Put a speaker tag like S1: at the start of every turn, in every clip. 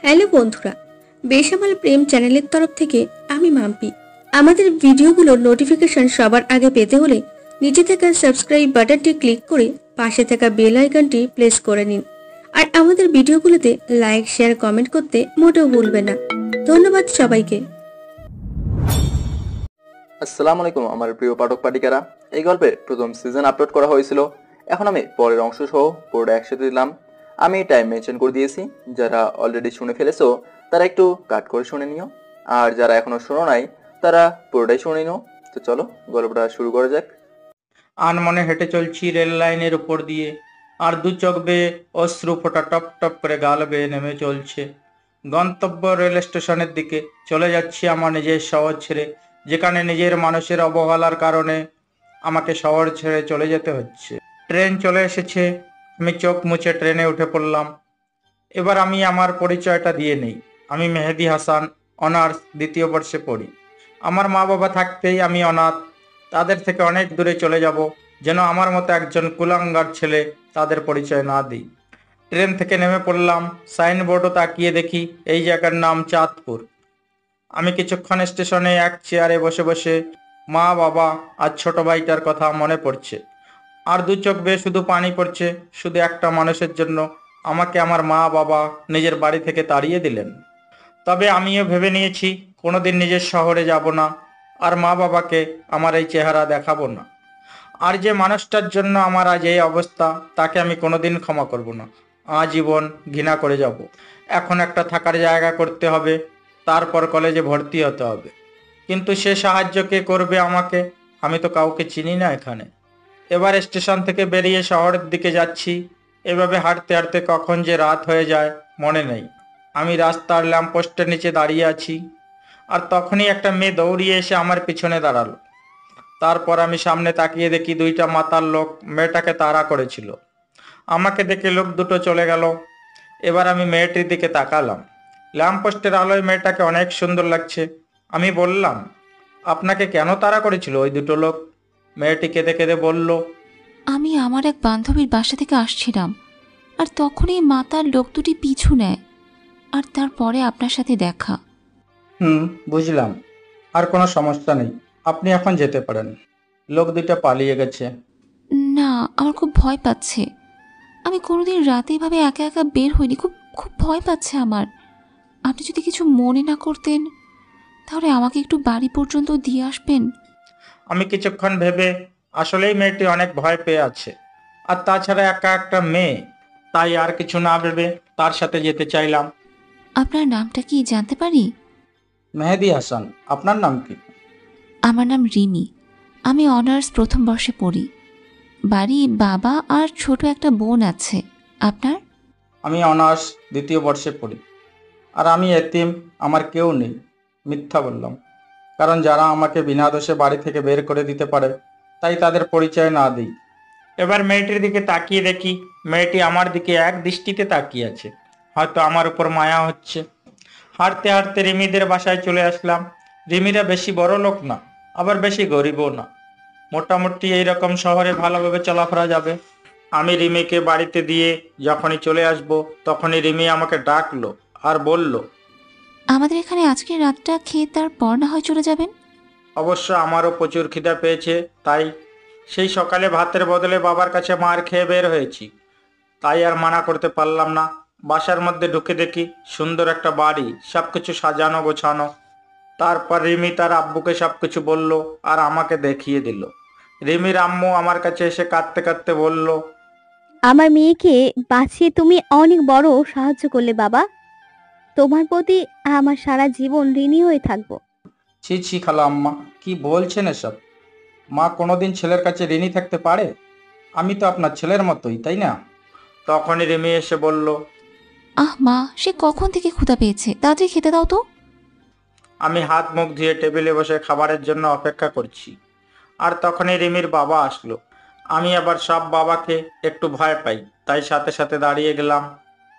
S1: Hello বন্ধুরা, বেসামাল প্রেম চ্যানেলের তরফ থেকে আমি মাম্পি। আমাদের ভিডিওগুলোর নোটিফিকেশন সবার আগে পেতে হলে নিচে থাকা সাবস্ক্রাইব বাটনটি ক্লিক করে পাশে থাকা বেল আইকনটি প্রেস করে নিন। আর আমাদের ভিডিওগুলোতে লাইক, শেয়ার, কমেন্ট করতে মোটেও ভুলবেন না। ধন্যবাদ সবাইকে।
S2: আসসালামু আলাইকুম আমার প্রিয় পাঠক পাঠিকারা। এই গল্পের প্রথম সিজন আপলোড করা হয়েছিল, এখন আমি পরের অংশ সহ পুরোটা একসাথে দিলাম। আমি টাইম মেনশন করে দিয়েছি, যারা অলরেডি শুনে ফেলেছো তারা একটু কাট করে শুনে নিও, আর যারা এখনো শোনো নাই তারা পুরোটাই শুনে নিও। তো চলো গল্পটা শুরু করা যাক।
S3: আনমনে হেঁটে চলছি রেল লাইনের উপর দিয়ে, আর দু চোখ বেয়ে অশ্রু ফোঁটা টপ টপ করে গাল বেয়ে নেমে চলছে। গন্তব্য রেল স্টেশনের দিকে চলে যাচ্ছি আমার নিজের শহর ছেড়ে, যেখানে নিজের মানুষের অবহেলার কারণে আমাকে শহর ছেড়ে চলে যেতে হচ্ছে। ট্রেন চলে এসেছে, আমি চোখ মুছে ট্রেনে উঠে পড়লাম। এবার আমি আমার পরিচয়টা দিয়ে নেই। আমি মেহেদি হাসান, অনার্স দ্বিতীয় বর্ষে পড়ি। আমার মা বাবা থাকতেই আমি অনাথ। তাদের থেকে অনেক দূরে চলে যাব, যেন আমার মতো একজন কুলাঙ্গার ছেলে তাদের পরিচয় না দিই। ট্রেন থেকে নেমে পড়লাম, সাইনবোর্ডও তাকিয়ে দেখি এই জায়গার নাম চাঁদপুর। আমি কিছুক্ষণ স্টেশনে এক চেয়ারে বসে বসে মা বাবা আর ছোট ভাইটার কথা মনে পড়ছে, আর দু চোখ বেয়ে শুধু পানি পড়ছে। শুধু একটা মানুষের জন্য আমাকে আমার মা বাবা নিজের বাড়ি থেকে তাড়িয়ে দিলেন। তবে আমিও ভেবে নিয়েছি কোনোদিন নিজের শহরে যাব না, আর মা বাবাকে আমার এই চেহারা দেখাবো না। আর যে মানুষটার জন্য আমার আজ এই অবস্থা, তাকে আমি কোনোদিন ক্ষমা করব না, আজীবন ঘৃণা করে যাব। এখন একটা থাকার জায়গা করতে হবে, তারপর কলেজে ভর্তি হতে হবে। কিন্তু সে সাহায্য কে করবে আমাকে? আমি তো কাউকে চিনি না এখানে। এবার স্টেশন থেকে বেরিয়ে শহরের দিকে যাচ্ছি। এভাবে হাঁটতে হাঁটতে কখন যে রাত হয়ে যায় মনে নেই। আমি রাস্তার ল্যাম্পপোস্টের নিচে দাঁড়িয়ে আছি, আর তখনই একটা মেয়ে দৌড়িয়ে এসে আমার পিছনে দাঁড়ালো। তারপর আমি সামনে তাকিয়ে দেখি দুইটা মাতাল লোক মেয়েটাকে তাড়া করেছিল। আমাকে দেখে লোক দুটো চলে গেল। এবার আমি মেয়েটির দিকে তাকালাম। ল্যাম্পপোস্টের আলোয় মেয়েটাকে অনেক সুন্দর লাগছে। আমি বললাম, আপনাকে কেন তাড়া করেছিল ওই দুটো লোক? মেয়েটি কেঁদে কেঁদে বলল,
S4: আমি আমার এক বান্ধবীর বাসা থেকে আসছিলাম, আর তখনই মাতার লোক দুটি পিছু নেয়, আর তারপরে আপনার সাথে দেখা।
S3: বুঝলাম, আর কোনো সমস্যা নেই, আপনি এখন যেতে পারেন। লোক দুইটা পালিয়ে গেছে।
S4: না, আমার খুব ভয় পাচ্ছে। আমি কোনোদিন রাতে এভাবে একা একা বের হইনি। খুব খুব ভয় পাচ্ছে আমার। আপনি যদি কিছু মনে না করতেন, তাহলে আমাকে একটু বাড়ি পর্যন্ত দিয়ে আসবেন।
S3: আমি কিছুক্ষণ ভেবে, আসলেই মেয়েটি অনেক ভয় পেয়ে আছে, আর তাছাড়া একা একটা মেয়ে, তাই আর কিছু না ভেবে তার সাথে যেতে চাইলাম।
S4: আপনার নামটা কি জানতে পারি?
S3: মেহেদি হাসান। আপনার নাম কি?
S4: আমার নাম রিমি। আমি অনার্স প্রথম বর্ষে পড়ি। বাড়ি বাবা আর ছোট একটা বোন আছে। আপনার?
S3: আমি অনার্স দ্বিতীয় বর্ষে পড়ি। আর আমি এতিম, আমার কেউ নেই। মিথ্যা বললাম, কারণ যারা আমাকে বিনা দোষে বাড়ি থেকে বের করে দিতে পারে, তাই তাদের পরিচয় না দিই। এবার মেয়েটির দিকে তাকিয়ে দেখি মেয়েটি আমার দিকে এক দৃষ্টিতে তাকিয়ে আছে, হয়তো আমার উপর মায়া হচ্ছে। হাঁটতে হাঁটতে রিমিদের বাসায় চলে আসলাম। রিমিরা বেশি বড় লোক না, আবার বেশি গরিবও না, মোটামুটি এইরকম শহরে ভালোভাবে চলাফেরা যাবে। আমি রিমিকে বাড়িতে দিয়ে যখনই চলে আসব, তখনই রিমি আমাকে ডাকলো আর বলল,
S4: আমাদের এখানে আজকের রাতটা খেয়ে তারপর না হয় চলে যাবেন।
S3: অবশ্য আমারও প্রচুর খিদা পেয়েছে, তাই সেই সকালে ভাতের বদলে বাবার কাছে মার খেয়ে বের হয়েছি, তাই আর মানা করতে পারলাম না। বাসার মধ্যে ঢুকে দেখি সুন্দর একটা বাড়ি, সবকিছু সাজানো গোছানো। তারপর রিমি তার আব্বুকে সবকিছু বলল আর আমাকে দেখিয়ে দিল। রিমির আম্মু আমার কাছে এসে কাঁদতে কাঁদতে বলল,
S5: আমার মেয়েকে বাঁচিয়ে তুমি অনেক বড় সাহায্য করলে বাবা। তোমার প্রতি আমার সারা জীবন ঋণী হয়ে থাকবো।
S3: ছি ছি খালা আম্মা, কি বলছেন এসব? মা কোনোদিন ছেলের কাছে ঋণী থাকতে পারে? আমি তো আপনার ছেলের মতোই, তাই না? তখনই রিমি এসে বলল,
S4: আহ মা, সে কখন থেকে ক্ষুধা পেয়েছে, তাড়াতাড়ি খেতে দাও তো।
S3: আমি হাত মুখ ধুয়ে টেবিলে বসে খাবারের জন্য অপেক্ষা করছি, আর তখনই রিমির বাবা আসলো। আমি আবার সব বাবাকে একটু ভয় পাই, তাই সাথে সাথে দাঁড়িয়ে গেলাম।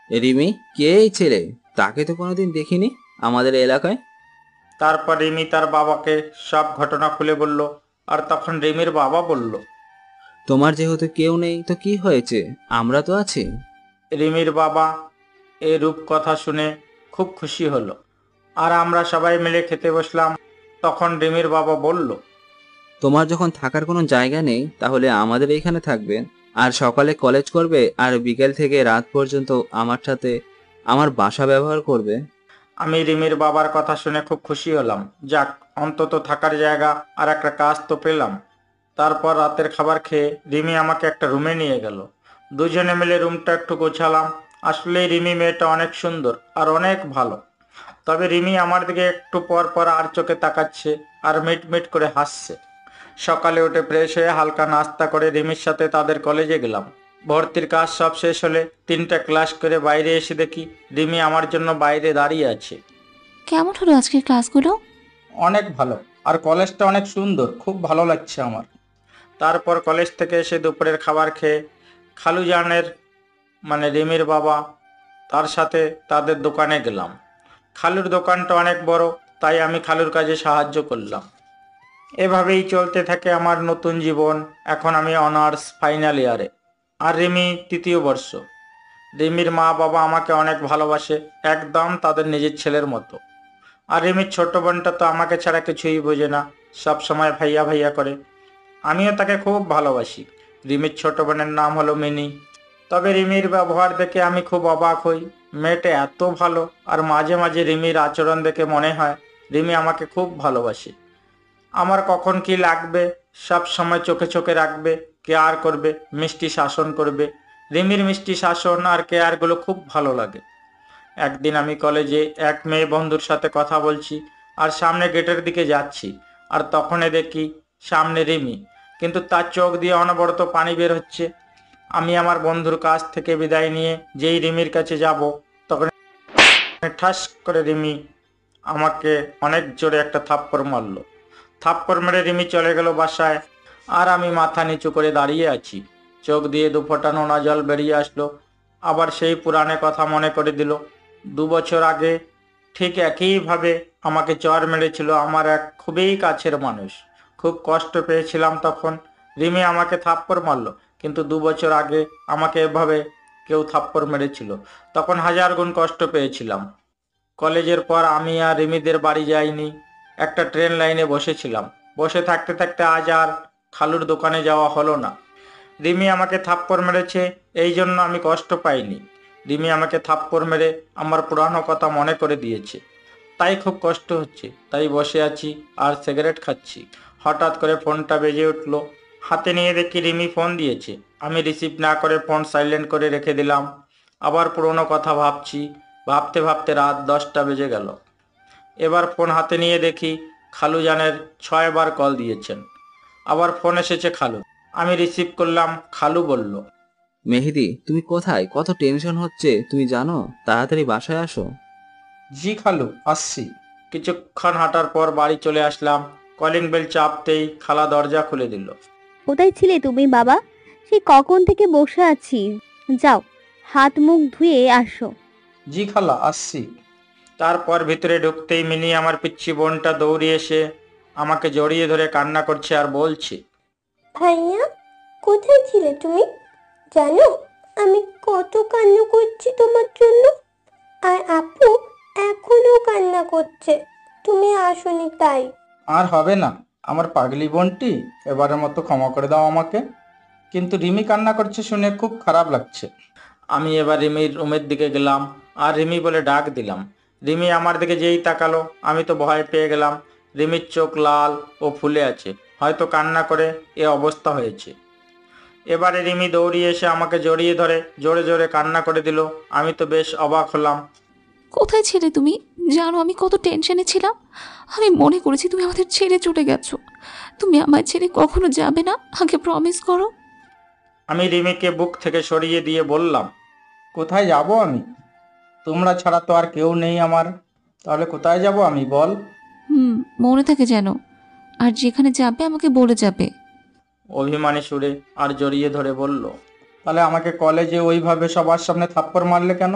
S6: রিমি, কে এই ছেলে? তাকে তো কোনোদিন দেখিনি আমাদের এলাকায়।
S3: তারপর রিমি তার বাবাকে সব ঘটনা খুলে বলল, আর তখন রিমির বাবা বলল,
S6: তোমার যেহেতু কেউ নেই তো কি হয়েছে, আমরা তো আছি।
S3: রিমির বাবা এই রূপ কথা শুনে খুব খুশি হলো। আর আমরা সবাই মিলে খেতে বসলাম। তখন রিমির বাবা বলল,
S6: তোমার যখন থাকার কোনো জায়গা নেই তাহলে আমাদের এইখানে থাকবে, আর সকালে কলেজ করবে আর বিকেল থেকে রাত পর্যন্ত আমার সাথে আমার বাসা ব্যবহার করবে।
S3: আমি রিমির বাবার কথা শুনে খুব খুশি হলাম। যাক, অন্তত থাকার জায়গা আর একটা কাজ তো পেলাম। তারপর রাতের খাবার খেয়ে রিমি আমাকে একটা রুমে নিয়ে গেল। দুজনে মিলে রুমটা একটু গোছালাম। আসলেই রিমি মেয়েটা অনেক সুন্দর আর অনেক ভালো। তবে রিমি আমার দিকে একটু পর পর আর চোখে তাকাচ্ছে আর মিট মিট করে হাসছে। সকালে উঠে ফ্রেশ হয়ে হালকা নাস্তা করে রিমির সাথে তাদের কলেজে গেলাম। ভর্তির কাজ সব শেষ হলে 3টা ক্লাস করে বাইরে এসে দেখি রিমি আমার জন্য বাইরে দাঁড়িয়ে আছে।
S4: কেমন হলো আজকের ক্লাসগুলো?
S3: অনেক ভালো, আর কলেজটা অনেক সুন্দর, খুব ভালো লাগছে আমার। তারপর কলেজ থেকে এসে দুপুরের খাবার খেয়ে খালুজানের মানে রিমির বাবা তার সাথে তাদের দোকানে গেলাম। খালুর দোকানটা অনেক বড়, তাই আমি খালুর কাজে সাহায্য করলাম। এভাবেই চলতে থাকে আমার নতুন জীবন। এখন আমি অনার্স ফাইনাল ইয়ারে, আর রিমি 3য় বর্ষ। রিমির মা বাবা আমাকে অনেক ভালোবাসে, একদম তাদের নিজের ছেলের মতো। আর রিমির ছোট বোনটা তো আমাকে ছাড়া কিছুই বোঝে না, সব সময় ভাইয়া ভাইয়া করে। আমিও তাকে খুব ভালোবাসি। রিমির ছোট বোনের নাম হলো মিনি। তবে রিমির ব্যবহার দেখে আমি খুব অবাক হই। মেয়েটা এত ভালো, আর মাঝে মাঝে রিমির আচরণ দেখে মনে হয় রিমি আমাকে খুব ভালোবাসে। আমার কখন কি লাগবে সব সময় চোখে চোখে রাখবে, কেয়ার করবে, মিষ্টি শাসন করবে। রিমির মিষ্টি শাসন আর কেয়ারগুলো খুব ভালো লাগে। একদিন আমি কলেজে এক মেয়ে বন্ধুর সাথে কথা বলছি আর সামনে গেটের দিকে যাচ্ছি, আর তখনই দেখি সামনে রিমি, কিন্তু তার চোখ দিয়ে অনবরত পানি বের হচ্ছে। আমি আমার বন্ধুর কাছ থেকে বিদায় নিয়ে যেই রিমির কাছে যাব, তখন ঠাস করে রিমি আমাকে অনেক জোরে একটা থাপ্পড় মারলো। থাপ্পড় মেরে রিমি চলে গেল বাসায়, আর আমি মাথা নিচু করে দাঁড়িয়ে আছি। চোখ দিয়ে দুফোঁটা নোনা জল বেরিয়ে আসলো। আবার সেই পুরানো কথা মনে করে দিল। 2 বছর আগে ঠিক একইভাবে আমাকে চড় মেরেছিল আমার এক খুবই কাছের মানুষ। খুব কষ্ট পেয়েছিলাম তখন। রিমি আমাকে থাপ্পড় মারলো, কিন্তু 2 বছর আগে আমাকে এভাবে কেউ থাপ্পড় মেরেছিল, তখন 1000 গুণ কষ্ট পেয়েছিলাম। কলেজের পর আমি আর রিমিদের বাড়ি যাইনি। একটা ট্রেন লাইনে বসেছিলাম। বসে থাকতে থাকতে আজ আর খালুর দোকানে যাওয়া হলো না। রিমি আমাকে থাপ্পড় মেরেছে, এই জন্য আমি কষ্ট পাইনি। রিমি আমাকে থাপ্পড় মেরে আমার পুরানো কথা মনে করে দিয়েছে, তাই খুব কষ্ট হচ্ছে। তাই বসে আছি আর সিগারেট খাচ্ছি। হঠাৎ করে ফোনটা বেজে উঠলো। হাতে নিয়ে দেখি রিমি ফোন দিয়েছে। আমি রিসিভ না করে ফোন সাইলেন্ট করে রেখে দিলাম। আবার পুরনো কথা ভাবছি। ভাবতে ভাবতে রাত 10টা বেজে গেল। এবার ফোন হাতে নিয়ে দেখি খালুজানের 6বার কল দিয়েছেন। আবার ফোন এসেছে খালু। আমি রিসিভ করলাম। খালু বলল,
S6: মেহেদি, তুমি কোথায়? কত টেনশন হচ্ছে তুমি জানো? তাড়াতাড়ি বাসায় আসো।
S3: জি খালু, আসছি। কিছুক্ষণ হাঁটার পর বাড়ি চলে আসলাম। কলিং বেল চাপতেই খালা দরজা খুলে দিল।
S5: কোথায় ছিলে তুমি বাবা? সেই কখন থেকে বসে আছি। যাও, হাত মুখ ধুয়ে আসো।
S3: জি খালা, আসছি। তারপর ভিতরে ঢুকতেই মিনি আমার পিচ্ছি বোনটা দৌড়িয়ে এসে আমাকে জড়িয়ে ধরে কান্না করছে আর বলছে,
S1: ভাইয়া, কোথায় ছিলে তুমি? জানো, আমি কত কান্না করছি তোমার জন্য। আর আপু এখনো কান্না করছে, তুমি আসোনি তাই।
S3: আর হবে না আমার পাগলি বোনটি, এবারের মতো ক্ষমা করে দাও আমাকে। কিন্তু রিমি কান্না করছে শুনে খুব খারাপ লাগছে। আমি এবার রিমির রুমের দিকে গেলাম আর রিমি বলে ডাক দিলাম। রিমি আমার দিকে যেই তাকালো, আমি তো ভয় পেয়ে গেলাম। রিমির চোখ লাল ও ফুলে আছে, হয়তো কান্না করে এ অবস্থা হয়েছে। এবারে রিমি দৌড়িয়ে এসে আমাকে জড়িয়ে ধরে জোরে জোরে কান্না করে দিল। আমি তো বেশ অবাক হলাম।
S4: কোথায় ছিলে তুমি? জানো আমি কত টেনশনে ছিলাম। আমি মনে করেছি তুমি আমাদের ছেড়ে চলে গেছো। তুমি আমার ছেড়ে কখনো যাবে না, আগে প্রমিস করো।
S3: আমি রিমিকে বুক থেকে সরিয়ে দিয়ে বললাম, কোথায় যাব আমি? তোমরা ছাড়া তো আর কেউ নেই আমার। তাহলে কোথায় যাব আমি, বল?
S4: মনে থাকে যেন। আর যেখানে যাবে আমাকে বলে যাবে।
S3: অভিমানী সুরে আর জড়িয়ে ধরে বলল, তাহলে আমাকে কলেজে ওইভাবে সবার সামনে থাপ্পড় মারলে কেন?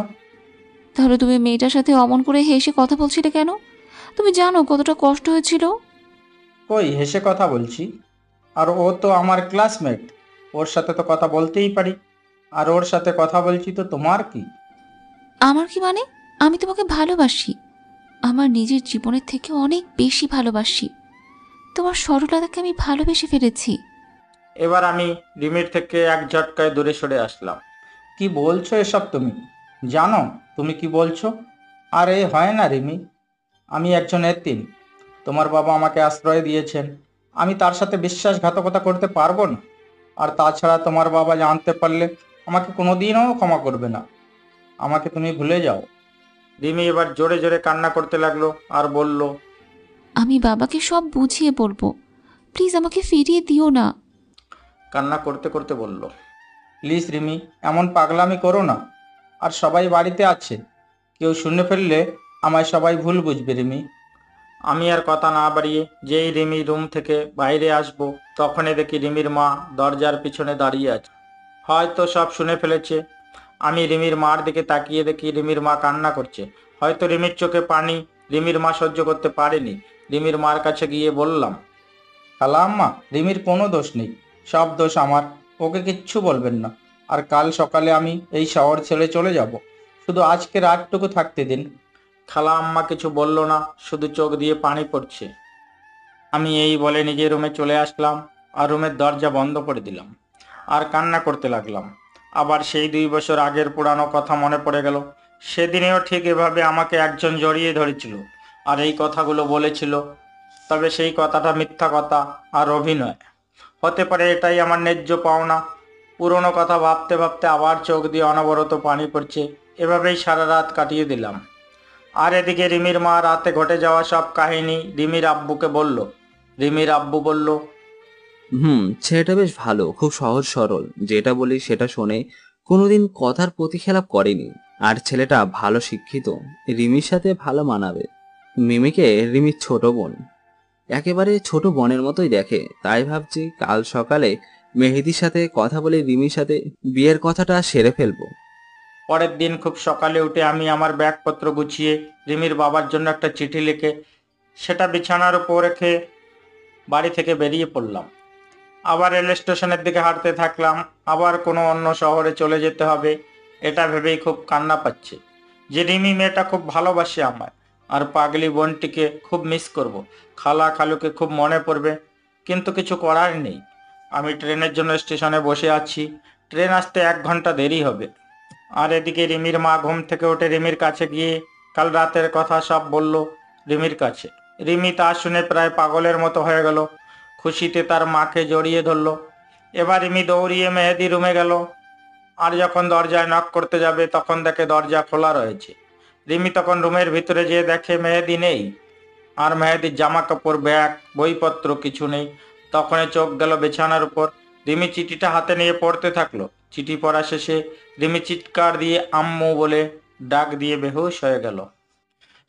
S4: তাহলে তুমি মেয়েটার সাথে অমন করে হেসে কথা বলছিলে কেন? তুমি জানো কতটা কষ্ট হয়েছিল?
S3: কই হেসে কথা বলছি? আর ও তো আমার ক্লাসমেট, ওর সাথে তো কথা বলতেই পারি। আর ওর সাথে কথা বলছি তো তোমার কি?
S4: আমার কি মানে? আমি তোমাকে ভালোবাসি, আমার নিজের জীবনের থেকে অনেক বেশি ভালোবাসি। তোমার সরলতাকে আমি ভালোবেসে ফেলেছি।
S3: এবার আমি রিমির থেকে এক ঝটকায় দূরে সরে আসলাম। কি বলছো এসব তুমি? জানো তুমি কি বলছো? আরে হয় না রিমি, আমি একজন এতিম। তোমার বাবা আমাকে আশ্রয় দিয়েছেন, আমি তার সাথে বিশ্বাসঘাতকতা করতে পারবো না। আর তাছাড়া তোমার বাবা জানতে পারলে আমাকে কোনোদিনও ক্ষমা করবে না। আমাকে তুমি ভুলে যাও। রিমি এবার জোরে জোরে কান্না করতে লাগলো আর বলল,
S4: আমি বাবাকে সব বুঝিয়ে বলবো, প্লিজ আমাকে ফিরিয়ে দিও না।
S3: কান্না করতে করতে বলল, প্লিজ রিমি, এমন পাগলামি করো না। আর সবাই বাড়িতে আছে, কেউ শুনে ফেললে আমায় সবাই ভুল বুঝবে রিমি। আমি আর কথা না বাড়িয়ে যেই রিমি রুম থেকে বাইরে আসবো, তখনই দেখি রিমির মা দরজার পিছনে দাঁড়িয়ে আছে। হয়তো সব শুনে ফেলেছে। আমি রিমির মার দিকে তাকিয়ে দেখি রিমির মা কান্না করছে। হয়তো রিমির চোখে পানি রিমির মা সহ্য করতে পারেনি। রিমির মার কাছে গিয়ে বললাম, খালাম্মা, রিমির কোনো দোষ নেই, সব দোষ আমার। ওকে কিচ্ছু বলবেন না। আর কাল সকালে আমি এই শহর ছেড়ে চলে যাব, শুধু আজকে রাতটুকু থাকতে দিন। খালা আম্মা কিছু বলল না, শুধু চোখ দিয়ে পানি পড়ছে। আমি এই বলে নিজের রুমে চলে আসলাম আর রুমের দরজা বন্ধ করে দিলাম আর কান্না করতে লাগলাম। আবার সেই 2 বছর আগের পুরানো কথা মনে পড়ে গেল। সেদিনেও ঠিক এভাবে আমাকে একজন জড়িয়ে ধরেছিল আর এই কথাগুলো বলেছিল। তবে সেই কথাটা মিথ্যা কথা আর অভিনয় হতে পারে, এটাই আমার ন্যায্য পাওনা। পুরনো কথা ভাবতে ভাবতে আবার চোখ দিয়ে অনবরত পানি পড়ছে। এভাবেই সারা রাত কাটিয়ে দিলাম। আর এদিকে রিমির মা রাতে ঘটে যাওয়া সব কাহিনী রিমির আব্বুকে বলল। রিমির আব্বু বলল,
S6: ছেলেটা বেশ ভালো, খুব সহজ সরল, যেটা বলি সেটা শোনে, কোনোদিন কথার প্রতিখেলাপ করেনি। আর ছেলেটা ভালো শিক্ষিত, রিমির সাথে ভালো মানাবে। মিমিকে রিমির ছোট বোন, একেবারে ছোট বোনের মতোই দেখে। তাই ভাবছি কাল সকালে মেহেদির সাথে কথা বলে রিমির সাথে বিয়ের কথাটা সেরে ফেলবো।
S3: পরের দিন খুব সকালে উঠে আমি আমার ব্যাগপত্র গুছিয়ে রিমির বাবার জন্য একটা চিঠি লিখে সেটা বিছানার উপর রেখে বাড়ি থেকে বেরিয়ে পড়লাম। আবার রেল স্টেশনের দিকে হাঁটতে থাকলাম। আবার কোনো অন্য শহরে চলে যেতে হবে, এটা ভেবেই খুব কান্না পাচ্ছে যে রিমি মেয়েটা খুব ভালোবাসে আমায়। আর পাগলি বোনটিকে খুব মিস করব। খালা খালুকে খুব মনে পড়বে, কিন্তু কিছু করার নেই। আমি ট্রেনের জন্য স্টেশনে বসে আছি। ট্রেন আসতে 1 ঘন্টা দেরি হবে। আর এদিকে রিমির মা ঘুম থেকে উঠে রিমির কাছে গিয়ে কাল রাতের কথা সব বলল রিমির কাছে। রিমি তা শুনে প্রায় পাগলের মতো হয়ে গেল, খুশিতে তার মাকে জড়িয়ে ধরল। এবার রিমি দৌড়িয়ে মেহেদি রুমে গেল। আর যখন দরজায় নক করতে যাবে তখন দেখে দরজা খোলা রয়েছে। রিমি তখন রুমের ভিতরে যেয়ে দেখে মেহেদি নেই, আর মেহেদির জামা কাপড়, ব্যাগ, বইপত্র কিছু নেই। তখনই চোখ গেল বিছানার উপর। রিমি চিঠিটা হাতে নিয়ে পড়তে থাকলো। চিঠি পড়া শেষে রিমি চিৎকার দিয়ে আম্মু বলে ডাক দিয়ে বেহুশ হয়ে গেল।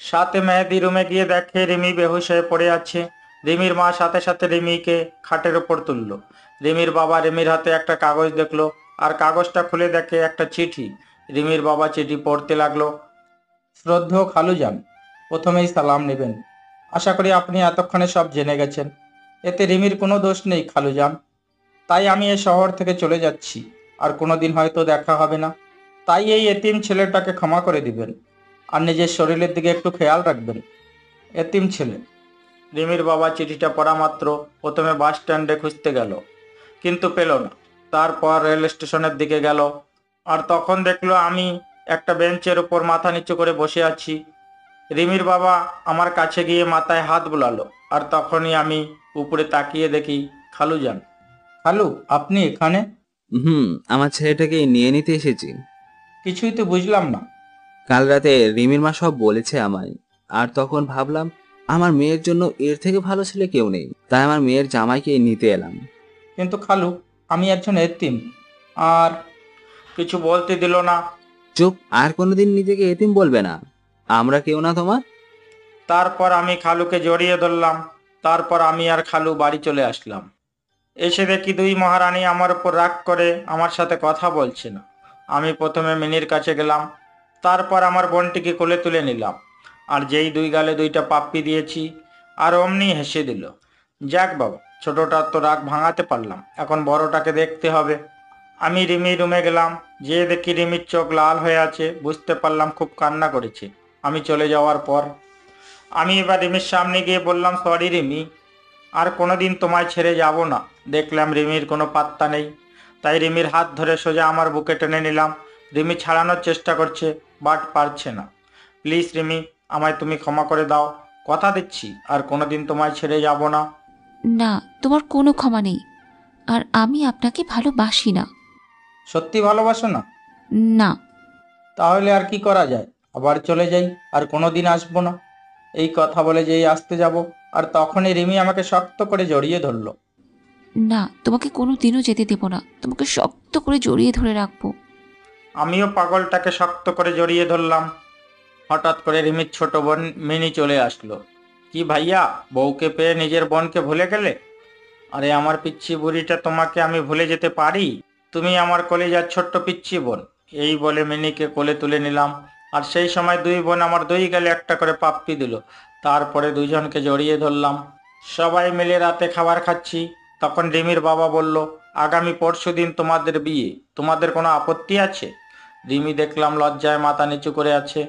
S3: সাথে মেহেদি রুমে গিয়ে দেখে রিমি বেহুশ হয়ে পড়ে আছে। রিমির মা সাথে সাথে রিমিকে খাটের উপর তুললো। রিমির বাবা রিমির হাতে একটা কাগজ দেখলো আর কাগজটা খুলে দেখে একটা চিঠি। রিমির বাবা চিঠি পড়তে লাগলো। শ্রদ্ধেয় খালুজান, প্রথমেই সালাম নেবেন। আশা করি আপনি এতক্ষণে সব জেনে গেছেন। এতে রিমির কোনো দোষ নেই খালুজান। তাই আমি এই শহর থেকে চলে যাচ্ছি, আর কোনোদিন হয়তো দেখা হবে না। তাই এই এতিম ছেলেটাকে ক্ষমা করে দিবেন আর নিজের শরীরের দিকে একটু খেয়াল রাখবেন। এতিম ছেলে। রিমির বাবা চিঠিটা পড়া মাত্র প্রথমে বাস স্ট্যান্ডে খুঁজতে গেল, কিন্তু পেল না। তারপর রেল স্টেশনের দিকে গেল, আর তখন দেখলো আমি একটা বেঞ্চের উপর মাথা নিচু করে বসে আছি। রিমির বাবা আমার কাছে গিয়ে মাথায় হাত বুলালো, আর তখনই আমি উপরে তাকিয়ে দেখি খালুজান। খালু, আপনি এখানে?
S6: আমার ছেলেটাকে নিয়ে নিতে এসেছি।
S3: কিছুই তো বুঝলাম না।
S6: কাল রাতে রিমির মা সব বলেছে আমায়, আর তখন ভাবলাম আমার মেয়ের জন্য এর থেকে ভালো ছেলে কেউ নেই, তাই আমার মেয়ের জামাইকে নিতে এলাম।
S3: কিন্তু খালু, আমি একজন এতিম। আর কিছু বলতে দিল না।
S6: চুপ, আর কোনোদিন নিজেকে এতিম বলবে না। আমরা কেউ না তোমার।
S3: তারপর আমি খালুকে জড়িয়ে ধরলাম। তারপর আমি আর খালু বাড়ি চলে আসলাম। এসে দেখি 2 মহারানী আমার উপর রাগ করে আমার সাথে কথা বলছে না। আমি প্রথমে মিনির কাছে গেলাম, তারপর আমার বোনটিকে কোলে তুলে নিলাম। আর যেই 2 গালে 2টা পাপ্পি দিয়েছি, আর অমনি হেসে দিল। যাক বাবা, ছোটটার তো রাগ ভাঙাতে পারলাম, এখন বড়টাকে দেখতে হবে। আমি রিমি রুমে গেলাম, যেয়ে দেখি রিমির চোখ লাল হয়ে আছে। বুঝতে পারলাম খুব কান্না করেছে। আমি চলে যাওয়ার পর। আমি এবার রিমির সামনে গিয়ে বললাম, সরি রিমি, আর কোনোদিন তোমায় ছেড়ে যাব না। দেখলাম রিমির কোনো পাত্তা নেই, তাই রিমির হাত ধরে সোজা আমার বুকে টেনে নিলাম। রিমি ছাড়ানোর চেষ্টা করছে, বাট পারছে না। প্লিজ রিমি, আমায় তুমি ক্ষমা করে দাও, কথা দিচ্ছি আর কোনোদিন তোমায় ছেড়ে যাব না।
S4: না, তোমার কোনো ক্ষমা নেই, আর আমি আপনাকে ভালোবাসি না।
S3: সত্যি ভালোবাসো না?
S4: না।
S3: তাহলে আর কি করা যায়? আবার চলে যাই, আর কোনোদিন আসবো না। এই কথা বলে যেই আসতে যাব, আর তখনই রিমি আমাকে শক্ত করে জড়িয়ে ধরলো।
S4: না, তোমাকে কোনো দিনও যেতে দেব না, তোমাকে শক্ত করে জড়িয়ে ধরে রাখবো।
S3: আমিও পাগলটাকে শক্ত করে জড়িয়ে ধরলাম। হঠাৎ করে রিমির ছোট বোন মিনি চলে আসলো। কি ভাইয়া, বউকে পেয়ে নিজের বোনকে ভুলে গেলে? আরে আমার পিচ্ছি বুড়িটা, তোমাকে আমি ভুলে যেতে পারি? তুমি আমার কলেজার ছোট্ট পিচ্ছি বোন। এই বলে মিনিকে কোলে তুলে নিলাম, আর সেই সময় দুই বোন আমার দুই গালে একটা করে পাপ্পি দিল। তারপরে দুজনকে জড়িয়ে ধরলাম। সবাই মিলে রাতে খাবার খাচ্ছি। তখন রিমির বাবা বলল, আগামী পরশুদিন তোমাদের বিয়ে, তোমাদের কোনো আপত্তি আছে? রিমি দেখলাম লজ্জায় মাথা নিচু করে আছে।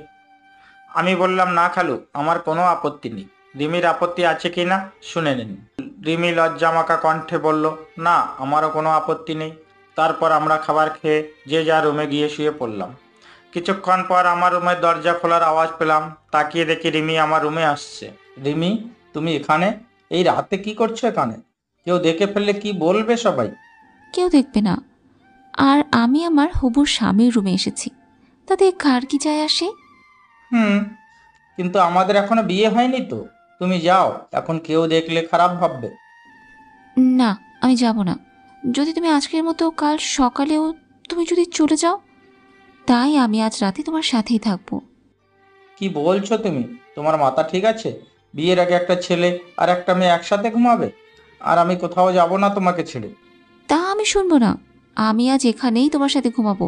S3: আমি বললাম, না খালু, আমার কোনো আপত্তি নেই। রিমির আপত্তি আছে কি না শুনে নিন। রিমি লজ্জামাখা কণ্ঠে বলল, না, আমারও কোনো আপত্তি নেই। তারপর আমরা খাবার খেয়ে যে যা রুমে গিয়ে শুয়ে পড়লাম। কিছুক্ষণ পর আমার রুমের দরজা খোলার আওয়াজ পেলাম। তাকিয়ে দেখি রিমি আমার রুমে আসছে। রিমি, তুমি এখানে? এই রাতে কি করছো এখানে? কেউ দেখে ফেললে কি বলবে সবাই?
S4: কেউ দেখবে না, আর আমি আমার হবুর স্বামীর রুমে এসেছি, তাতে কার কি যায় আসে?
S3: কিন্তু আমাদের এখনো বিয়ে হয়নি তো। তুমি যাও, এখন কেউ দেখলে খারাপ ভাববে।
S4: না, আমি যাব না। যদি তুমি আজকের মতো কাল সকালেও তুমি যদি চলে যাও, তাই আমি আজ রাতে তোমার সাথেই থাকবো।
S3: কি বলছো তুমি? তোমার মাথা ঠিক আছে? বিয়ের আগে একটা ছেলে আর একটা মেয়ে একসাথে ঘুমাবে? আর আমি কোথাও যাব না তোমাকে ছেড়ে।
S4: তা আমি শুনবো না। আমি আজ এখানেই তোমার সাথে ঘুমাবো।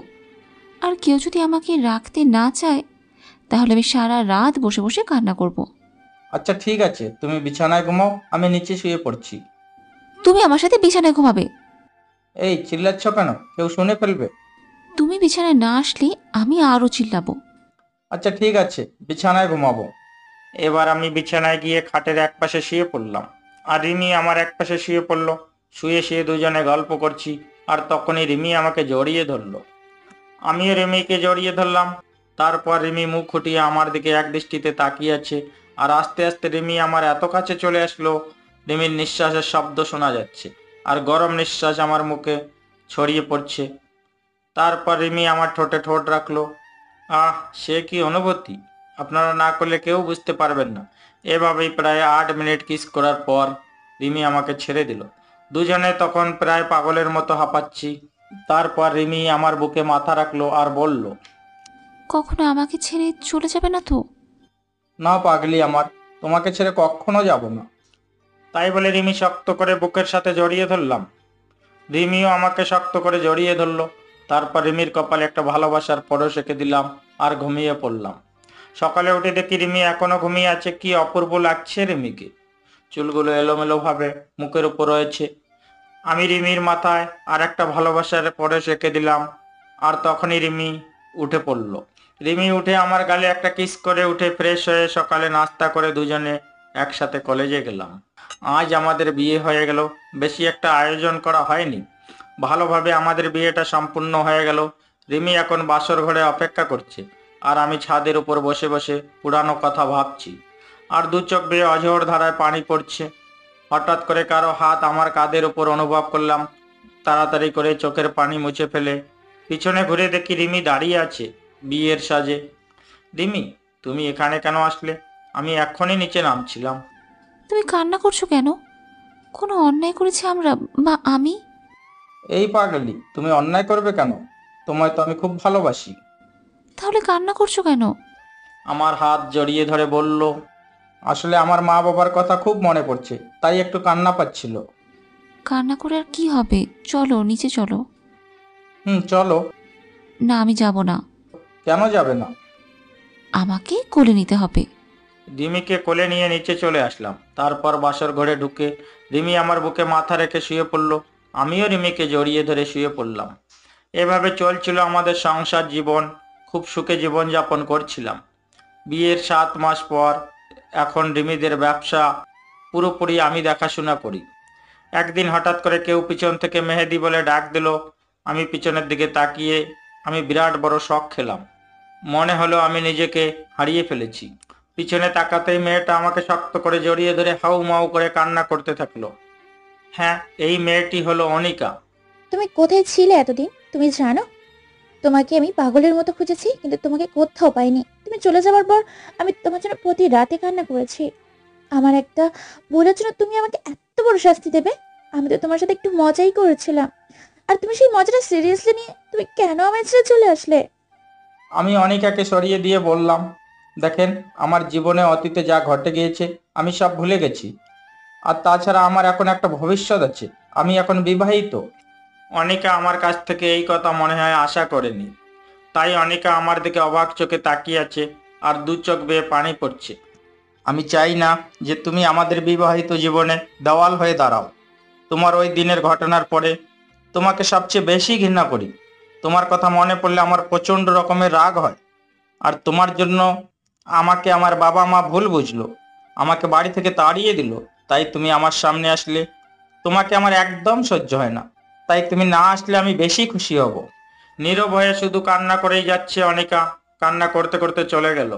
S4: আর কেউ যদি আমাকে রাখতে না চায়, তাহলে আমি সারা রাত বসে বসে কান্না করব।
S3: আচ্ছা ঠিক আছে, তুমি বিছানায় ঘুমাও, আমি নিচে শুয়ে পড়ছি।
S4: তুমি আমার সাথে বিছানায় ঘুমাবে?
S3: এই চিল্লাচ্ছ কেন? কেউ শুনে ফেলবে।
S4: তুমি বিছানায় না আসলে আমি আরও চিল্লাবো।
S3: আচ্ছা ঠিক আছে, বিছানায় ঘুমাবো। এবার আমি বিছানায় গিয়ে খাটের এক পাশে শুয়ে পড়লাম, আর রিমি আমার এক পাশে শুয়ে পড়লো। শুয়ে শুয়ে দুজনে গল্প করছি, আর তখনই রিমি আমাকে জড়িয়ে ধরলো। আমিও রিমিকে জড়িয়ে ধরলাম। তারপর রিমি মুখ উঠিয়ে আমার দিকে এক দৃষ্টিতে তাকিয়ে আছে, আর আস্তে আস্তে রিমি আমার এত কাছে চলে আসলো, রিমির নিঃশ্বাসের শব্দ শোনা যাচ্ছে, আর গরম নিঃশ্বাস আমার মুখে ছড়িয়ে পড়ছে। তারপর রিমি আমার ঠোঁটে ঠোঁট রাখলো। আহ, সে কি অনুভূতি, আপনারা না করলে কেউ বুঝতে পারবেন না। এভাবেই প্রায় 8 মিনিট কিস করার পর রিমি আমাকে ছেড়ে দিল। দুজনে তখন প্রায় পাগলের মতো হাঁপাচ্ছি। তারপর রিমি আমার বুকে মাথা রাখলো আর বলল,
S4: কখনো আমাকে ছেড়ে চলে যাবে না তো?
S3: না পাগলি আমার, তোমাকে ছেড়ে কখনো যাব না। তাই বলে রিমি শক্ত করে বুকের সাথে জড়িয়ে ধরলাম। রিমিও আমাকে শক্ত করে জড়িয়ে ধরলো। তারপর রিমির কপালে একটা ভালোবাসার পরশ এঁকে দিলাম, আর ঘুমিয়ে পড়লাম। সকালে উঠে দেখি রিমি এখনো ঘুমিয়ে আছে। কি অপূর্ব লাগছে রিমিকে। চুলগুলো এলোমেলো ভাবে মুখের উপর রয়েছে। আমি রিমির মাথায় আর একটা ভালোবাসার পরশ এঁকে দিলাম, আর তখনই রিমি উঠে পড়লো। রিমি উঠে আমার গালে একটা কিস করে উঠে ফ্রেশ হয়ে সকালে নাস্তা করে দুজনে একসাথে কলেজে গেলাম। আজ আমাদের বিয়ে হয়ে গেল। বেশি একটা আয়োজন করা হয়নি, ভালোভাবে আমাদের বিয়েটা সম্পূর্ণ হয়ে গেল। রিমি এখন বাসর ঘরে অপেক্ষা করছে, আর আমি ছাদের উপর বসে বসে পুরানো কথা ভাবছি, আর দু চোখ বেয়ে অঝোর ধারায় পানি পড়ছে। হঠাৎ করে কারো হাত আমার কাঁধের উপর অনুভব করলাম। তাড়াতাড়ি করে চোখের পানি মুছে ফেলে পিছনে ঘুরে দেখি রিমি দাঁড়িয়ে আছে বিয়ের সাজে। রিমি, তুমি এখানে কেন আসলে? আমি এক্ষুনি নিচে নামছিলাম।
S4: তুমি কান্না করছো কেন? কোনো অন্যায় করেছি আমরা বা আমি?
S3: এই পাগলি, তুমি অন্যায় করবে কেন? তোমায় তো আমি খুব ভালোবাসি।
S4: তাহলে কান্না করছো কেন?
S3: আমার হাত জড়িয়ে ধরে বলল, আসলে আমার মা বাবার কথা খুব মনে পড়ছে, তাই একটু কান্না পাচ্ছিল।
S4: কান্না করে আর কি হবে? চলো নিচে চলো।
S3: চলো।
S4: না, আমি যাব না।
S3: কেন যাবে না?
S4: আমাকে কোলে নিতে হবে।
S3: রিমিকে কোলে নিয়ে নিচে চলে আসলাম। তারপর বাসর ঘরে ঢুকে রিমি আমার বুকে মাথা রেখে শুয়ে পড়ল। আমিও রিমিকে জড়িয়ে ধরে শুয়ে পড়লাম। এভাবে চলছিল আমাদের সংসার জীবন। খুব সুখে জীবনযাপন করছিলাম। বিয়ের 7 মাস পর এখন রিমিদের ব্যবসা পুরোপুরি আমি দেখাশোনা করি। একদিন হঠাৎ করে কেউ পিছন থেকে মেহেদি বলে ডাক দিল। আমি পিছনের দিকে তাকিয়ে আমি বিরাট বড় শক খেলাম। মনে হলো আমি নিজেকে হারিয়ে ফেলেছি। পিছনে তাকাতেই মেয়েটা আমাকে শক্ত করে জড়িয়ে ধরে হাউ মাউ করে কান্না করতে থাকলো। হ্যাঁ, এই মেয়েটি হলো অনিকা।
S7: তুমি কোথায় ছিলে এতদিন তুমি জানো? তোমাকে আমি পাগলের মতো খুঁজেছি, কিন্তু তোমাকে কোথাও পাইনি। তুমি চলে যাওয়ার পর আমি তোমার জন্য প্রতি রাতে কান্না করেছি। আমার একটা ভুলের জন্য তুমি আমাকে এত বড় শাস্তি দেবে? আমি তো তোমার সাথে একটু মজাই করেছিলাম, আর তুমি সেই মজাটা সিরিয়াসলি নিয়ে তুমি কেন আমার ছেড়ে চলে আসলে?
S3: আমি অনিকাকে সরিয়ে দিয়ে বললাম, দেখেন, আমার জীবনে অতীতে যা ঘটে গিয়েছে আমি সব ভুলে গেছি। আর তাছাড়া আমার এখন একটা ভবিষ্যৎ আছে, আমি এখন বিবাহিত। অনিকা আমার কাছ থেকে এই কথা মনে হয় আশা করেনি। তাই অনিকা আমার দিকে অবাক চোখে তাকিয়ে আছে আর দু চোখ বেয়ে পানি পড়ছে। আমি চাই না যে তুমি আমাদের বিবাহিত জীবনে দেওয়াল হয়ে দাঁড়াও। তোমার ওই দিনের ঘটনার পরে তোমাকে সবচেয়ে বেশি ঘৃণা করি। তোমার কথা মনে পড়লে আমার প্রচণ্ড রকমের রাগ হয়। আর তোমার জন্য আমাকে আমার বাবা মা ভুল বুঝলো, আমাকে বাড়ি থেকে তাড়িয়ে দিল। তাই তুমি আমার সামনে আসলে তোমাকে আমার একদম সহ্য হয় না। তাই তুমি না আসলে আমি বেশি খুশি হব। নীরব হয়ে শুধু কান্না করেই যাচ্ছে অনিকা। কান্না করতে করতে চলে গেল।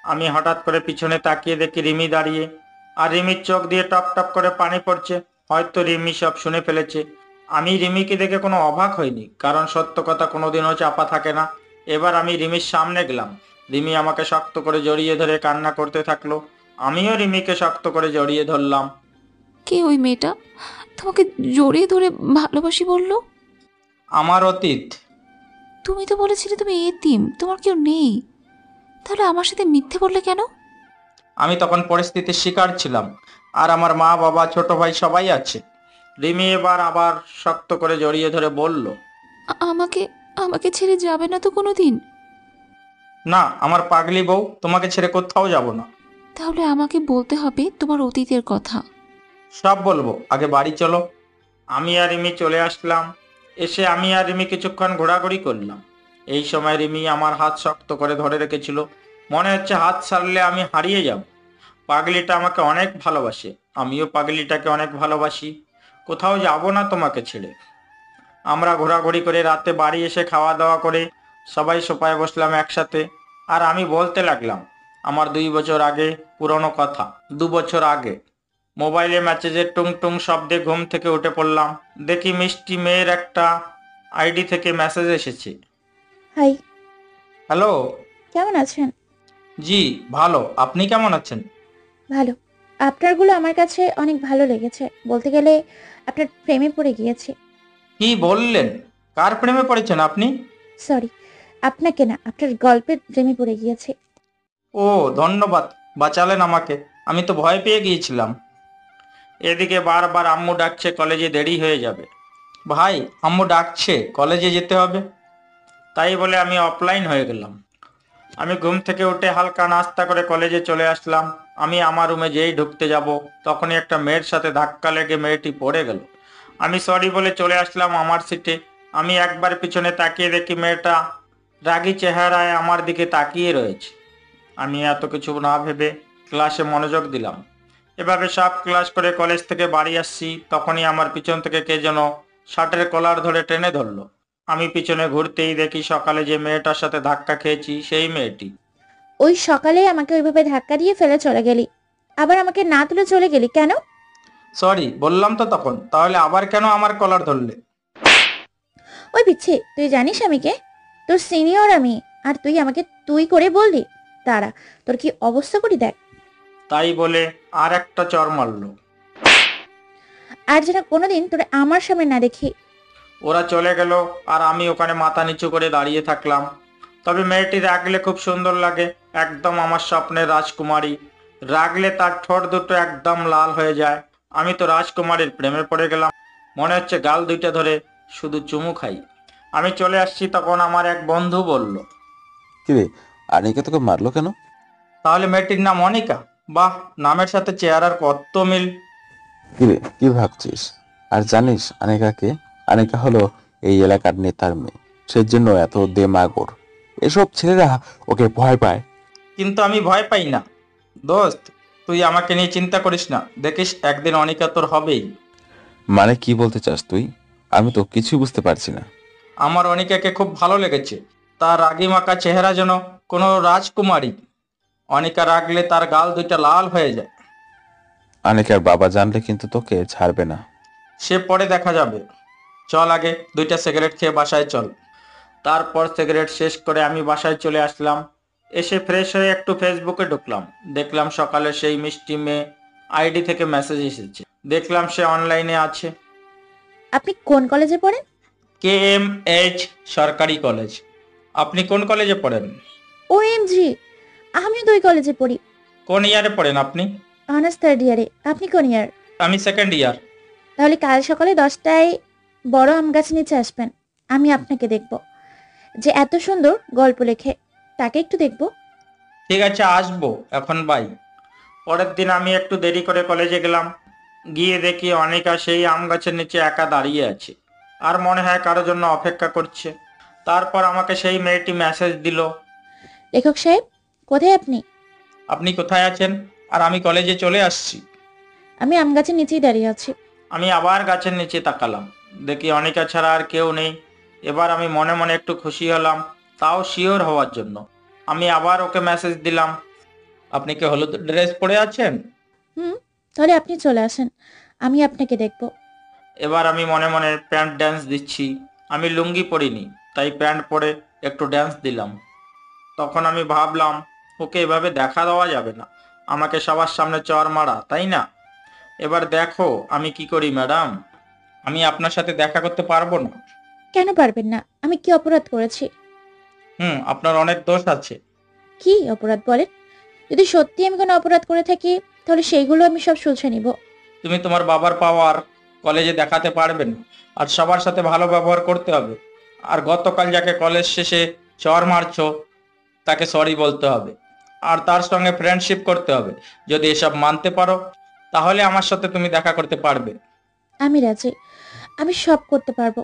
S3: আমি হঠাৎ করে পিছনে তাকিয়ে দেখি রিমি দাঁড়িয়ে, আর রিমির চোখ দিয়ে টপ টপ করে পানি পড়ছে। হয়তো রিমি সব শুনে ফেলেছে। আমি রিমিকে দেখে কোনো অবাক হইনি, কারণ সত্য কথা কোনোদিনও চাপা থাকে না। এবার আমি রিমির সামনে গেলাম। রিমি আমাকে শক্ত করে জড়িয়ে ধরে কান্না করতে থাকলো। আমিও রিমিকে শক্ত করে জড়িয়ে ধরলাম।
S4: কে ওই মেয়েটা তোমাকে জড়িয়ে ধরে ভালোবাসি বললো?
S3: আমার অতীত।
S4: তুমি তো বলেছিলে তুমি এতিম, তোমার কেউ নেই, তাহলে আমার সাথে মিথ্যে বললে কেন?
S3: আমি তখন পরিস্থিতির শিকার ছিলাম, আর আমার মা বাবা ছোট ভাই সবাই আছে। রিমি এবার আবার শক্ত করে জড়িয়ে ধরে বলল,
S4: আমাকে আমাকে ছেড়ে যাবে না তো কোনোদিন?
S3: না, আমার পাগলি বউ, তোমাকে ছেড়ে কোথাও যাব না।
S4: তাহলে আমাকে বলতে হবে তোমার অতীতের কথা।
S3: সব বলবো, আগে বাড়ি চলো। আমি আর রিমি চলে আসলাম। এসে আমি আর রিমি কিছুক্ষণ ঘোরাঘুরি করলাম। এই সময় রিমি আমার হাত শক্ত করে ধরে রেখেছিল। মনে হচ্ছে হাত ছাড়লে আমি হারিয়ে যাব। পাগলিটা আমাকে অনেক ভালোবাসে, আমিও পাগলিটাকে অনেক ভালোবাসি। কোথাও যাব না তোমাকে ছেড়ে। আমরা ঘোরাঘুরি করে রাতে বাড়ি এসে খাওয়া দাওয়া করে সবাই সোফায় বসলাম একসাথে। আর আমি বলতে লাগলাম আমার 2 বছর আগে পুরনো কথা। 2 বছর আগে মোবাইলে মেসেজের টুং টুং শব্দে ঘুম থেকে উঠে পড়লাম। দেখি মিষ্টি মেয়ের একটা আইডি থেকে মেসেজ এসেছে।
S7: Hi,
S3: hello.
S7: কেমন আছেন?
S3: জি ভালো, আপনি কেমন আছেন?
S7: ভালো। আপনারগুলো আমার কাছে অনেক ভালো লেগেছে। বলতে গেলে আপনার প্রেমে পড়ে গিয়েছি।
S3: কি বললেন? কার প্রেমে পড়েছেন আপনি?
S7: সরি, আপনাকে না, আপনার গল্পের প্রেমে পড়ে গিয়েছি।
S3: ও ধন্যবাদ, বাঁচালেন আমাকে, আমি তো ভয় পেয়ে গিয়েছিলাম। এদিকে বারবার আম্মু ডাকছে, কলেজে দেরি হয়ে যাবে। ভাই, আম্মু ডাকছে, কলেজে যেতে হবে। তাই বলে আমি অফলাইন হয়ে গেলাম। আমি ঘুম থেকে উঠে হালকা নাস্তা করে কলেজে চলে আসলাম। আমি আমার রুমে যেই ঢুকতে যাব তখনই একটা মেয়ের সাথে ধাক্কা লেগে মেয়েটি পড়ে গেল। আমি সরি বলে চলে আসলাম আমার সিটে। আমি একবার পিছনে তাকিয়ে দেখি মেয়েটা রাগী চেহারায় আমার দিকে তাকিয়ে রয়েছে। আমি এত কিছু না ভেবে ক্লাসে মনোযোগ দিলাম। এভাবে সব ক্লাস করে কলেজ থেকে বাড়ি আসছি, তখনই আমার পিছন থেকে কে যেন শার্টের কলার ধরে টেনে ধরলো। আমি পিছনে ঘুরতেই দেখি সকালে যে মেয়েটার সাথে ধাক্কা খেয়েছি সেই মেয়েটি।
S7: ওই সকালে আমাকে ওইভাবে ধাক্কা দিয়ে ফেলে চলে গেলি, আবার আমাকে না তুলে চলে গেলি কেন?
S3: সরি বললাম তো তখন, তাহলে আবার কেন আমার কলার ধরলে?
S7: ওই পিচ্ছি, তুই জানিস আমি কে? তোর সিনিয়র আমি, আর তুই আমাকে তুই করে বললি? দাঁড়া, তোর কি অবস্থা করি দেখ।
S3: তাই বলে আর একটা চর মারলো।
S7: আর যেন কোনোদিন তোর আমার সামনে না দেখি।
S3: ওরা চলে গেল আর আমি ওখানে মাথা নিচু করে দাঁড়িয়ে থাকলাম। তবে মেয়েটি রাগলে খুব সুন্দর লাগে, একদম আমার স্বপ্নের রাজকুমারী। রাগলে তার ঠোঁট দুটো একদম লাল হয়ে যায়। আমি তো রাজকুমারীর প্রেমে পড়ে গেলাম। মনে হচ্ছে গাল দুইটা ধরে শুধু চুমু খাই। আমি চলে আসছি তখন আমার এক বন্ধু বলল,
S8: কিরে, আনিকা তোকে মারলো কেন?
S3: তাহলে মেয়েটির নাম অনিকা? বাহ, নামের সাথে চেহারার কত মিল।
S8: কিরে, কি ভাবছিস? আর জানিস আনিকাকে? আনিকা হলো এই এলাকার নেতার মেয়ে, সেজন্য এত দেমাগর। এসব ছেলেরা ওকে ভয় পায়।
S3: কিন্তু আমি ভয় পাই না। দোস্ত, তুই আমাকে নিয়ে চিন্তা করিস না, দেখিস একদিন অনিকা তোর হবেই।
S8: মানে কি বলতে চাস তুই? আমি তো কিছুই বুঝতে পারছি না।
S3: আমার অনিকাকে খুব ভালো লেগেছে। তার রাগিমাখা চেহারা যেন কোনো রাজকুমারী। অনিকা রাগলে তার গাল দুইটা লাল হয়ে যায়।
S8: আনিকার বাবা জানলে কিন্তু তোকে ছাড়বে না।
S3: সে পরে দেখা যাবে। চল আগে দুইটা সিগারেট খেয়ে বাসায় চল। তারপর সিগারেট শেষ করে আমি বাসায় চলে আসলাম। এসে ফ্রেশ হয়ে একটু ফেসবুকে ঢুকলাম। দেখলাম সকালে সেই মিষ্টি মেয়ে আইডি থেকে মেসেজ এসেছে। দেখলাম সে অনলাইনে আছে।
S7: আপনি কোন কলেজে পড়েন?
S3: KMH সরকারি কলেজ। আপনি কোন কলেজে পড়েন?
S7: OMG, আমিও তো ওই কলেজে পড়ি।
S3: কোন ইয়ারে পড়েন আপনি?
S7: অনার্স 3rd ইয়ারে। আপনি কোন ইয়ার?
S3: আমি 2nd ইয়ার।
S7: তাহলে কাল সকালে 10টায় বড় আম গাছ নিচে আসবেন। আমি আপনাকে দেখব। যে এত সুন্দর গল্প লেখে, তাকে একটু দেখব।
S3: ঠিক আছে, আসবো এখন, বাই। পরের দিন আমি একটু দেরি করে কলেজে গেলাম। গিয়ে দেখি অনিকা সেই আম গাছের নিচে একা দাঁড়িয়ে আছে, আর মনে হয় কারোর জন্য অপেক্ষা করছে। তারপর আমাকে সেই মেয়েটি মেসেজ দিল।
S7: লেখক সাহেব, কোথায় আপনি?
S3: আপনি কোথায় আছেন? আর আমি কলেজে চলে আসছি।
S7: আমি আম গাছের নিচেই দাঁড়িয়ে আছি।
S3: আমি আবার গাছের নিচে তাকালাম, দেখি অনিকা ছাড়া আর কেউ নেই। এবার আমি মনে মনে একটু খুশি হলাম, তাও শিওর হওয়ার জন্য। আমি আবার ওকে মেসেজ দিলাম, আপনি কি হলুদ ড্রেস পরে আছেন?
S7: তাহলে আপনি চলে আসেন, আমি আপনাকে দেখব।
S3: এবার আমি মনে মনে প্যান্ট ড্যান্স দিচ্ছি। আমি লুঙ্গি পরিনি, তাই প্যান্ট পরে একটু ড্যান্স দিলাম। তখন আমি ভাবলাম, ওকে এভাবে দেখা দেওয়া যাবে না, আমাকে সবার সামনে চর মারা, তাই না? এবার দেখো আমি কি করি ম্যাডাম। আমি আপনার সাথে দেখা করতে পারবো না।
S7: কেন পারবেন না? আমি কি অপরাধ করেছি?
S3: আপনার অনেক দোষ আছে।
S7: কি অপরাধ বলেন? যদি সত্যি আমি কোনো অপরাধ করে থাকি, তাহলে সেইগুলো আমি সব শুধরে নিব।
S3: তুমি তোমার বাবার পাওয়ার কলেজে দেখাতে পারবে না, আর সবার সাথে ভালো ব্যবহার করতে হবে। আর গতকাল যাকে কলেজ শেষে চর মারছো, তাকে সরি বলতে হবে, আর তার সঙ্গে ফ্রেন্ডশিপ করতে হবে। যদি এসব মানতে পারো, তাহলে আমার সাথে তুমি দেখা করতে পারবে।
S7: আমি রাজি, আমি সব করতে পারবো।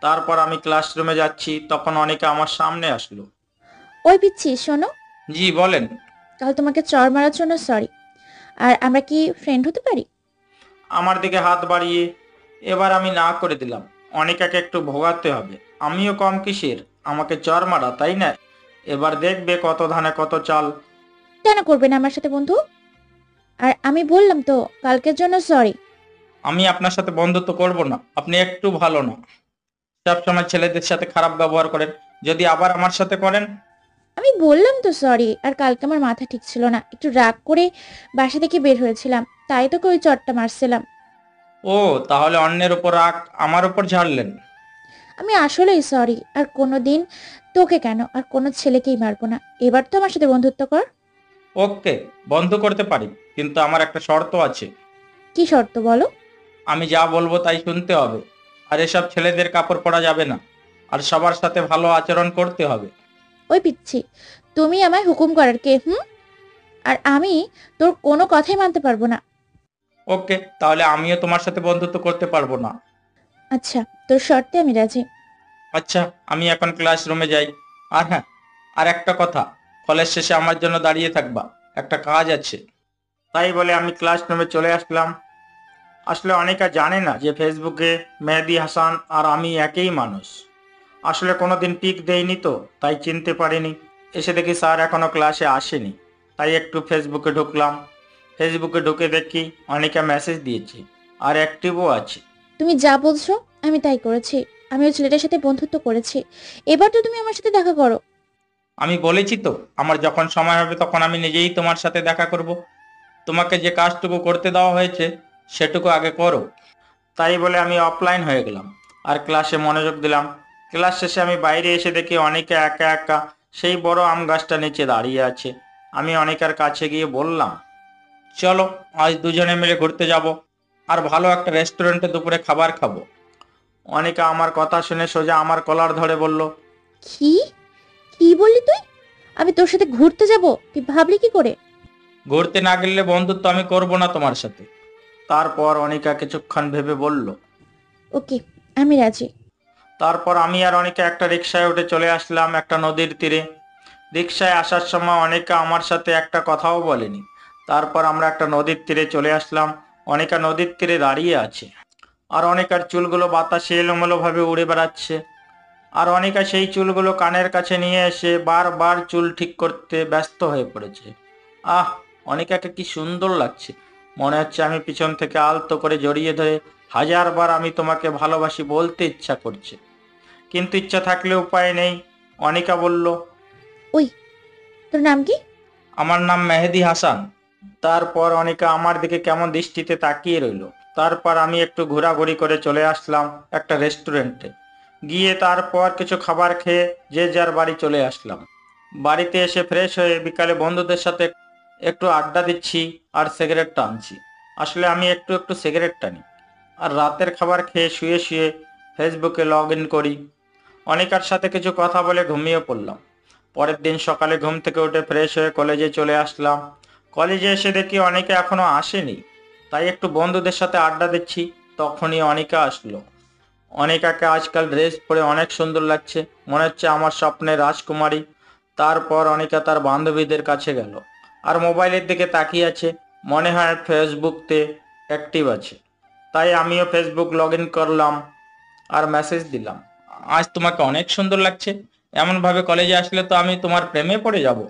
S3: তারপর আমি ক্লাসরুমে যাচ্ছি, তখন অনিকা আমার সামনে আসলো।
S7: ওই পিচ্ছি, শোনো।
S3: জি বলেন।
S7: কাল তোমাকে চড় মারার জন্য সরি। আর আমরা কি ফ্রেন্ড হতে পারি?
S3: আমার দিকে হাত বাড়িয়ে এবার আমি না করে দিলাম। অনিকাকে একটু ভোগাতে হবে, আমিও কম কিসের, আমাকে চর মারা, তাই না? এবার দেখবে কত ধানে কত চাল।
S7: কেন করবে না আমার সাথে বন্ধু? আর আমি বললাম তো কালকের জন্য সরি।
S3: আমি আপনার সাথে বন্ধুত্ব করব না, আপনি একটু ভালো না। সবসময় ছেলেদের সাথে খারাপ ব্যবহার করেন, যদি আবার আমার সাথে করেন।
S7: আমি বললাম তো সরি। আর কালকে আমার মাথা ঠিক ছিল না, একটু রাগ করে বাসা থেকে বের হয়েছিলাম, তাই তোকে ওই চটটা মারছিলাম।
S3: ও, তাহলে অন্যের উপর রাগ আমার উপর ঝাড়লেন?
S7: আমি আসলেই সরি। আর কোনোদিন তোকে কেন, আর কোনো ছেলেকেই মারবো না। এবার তো আমার সাথে বন্ধুত্ব কর।
S3: ওকে, বন্ধ করতে পারি, কিন্তু আমার একটা শর্ত আছে।
S7: কি শর্ত বলো?
S3: আমি যা বলবো তাই শুনতে হবে, আর এসব ছেলেদের কাপড় পরা যাবে না, আর সবার সাথে ভালো আচরণ করতে হবে।
S7: ওই পিচ্ছি, তুমি আমায় হুকুম করার কে? আর আমি তোর কোনো কথাই মানতে পারবো না।
S3: ওকে, তাহলে আমিও তোমার সাথে বন্ধুত্ব করতে পারবো না।
S7: আচ্ছা, তোর শর্তে আমি রাজি।
S3: আচ্ছা, আমি এখন ক্লাসরুমে যাই। আর হ্যাঁ, আর একটা কথা, কলেজ শেষে আমার জন্য দাঁড়িয়ে থাকবা, একটা কাজ আছে। তাই বলে আমি ক্লাসরুমে চলে আসলাম। আসলে অনেকে জানে না যে ফেসবুকে মেহেদি হাসান আর আমি একই মানুষ। আসলে কোনোদিন পিক দেইনি তো, তাই চিনতে পারিনি। এসে দেখি স্যার এখনো ক্লাসে আসেনি, তাই একটু ফেসবুকে ঢুকলাম। ফেসবুকে ঢুকে দেখি অনেকে মেসেজ দিয়েছে, আর অ্যাক্টিভও আছে।
S7: তুমি যা বলছো আমি তাই করেছি। আমি ওই ছেলেটার সাথে বন্ধুত্ব করেছি। এবার তো তুমি আমার সাথে দেখা করো।
S3: আমি বলেছি তো, আমার যখন সময় হবে তখন আমি নিজেই তোমার সাথে দেখা করব। তোমাকে যে কাজটুকু করতে দেওয়া হয়েছে সেটুকু আগে করো। তাই বলে আমি অফলাইন হয়ে গেলাম, আর ক্লাসে মনোযোগ দিলাম। ক্লাস শেষে আমি বাইরে এসে দেখি অনেকে একা একা সেই বড় আম গাছটা নিচে দাঁড়িয়ে আছে। আমি অনেকের কাছে গিয়ে বললাম, চলো আজ দুজনে মিলে ঘুরতে যাব, আর ভালো একটা রেস্টুরেন্টে দুপুরে খাবার খাবো। অনেকে আমার কথা শুনে সোজা আমার কলার ধরে বলল,
S7: কি কি বললি তুই? আমি তোর সাথে ঘুরতে যাব? তুই ভাবলি কি করে?
S3: ঘুরতে না গেলে বন্ধুত্ব আমি করব না তোমার সাথে। তারপর অনিকা কিছুক্ষণ ভেবে বলল,
S7: ওকে, আমি রাজি।
S3: তারপর আমি আর অনিকা একটা রিকশায় উঠে চলে আসলাম একটা নদীর তীরে। রিক্সায় আসার সময় অনিকা আমার সাথে একটা কথাও বলেনি। তারপর আমরা একটা নদীর তীরে চলে আসলাম। অনিকা নদীর তীরে দাঁড়িয়ে আছে, আর অনিকার চুলগুলো বাতাসে এলোমেলো ভাবে উড়ে বেড়াচ্ছে। আর অনিকা সেই চুলগুলো কানের কাছে নিয়ে এসে বারবার চুল ঠিক করতে ব্যস্ত হয়ে পড়েছে। আহ, অনিকাকে কি সুন্দর লাগছে! মনে হচ্ছে আমি পিছন থেকে আলতো করে জড়িয়ে ধরে হাজারবার আমি তোমাকে ভালোবাসি বলতে ইচ্ছা করছে, কিন্তু ইচ্ছা থাকলে উপায় নেই। অনিকা বলল,
S7: ওই, তোর নাম কি?
S3: আমার নাম মেহেদি হাসান। তারপর অনিকা আমার দিকে কেমন দৃষ্টিতে তাকিয়ে রইল। তারপর আমি একটু ঘোরাঘুরি করে চলে আসলাম একটা রেস্টুরেন্টে। গিয়ে তারপর কিছু খাবার খেয়ে যে যার বাড়ি চলে আসলাম। বাড়িতে এসে ফ্রেশ হয়ে বিকালে বন্ধুদের সাথে একটু আড্ডা দিচ্ছি আর সিগারেট টানছি। আসলে আমি একটু একটু সিগারেট টানি। আর রাতের খাবার খেয়ে শুয়ে শুয়ে ফেসবুকে লগ ইন করি। অনিকার সাথে কিছু কথা বলে ঘুমিয়ে পড়লাম। পরের দিন সকালে ঘুম থেকে উঠে ফ্রেশ হয়ে কলেজে চলে আসলাম। কলেজে এসে দেখি অনিকা এখনো আসেনি, তাই একটু বন্ধুদের সাথে আড্ডা দিচ্ছি। তখনই অনিকা আসলো। অনিকাকে আজকাল ড্রেস পরে অনেক সুন্দর লাগছে, মনে হচ্ছে আমার স্বপ্নের রাজকুমারী। তারপর অনিকা তার বান্ধবীদের কাছে গেল আর মোবাইলের দিকে তাকিয়ে আছে। মনে হয় ফেসবুকতে অ্যাক্টিভ আছে। তাই আমিও ফেসবুক লগ ইন করলাম আর মেসেজ দিলাম, আজ তোমাকে অনেক সুন্দর লাগছে। এমনভাবে কলেজে আসলে তো আমি তোমার প্রেমে পড়ে যাব।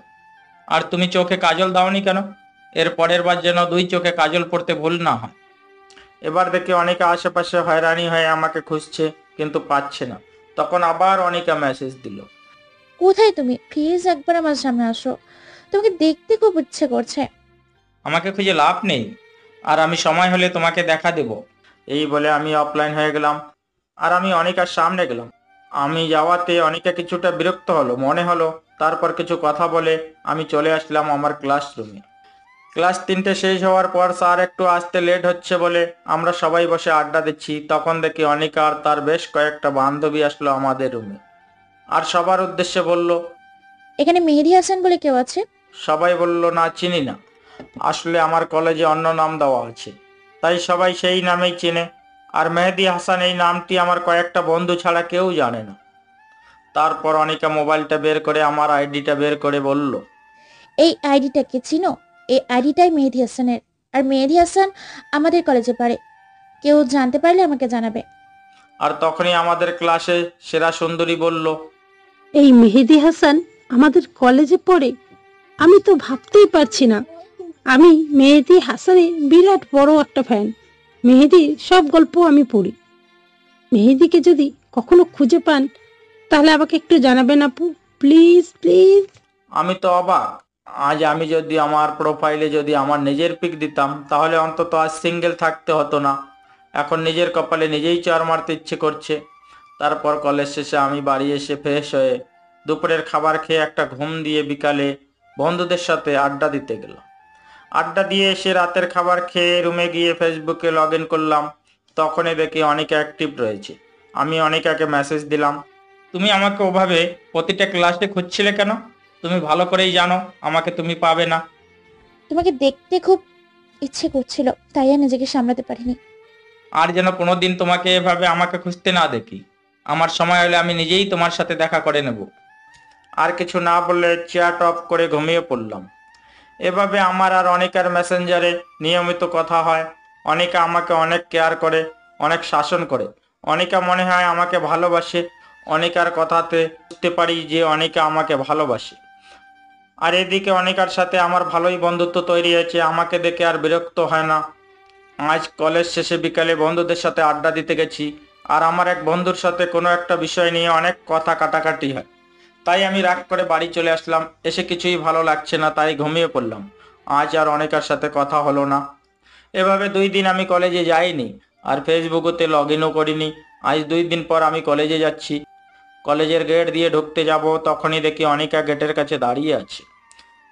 S3: আর তুমি চোখে কাজল দাওনি কেন? এর পরের বার যেন 2 চোখে কাজল পড়তে ভুল না হয়। এবার দেখি অনিকা আশেপাশে হয়রানি হয়ে আমাকে খুঁজছে, কিন্তু পাচ্ছে না। তখন আবার অনিকা মেসেজ দিল,
S7: কোথায় তুমি? প্লিজ একবার আমার সামনে আসো, তোমাকে দেখতে খুব ইচ্ছে করছে।
S3: আমাকে খুঁজে লাভ নেই, আর আমি সময় হলে তোমাকে দেখা দেব। এই বলে আমি অফলাইন হয়ে গেলাম আর আমি অনিকার সামনে গেলাম। আমি যাওয়াতে অনিকা কিছুটা বিরক্ত হলো মনে হলো। তারপর কিছু কথা বলে আমি চলে আসলাম আমার ক্লাসরুমে। ক্লাস 3টে শেষ হওয়ার পর স্যার একটু আসতে লেট হচ্ছে বলে আমরা সবাই বসে আড্ডা দিচ্ছি। তখন দেখি অনিকা আর তার বেশ কয়েকটা বান্ধবী আসলো আমাদের রুমে, আর সবার উদ্দেশ্যে বলল,
S7: এখানে মেহেদি হাসান বলে কেউ আছে?
S3: সবাই বলল, না, চিনি না। আসলে আমার কলেজে অন্য নাম দেওয়া আছে, তাই সবাই সেই নামেই চেনে। আর মেহেদি হাসান এই নামটি আমার কয়েকটা বন্ধু ছাড়া কেউ জানে না। তারপর অনিকা মোবাইলটা বের করে আমার আইডিটা বের করে বলল,
S7: এই আইডিটাকে চিনো? এই আইডিটাই মেহেদি হাসানের। আর মেহেদি হাসান আমাদের কলেজে পড়ে, কেউ জানতে পারলে আমাকে জানাবে।
S3: আর তখনই আমাদের ক্লাসে সেরা সুন্দরী বলল,
S9: এই মেহেদি হাসান আমাদের কলেজে পড়ে? আমি তো ভাবতেই পারছি না। আমি মেহেদি হাসানের বিরাট বড় একটা ফ্যান। মেহেদির সব গল্প আমি পড়ি। মেহেদিকে যদি কখনো খুঁজে পান তাহলে আমাকে একটু জানাবেন আপু, প্লিজ প্লিজ।
S3: আমি তো অবাক। আজ আমি যদি আমার প্রোফাইলে যদি আমার নিজের পিক দিতাম তাহলে অন্তত আজ সিঙ্গেল থাকতে হতো না। এখন নিজের কপালে নিজেই চড় মারতে ইচ্ছে করছে। তারপর কলেজ শেষে আমি বাড়ি এসে ফ্রেশ হয়ে দুপুরের খাবার খেয়ে একটা ঘুম দিয়ে বিকালে বন্ধুদের সাথে আড্ডা দিতে গেলাম। আড্ডা দিয়ে এসে রাতের খাবার খেয়ে রুমে গিয়ে ফেসবুকে লগ ইন করলাম। তখনই দেখি অনিকা অ্যাক্টিভ রয়েছে। আমি অনিকাকে মেসেজ দিলাম, তুমি আমাকে ওভাবে প্রতিটা ক্লাসে খুঁজছিলে কেন? তুমি ভালো করেই জানো আমাকে তুমি পাবে না।
S7: তোমাকে দেখতে খুব ইচ্ছে করছিল, তাই আর নিজেকে সামলাতে পারিনি।
S3: আর যেন কোনোদিন তোমাকে এভাবে আমাকে খুঁজতে না দেখি। আমার সময় হলে আমি নিজেই তোমার সাথে দেখা করে নেব। আর কিছু না বলে চ্যাট অফ করে ঘুমিয়ে পড়লাম। এভাবে আমার আর অনিকার মেসেঞ্জারে নিয়মিত কথা হয়। অনিকা আমাকে অনেক কেয়ার করে, অনেক শাসন করে। অনিকা মনে হয় আমাকে ভালোবাসে। অনিকার কথাতে বুঝতে পারি যে অনিকা আমাকে ভালোবাসে। আর এদিকে অনিকার সাথে আমার ভালোই বন্ধুত্ব তৈরি হয়েছে, আমাকে দেখে আর বিরক্ত হয় না। আজ কলেজ শেষে বিকালে বন্ধুদের সাথে আড্ডা দিতে গেছি, আর আমার এক বন্ধুর সাথে কোনো একটা বিষয় নিয়ে অনেক কথা কাটাকাটি হয়। তাই আমি রাগ করে বাড়ি চলে আসলাম। এসে কিছুই ভালো লাগছে না, তাই ঘুমিয়ে পড়লাম। আজ আর অনিকার সাথে কথা হলো না। এভাবে 2 দিন আমি কলেজে যাইনি আর ফেসবুকেতে লগ ইনও করিনি। আজ 2 দিন পর আমি কলেজে যাচ্ছি। কলেজের গেট দিয়ে ঢুকতে যাব, তখনই দেখি অনিকা গেটের কাছে দাঁড়িয়ে আছে।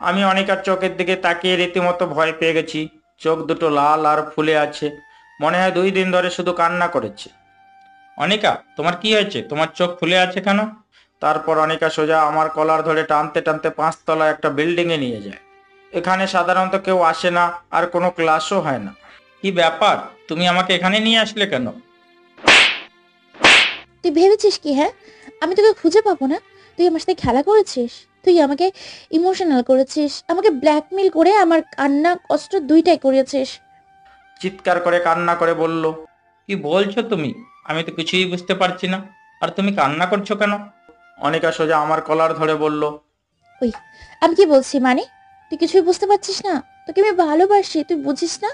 S3: আমি অনিকার চোখের দিকে তাকিয়ে রীতিমতো ভয় পেয়ে গেছি। চোখ দুটো লাল আর ফুলে আছে, মনে হয় 2 দিন ধরে শুধু কান্না করেছে। অনিকা, তোমার কি হয়েছে? তোমার চোখ ফুলে আছে কেন? তারপর অনিকা সোজা আমার কলার ধরে টানতে টানতে 5 তলা একটা বিল্ডিং এ নিয়ে যায়। এখানে সাধারণত কেউ আসে না আর কোনো ক্লাসও হয় না। কি ব্যাপার, তুমি আমাকে এখানে নিয়ে আসলে কেন?
S7: তুই ভেবেছিস কি? হ্যাঁ, আমি তোকে খুঁজে পাবো না? তুই আমার সাথে খেলা করেছিস? তুই আমাকে ইমোশনাল করেছিস, আমাকে ব্ল্যাকমেল করে আমার কান্না কষ্ট দুইটাই করেছিস।
S3: চিৎকার করে কান্না করে বলল, কি বলছো তুমি? আমি তো কিছুই বুঝতে পারছি না। আর তুমি কান্না করছো কেন? অনিকা সোজা আমার কলার ধরে বলল,
S7: ওই আমি কি বলছি মানে? তুই কিছুই বুঝতে পারছিস না? তোকে আমি ভালোবাসি, তুই বুঝিস না?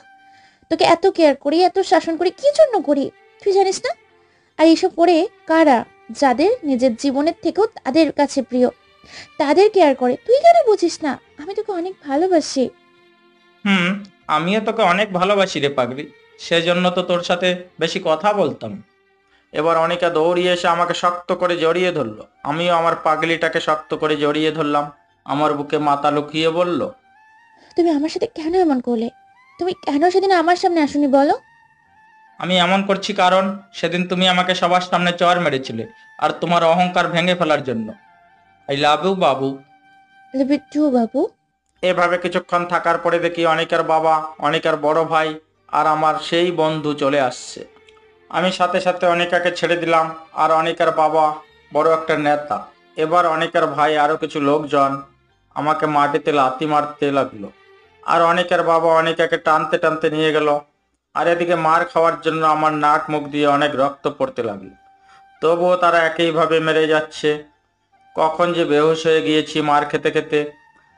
S7: তোকে এত কেয়ার করি, এত শাসন করি, কি জন্য করি তুই জানিস না? আর এইসব করে কারা? যাদের নিজের জীবনের থেকেও তাদের কাছে প্রিয়, তাদের কেয়ার করে। তুই কেন বুঝিস না? আমি তোকে অনেক ভালোবাসি।
S3: আমিও তোকে অনেক ভালোবাসি রে পাগলি, সেজন্য তো তোর সাথে বেশি কথা বলতাম। এবার অনিকা দৌড়িয়ে এসে আমাকে শক্ত করে জড়িয়ে ধরলো। আমিও আমার পাগলিটাকে শক্ত করে জড়িয়ে ধরলাম। আমার বুকে মাথা লুকিয়ে বলল,
S7: তুমি আমার সাথে কেন এমন করলে? তুমি কেন সেদিন আমার সামনে আসুনি বলো?
S3: আমি এমন করছি কারণ সেদিন তুমি আমাকে সবার সামনে চর মেরেছিলে, আর তোমার অহংকার ভেঙে ফেলার জন্য। আই লাভ ইউ বাবু।
S7: বিট্টু বাবু।
S3: এভাবে কিছুক্ষণ থাকার পরে দেখি অনিকার বাবা, অনিকার বড় ভাই আর আমার সেই বন্ধু চলে আসছে। আমি সাথে সাথে অনিকাকে ছেড়ে দিলাম। আর অনিকার বাবা বড় একটা নেতা। এবার অনিকার ভাই আরো কিছু লোকজন আমাকে মাটিতে লাথি মারতে লাগলো। আর অনিকার বাবা অনিকাকে টানতে টানতে নিয়ে গেল। আর এদিকে মার খাওয়ার জন্য আমার নাক মুখ দিয়ে অনেক রক্ত পড়তে লাগলো। তবুও তারা একইভাবে মেরে যাচ্ছে। কখন যে বেহুশ হয়ে গিয়েছি মার খেতে খেতে।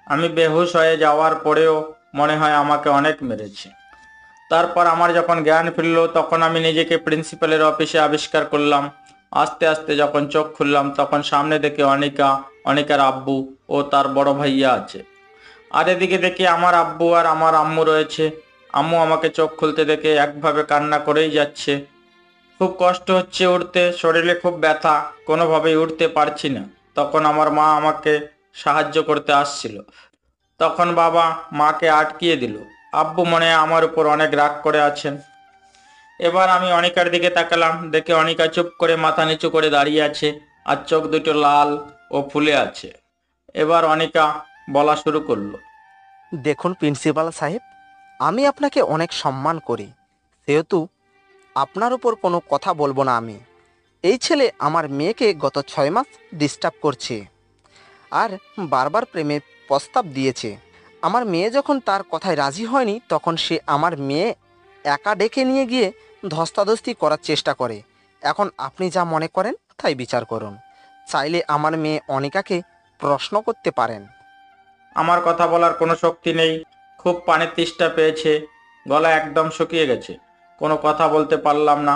S3: আমি বেহুশ হয়ে যাওয়ার পরেও মনে হয় আমাকে অনেক মেরেছে। তারপর আমার যখন জ্ঞান ফিরল তখন আমি নিজেকে প্রিন্সিপালের অফিসে আবিষ্কার করলাম। আস্তে আস্তে যখন চোখ খুললাম তখন সামনে দেখে অনিকা, অনিকার আব্বু ও তার বড় ভাইয়া আছে। আর এদিকে দেখি আমার আব্বু আর আমার আম্মু রয়েছে। আম্মু আমাকে চোখ খুলতে দেখে একভাবে কান্না করেই যাচ্ছে। খুব কষ্ট হচ্ছে উঠতে, শরীরে খুব ব্যথা, কোনোভাবেই উঠতে পারছি না। তখন আমার মা আমাকে সাহায্য করতে আসছিল। তখন বাবা মাকে আটকিয়ে দিল। আব্বু মনে হয় আমার উপর অনেক রাগ করে আছেন। এবার আমি অনিকার দিকে তাকালাম, দেখে অনিকা চুপ করে মাথা নিচু করে দাঁড়িয়ে আছে, আর চোখ দুটো লাল ও ফুলে আছে। এবার অনিকা বলা শুরু করলো,
S10: দেখুন প্রিন্সিপাল সাহেব, আমি আপনাকে অনেক সম্মান করি, সেহেতু আপনার উপর কোনো কথা বলবো না আমি। এই ছেলে আমার মেয়েকে গত 6 মাস ডিস্টার্ব করছে আর বারবার প্রেমের প্রস্তাব দিয়েছে। আমার মেয়ে যখন তার কথায় রাজি হয়নি তখন সে আমার মেয়ে একা ডেকে নিয়ে গিয়ে ধস্তাধস্তি করার চেষ্টা করে। এখন আপনি যা মনে করেন তাই বিচার করুন। চাইলে আমার মেয়ে অনিকাকে প্রশ্ন করতে পারেন।
S3: আমার কথা বলার কোনো শক্তি নেই। খুব পানির তেষ্টা পেয়েছে, গলা একদম শুকিয়ে গেছে, কোনো কথা বলতে পারলাম না।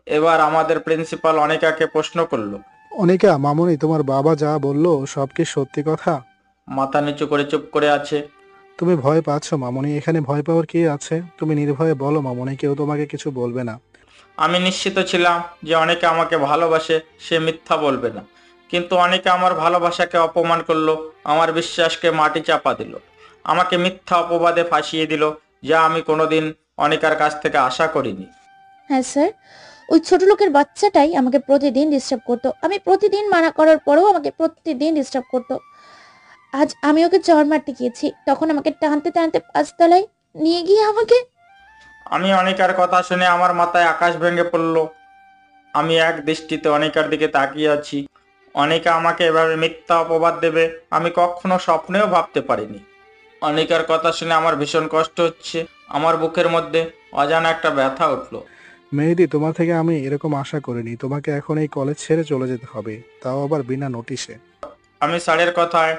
S3: এবার আমাদের প্রিন্সিপাল অনিকাকে প্রশ্ন করলো,
S11: অনিকা, মামুনি তোমার বাবা যা বললো সব কি সত্যি কথা?
S3: মাথা নিচু করে চুপ করে আছে।
S11: তুমি ভয় পাচ্ছ মামুনি? এখানে ভয় পাওয়ার কি আছে? তুমি নির্ভয়ে বলো মামুনি, কেউ তোমাকে কিছু বলবে না।
S3: আমি নিশ্চিত ছিলাম যে অনিকা আমাকে ভালোবাসে, সে মিথ্যা বলবে না। কিন্তু অনিকা আমার ভালোবাসাকে অপমান করলো, আমার বিশ্বাসকে মাটি চাপা দিল, আমাকে মিথ্যা অপবাদে ফাঁসিয়ে দিল, যা আমি কোনোদিন অনিকার কাছ থেকে আশা করিনি।
S7: হ্যাঁ স্যার, ওই ছোট লোকের বাচ্চাটাই আমাকে প্রতিদিন ডিস্টার্ব করতো। আমি প্রতিদিন মানা করার পরেও আমাকে প্রতিদিন ডিস্টার্ব করতো। আজ আমি ওকে চড় মারতে গিয়েছি, তখন আমাকে টানতে টানতে 5 তলায় নিয়ে গিয়ে আমাকে।
S3: আমি অনিকার কথা শুনে আমার মাথায় আকাশ ভেঙে পড়ল। আমি এক দৃষ্টিতে অনিকার দিকে তাকিয়ে আছি। অনিকা আমাকে এভাবে মিথ্যা অপবাদ দেবে আমি কখনো স্বপ্নেও ভাবতে পারিনি। অনিকার কথা শুনে আমার ভীষণ কষ্ট হচ্ছে। আমার বুকের মধ্যে অজানা একটা ব্যথা উঠলো।
S11: মেহেদি, তোমার থেকে আমি এরকম আশা করিনি। তোমাকে এখন এই কলেজ ছেড়ে চলে যেতে হবে, তাও আবার বিনা নোটিশে।
S3: আমি স্যারের কথায়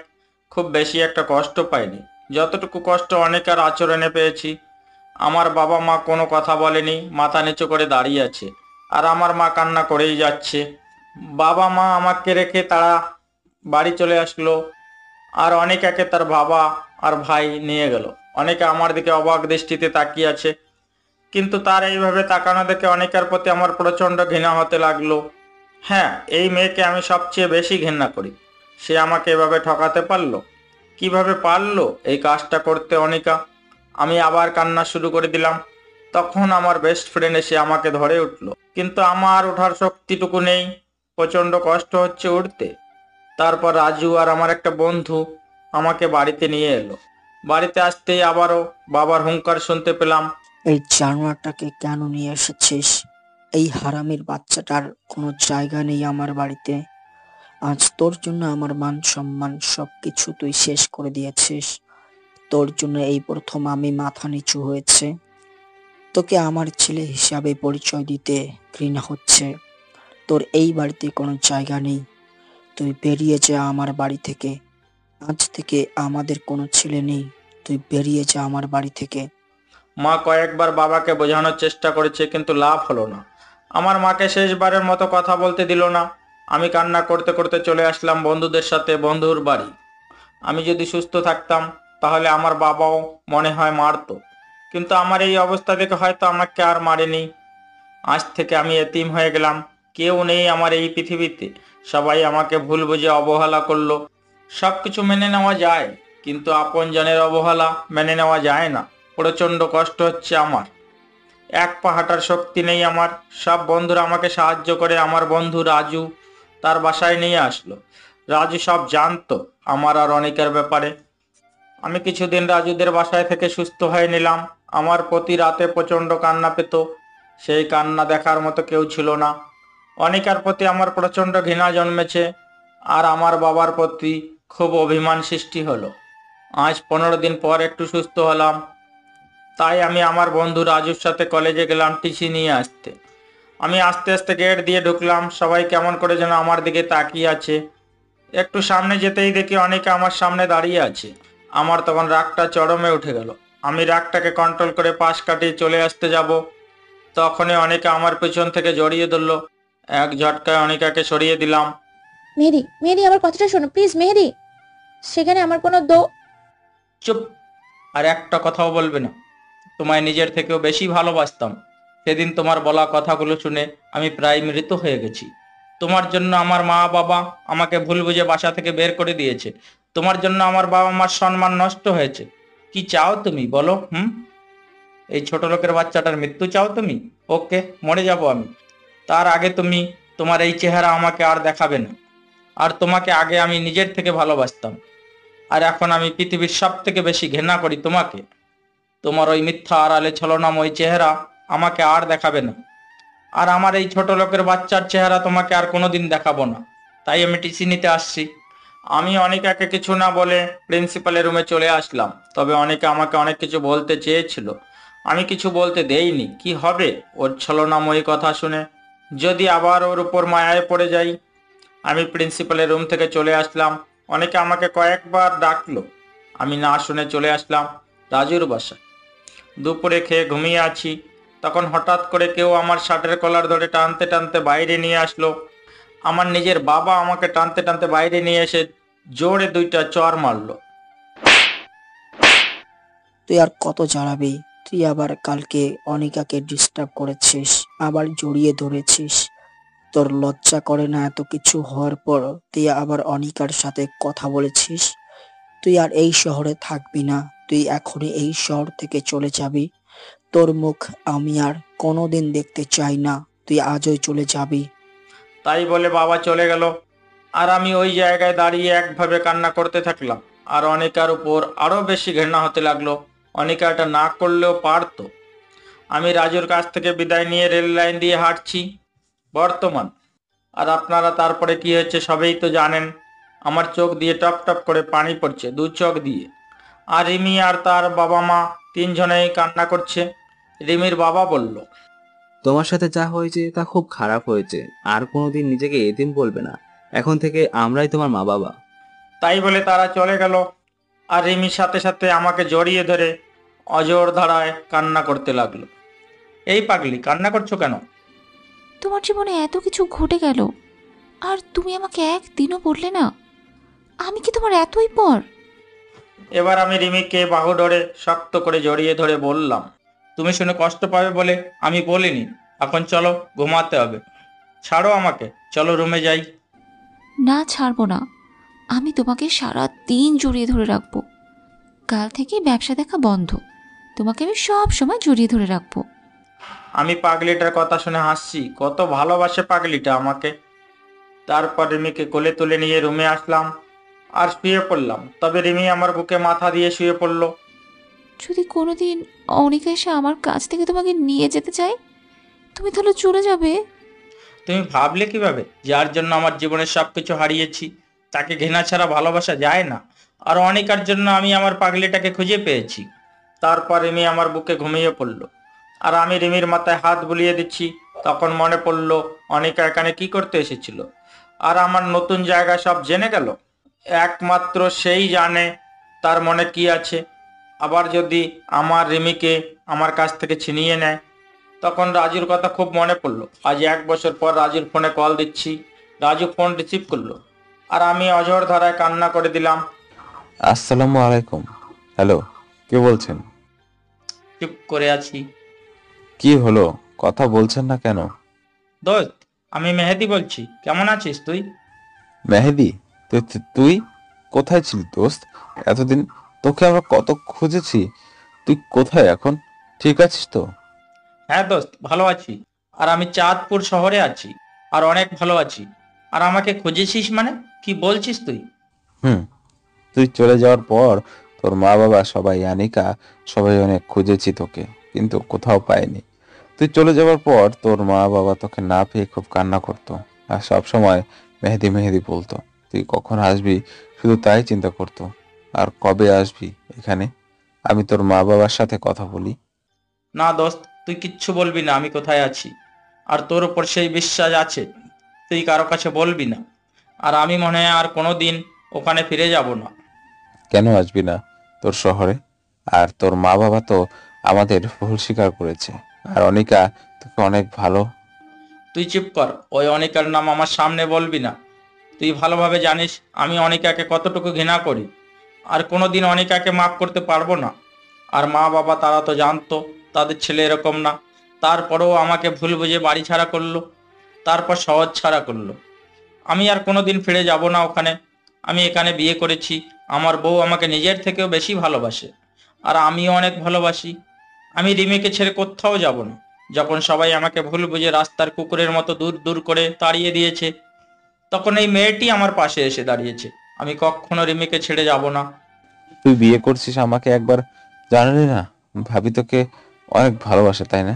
S3: খুব বেশি একটা কষ্ট পাইনি, যতটুকু কষ্ট অনিকার আচরণে পেয়েছি। আমার বাবা মা কোনো কথা বলেনি, মাথা নিচু করে দাঁড়িয়ে আছে, আর আমার মা কান্না করেই যাচ্ছে। বাবা মা আমাকে রেখে তারা বাড়ি চলে আসলো, আর অনিকাকে তার বাবা আর ভাই নিয়ে গেল। অনিকা আমার দিকে অবাক দৃষ্টিতে তাকিয়ে আছে, কিন্তু তার এইভাবে তাকানো দেখে অনিকার প্রতি আমার প্রচণ্ড ঘৃণা হতে লাগলো। হ্যাঁ, এই মেয়েকে আমি সবচেয়ে বেশি ঘৃণা করি। সে আমাকে এভাবে ঠকাতে পারলো, কিভাবে পারলো এই কাজটা করতে অনিকা? আমি আবার কান্না শুরু করে দিলাম। তখন আমার বেস্ট ফ্রেন্ড এসে আমাকে ধরে উঠলো, কিন্তু আমার ওঠার শক্তিটুকু নেই, প্রচণ্ড কষ্ট হচ্ছে উঠতে। তারপর রাজু আর আমার একটা বন্ধু আমাকে বাড়িতে নিয়ে এলো। বাড়িতে আসতেই আবারও বাবার হুঙ্কার শুনতে পেলাম,
S12: এই জানোয়ারটাকে কেন নিয়ে এসেছিস? এই হারামির বাচ্চাটার কোনো জায়গা নেই আমার বাড়িতে। আজ তোর জন্য আমার মান সম্মান সবকিছু তুই শেষ করে দিয়েছিস। তোর জন্য এই প্রথম আমি মাথা নিচু হয়েছে। তোকে আমার ছেলে হিসাবে পরিচয় দিতে ঘৃণা হচ্ছে। তোর এই বাড়িতে কোনো জায়গা নেই। তুই বেরিয়ে যা আমার বাড়ি থেকে। আজ থেকে আমাদের কোনো ছেলে নেই। তুই বেরিয়ে যা আমার বাড়ি থেকে।
S3: মা কয়েকবার বাবাকে বোঝানোর চেষ্টা করেছে, কিন্তু লাভ হলো না। আমার মাকে শেষবারের মতো কথা বলতে দিল না। আমি কান্না করতে করতে চলে আসলাম বন্ধুদের সাথে বন্ধুর বাড়ি। আমি যদি সুস্থ থাকতাম তাহলে আমার বাবাও মনে হয় মারতো, কিন্তু আমার এই অবস্থা দেখে হয়তো আমাকে আর মারেনি। আজ থেকে আমি এতিম হয়ে গেলাম। কেউ নেই আমার এই পৃথিবীতে। সবাই আমাকে ভুল বুঝে অবহেলা করলো। সবকিছু মেনে নেওয়া যায়, কিন্তু আপনজনের অবহেলা মেনে নেওয়া যায় না। প্রচন্ড কষ্ট হচ্ছে আমার। এক পা হাঁটার শক্তি নেই আমার। সব বন্ধুরা আমাকে সাহায্য করে। আমার বন্ধু রাজু তার বাসায় নিয়ে আসলো। রাজু সব জানতো আমার আর অনিকার ব্যাপারে। আমি কিছুদিন রাজুদের বাসায় থেকে সুস্থ হয়ে নিলাম। আমার প্রতি রাতে প্রচন্ড কান্না পেত। সেই কান্না দেখার মতো কেউ ছিল না। অনিকার প্রতি আমার প্রচন্ড ঘৃণা জন্মেছে, আর আমার বাবার প্রতি খুব অভিমান সৃষ্টি হলো। আজ 15 দিন পর একটু সুস্থ হলাম। তাই আমি আমার বন্ধু রাজুর সাথে কলেজে গেলাম টিসি নিয়ে আসতে। আমি আস্তে আস্তে গেট দিয়ে ঢুকলাম। সবাই কেমন করে যেন আমার দিকে তাকিয়ে আছে। একটু সামনে যেতেই দেখি অনিকা আমার সামনে দাঁড়িয়ে আছে। আমার তখন রাগটা চরমে উঠে গেল। আমি রাগটাকে কন্ট্রোল করে পাশ কাটিয়ে চলে আসতে যাব, তখনই অনিকা আমার পেছন থেকে জড়িয়ে ধরলো। এক ঝটকায় অনিকাকে সরিয়ে দিলাম।
S7: মেহেদি, মেহেদি, আমার কথাটা শোনো প্লিজ। মেহেদি, সেখানে আমার কোনো
S3: চুপ! আর একটা কথাও বলবে না। তোমায় নিজের থেকেও বেশি ভালোবাসতাম। সেদিন তোমার বলা কথাগুলো শুনে আমি প্রায় মৃত হয়ে গেছি। তোমার জন্য আমার মা বাবা আমাকে ভুল বুঝে বাসা থেকে বের করে দিয়েছে। তোমার জন্য আমার বাবা মার সম্মান নষ্ট হয়েছে। কি চাও তুমি বলো? এই ছোট লোকের বাচ্চাটার মৃত্যু চাও তুমি? ওকে, মরে যাব আমি। তার আগে তুমি তোমার এই চেহারা আমাকে আর দেখাবে না। আর তোমাকে আগে আমি নিজের থেকে ভালোবাসতাম, আর এখন আমি পৃথিবীর সব থেকে বেশি ঘৃণা করি তোমাকে। তোমার ওই মিথ্যা আড়ালে ছলনাময় চেহারা আমাকে আর দেখাবে না। আর আমার এই ছোট লোকের বাচ্চার চেহারা তোমাকে আর কোনোদিন দেখাবো না। তাই আমি টিসি নিতে আসছি। আমি অনিকাকে কিছু না বলে প্রিন্সিপালের রুমে চলে আসলাম। তবে অনিকা আমাকে অনেক কিছু বলতে চেয়েছিল, আমি কিছু বলতে দেইনি। কি হবে ওর ছলনাময়ী কথা শুনে? যদি আবার ওর উপর মায়ায় পড়ে যাই। আমি প্রিন্সিপালের রুম থেকে চলে আসলাম। অনেকে আমাকে কয়েকবার ডাকলো। আমি না শুনে চলে আসলাম রাজুর বাসায়। দুপুরে খেয়ে ঘুমিয়ে আছি, তখন হঠাৎ করে কেউ আমার শার্টের কলার ধরে টানতে টানতে বাইরে নিয়ে আসলো। আমার নিজের বাবা আমাকে টানতে টানতে বাইরে নিয়ে এসে জোরে 2টা চর মারলো।
S12: তুই আর কত জ্বালাবি? তুই আবার কালকে অনিকাকে ডিস্টার্ব করেছিস, আবার জড়িয়ে ধরেছিস। তোর লজ্জা করে না এত কিছু হওয়ার পর তুই আবার অনিকার সাথে কথা বলেছিস? তুই আর এই শহরে থাকবি না। তুই এখনই এই শহর থেকে চলে যাবি। তোর মুখ আমি আর কোনোদিন দেখতে চাই না। তুই আজই চলে যাবি।
S3: তাই বলে বাবা চলে গেল, আর আমি ওই জায়গায় দাঁড়িয়ে একভাবে কান্না করতে থাকলাম। আর অনিকার উপর আরো বেশি ঘৃণা হতে লাগলো। অনিকা এটা না করলেও পারতো। আমি রাজুর কাছ থেকে বিদায় নিয়ে রেল লাইন দিয়ে হাঁটছি বর্তমান। আর আপনারা তারপরে কি হয়েছে সবেই তো জানেন। আমার চোখ দিয়ে টপ টপ করে পানি পড়ছে, 2 চোখ দিয়ে। আর রিমি আর তার বাবা মা 3 জনেই কান্না করছে। রিমির বাবা বলল,
S6: তোমার সাথে যা হয়েছে তা খুব খারাপ হয়েছে। আর কোনোদিন নিজেকে এতিম বলবে না। এখন থেকে আমরাই তোমার মা বাবা।
S3: তাই বলে তারা চলে গেল। আর রিমির সাথে সাথে আমাকে জড়িয়ে ধরে অজর ধারায় কান্না করতে লাগলো। এই পাগলি, কান্না করছো কেন?
S4: তোমার জীবনে এত কিছু ঘটে গেল, আর তুমি আমাকে একদিনও বললে না। আমি কি তোমার এতই পর?
S3: এবার আমি রিমিকে বাহু ধরে শক্ত করে জড়িয়ে ধরে বললাম, তুমি শুনে কষ্ট পাবে বলে আমি বলিনি। এখন চলো, ঘুমাতে হবে। ছাড়ো আমাকে, চলো রুমে যাই।
S4: না, ছাড়বো না। আমি তোমাকে সারা দিন জড়িয়ে ধরে রাখবো। কাল থেকে ব্যবসা দেখা বন্ধ। তোমাকে আমি সব সময় জড়িয়ে ধরে রাখবো।
S3: আমি পাগলিটার কথা শুনে হাসছি। কত ভালোবাসে পাগলিটা আমাকে। তারপর রিমিকে কোলে তুলে নিয়ে রুমে আসলাম আর শুয়ে পড়লাম। তবে রিমি আমার বুকে মাথা দিয়ে শুয়ে পড়লো।
S4: যদি কোনোদিন অনিকা এসে আমার কাছ থেকে তোমাকে নিয়ে যেতে চায়, তুমি তাহলে চলে যাবে?
S3: তুমি ভাবলে কিভাবে যার জন্য আমার জীবনের সবকিছু হারিয়েছি তাকে ঘৃণা ছাড়া ভালোবাসা যায় না? আর অনিকার জন্য আমি আমার পাগলিটাকে খুঁজে পেয়েছি। তারপর রিমি আমার বুকে ঘুমিয়ে পড়লো, আর আমি রিমির মাথায় হাত বুলিয়ে দিচ্ছি। তখন মনে পড়লো অনিকা এখানে কি করতে এসেছিল, আর আমার নতুন জায়গা সব জেনে গেল। একমাত্র সেই জানে তার মনে কি আছে। আবার যদি আমার রিমিকে আমার কাছ থেকে ছিনিয়ে নেয়। তখন রাজুর কথা খুব মনে পড়লো। আজ 1 বছর পর রাজুর ফোনে কল দিচ্ছি, রাজু ফোন রিসিভ করলো, আর আমি অঝোর ধারায় কান্না করে দিলাম।
S8: আসসালামু আলাইকুম। হ্যালো, কে বলছেন?
S3: চুপ করে আছি।
S8: কি হলো, কথা বলছেন না কেন?
S3: দোস্ত, আমি মেহেদি বলছি, কেমন আছিস তুই?
S8: মেহেদি? তুই কোথায় ছিলি দোস্ত এতদিন? তোকে আমরা কত খুঁজেছি। তুই কোথায় এখন? ঠিক আছিস তো?
S3: হ্যাঁ দোস্ত, ভালো আছি। আর আমি চাঁদপুর শহরে আছি, আর অনেক ভালো আছি। আর আমাকে খুঁজেছিস মানে কি বলছিস তুই?
S8: হুম, তুই চলে যাওয়ার পর তোর মা বাবা সবাই, আনিকা সবাই অনেক খুঁজেছি তোকে, কিন্তু কোথাও পাইনি। তুই চলে যাওয়ার পর তোর মা বাবা তোকে না পেয়ে খুব কান্না করতো, আর সব সময় মেহেদি মেহেদি বলতো। তুই কখন আসবি শুধু তাই চিন্তা করতো। আর কবে আসবি এখানে? আমি তোর মা বাবার সাথে কথা বলি।
S3: না দোস্ত, তুই কিচ্ছু বলবি না আমি কোথায় আছি। আর তোর ওপর সেই বিশ্বাস আছে, তুই কারো কাছে বলবি না। আর আমি মনে হয় আর কোনো দিন ওখানে ফিরে যাব না।
S8: কেন আসবি না তোর শহরে? আর তোর মা বাবা তো আমাদের ভুল স্বীকার করেছে, আর অনিকা তোকে অনেক ভালো।
S3: তুই চুপ কর, ওই অনিকার নাম আমার সামনে বলবি না। তুই ভালোভাবে জানিস আমি অনিকাকে কতটুকু ঘৃণা করি, আর কোনোদিন অনিকাকে মাফ করতে পারবো না। আর মা বাবা তারা তো জানতো তাদের ছেলে এরকম না, তারপরেও আমাকে ভুল বুঝে বাড়ি ছাড়া করলো, তারপর শহর ছাড়া করলো। আমি আর কোনোদিন ফিরে যাব না ওখানে। আমি এখানে বিয়ে করেছি, আমার বউ আমাকে নিজের থেকেও বেশি ভালোবাসে, আর আমিও অনেক ভালোবাসি। আমি রিমিকে ছেড়ে কোথাও যাব না। যখন সবাই আমাকে ভুল বুঝে রাস্তার কুকুরের মতো দূর দূর করে তাড়িয়ে দিয়েছে, তখন এই মেয়েটি আমার পাশে এসে দাঁড়িয়েছে। আমি কখনো রিমিকে ছেড়ে যাব না।
S8: তুই বিয়ে করছিস আমাকে একবার জানালি না? ভাবি তোকে অনেক ভালোবাসে, তাই না?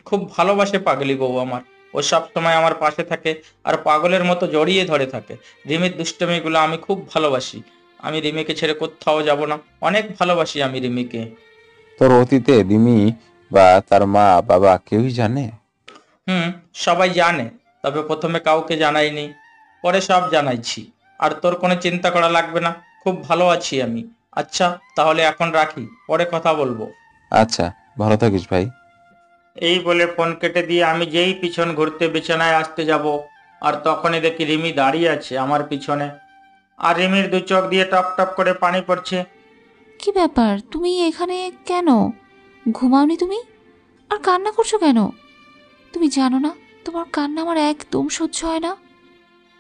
S3: খুব ভালোবাসে পাগলি বউ আমার। ও সব সময় আমার পাশে থাকে আর পাগলের মতো জড়িয়ে ধরে থাকে। রিমির দুষ্টমিগুলো আমি খুব ভালোবাসি। আমি রিমিকে ছেড়ে কোথাও যাব না, অনেক ভালোবাসি আমি রিমিকে।
S8: তোর অতীতে রিমি বা তার মা বাবা কেউই জানে?
S3: সবাই জানে, তবে প্রথমে কাউকে জানাইনি, পরে সব জানাইছি। আর তোর কোনো চিন্তা করা লাগবে না, খুব ভালো আছি আমি। আচ্ছা তাহলে এখন রাখি, পরে কথা বলবো।
S8: আচ্ছা, ভালো থাকিস ভাই।
S3: এই বলে ফোন কেটে দিয়ে আমি যেই পিছন ঘুরতে বিছানায় আসতে যাব, আর তখনই দেখি রিমি দাঁড়িয়ে আছে আমার পিছনে, আর রিমির 2 চোখ দিয়ে টপ টপ করে পানি পড়ছে।
S4: কি ব্যাপার, তুমি এখানে কেন? ঘুমাওনি তুমি? আর কান্না করছো কেন? তুমি জানো না তোমার কান্না আমার একদম সহ্য হয় না।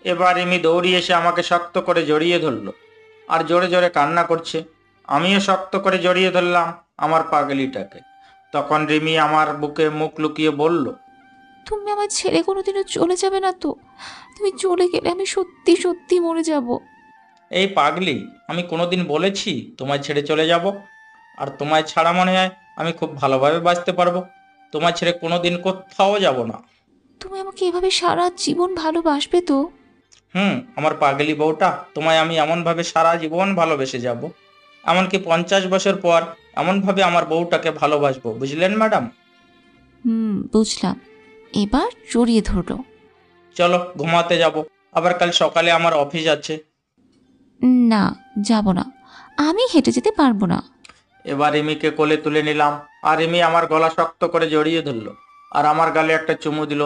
S3: এবার রিমি দৌড়িয়ে এসে আমাকে শক্ত করে জড়িয়ে ধরলো, আর জোরে জোরে কান্না করছে। আমিও শক্ত করে জড়িয়ে ধরলাম আমার পাগলিটাকে। তখন রিমি আমার বুকে মুখ লুকিয়ে বলল,
S4: তুমি আমার ছেড়ে কোনোদিনও চলে যাবে না তো? তুমি চলে গেলে আমি সত্যি সত্যি মরে যাব।
S3: এই পাগলি, আমি কোনোদিন বলেছি তোমায় ছেড়ে চলে যাব? আর তোমায় ছাড়া মনে হয় আমি খুব ভালোভাবে বাঁচতে পারবো। তোমায় ছেড়ে কোনোদিন কোথাও যাব না।
S4: তুমি আমাকে এভাবে সারা জীবন ভালোবাসবে তো?
S3: আমার পাগলি বউটা, তোমায় আমি এমনভাবে সারা জীবন ভালোবেসে যাব, এমনকি 50 বছর পর এমনভাবে আমার বউটাকে ভালোবাসবো, বুঝলেন ম্যাডাম?
S4: বুঝলাম। এবার জড়িয়ে ধরো।
S3: চলো ঘুমাতে যাব, আবার কাল সকালে আমার অফিস আছে।
S4: না, যাব না, আমি হেঁটে যেতে পারবো না।
S3: এবার রিমিকে কোলে তুলে নিলাম, আর রিমি আমার গলা শক্ত করে জড়িয়ে ধরলো, আর আমার গালে একটা চুমু দিল।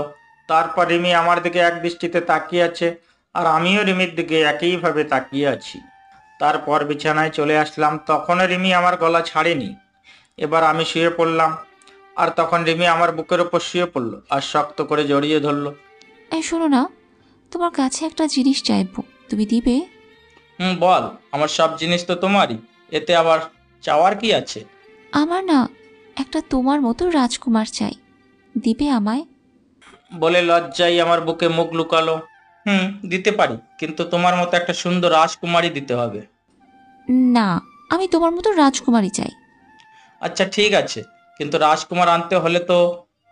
S3: তারপর রিমি আমার দিকে এক দৃষ্টিতে তাকিয়ে আছে, আর আমিও রিমির দিকে একইভাবে তাকিয়ে আছি। তারপর বিছানায় চলে আসলাম, তখনও রিমি আমার গলা ছাড়েনি। এবার আমি শুয়ে পড়লাম, আর তখন রিমি আমার বুকের ওপর শুয়ে পড়লো আর শক্ত করে জড়িয়ে ধরলো।
S4: এই শোনো না, তোমার কাছে একটা জিনিস চাইবো, তুমি দিবে?
S3: বল, আমার সব জিনিস তো তোমারই, এতে আবার চাওয়ার কি আছে?
S4: আমার না একটা তোমার মতো রাজকুমার চাই, দিবে আমায়?
S3: বলে লজ্জায় আমার বুকে মুখ লুকালো। দিতে পারি, কিন্তু তোমার মতো একটা সুন্দর রাজকুমারী দিতে হবে।
S4: না, আমি তোমার মতো রাজকুমারী চাই।
S3: আচ্ছা ঠিক আছে, কিন্তু রাজকুমার আনতে হলে তো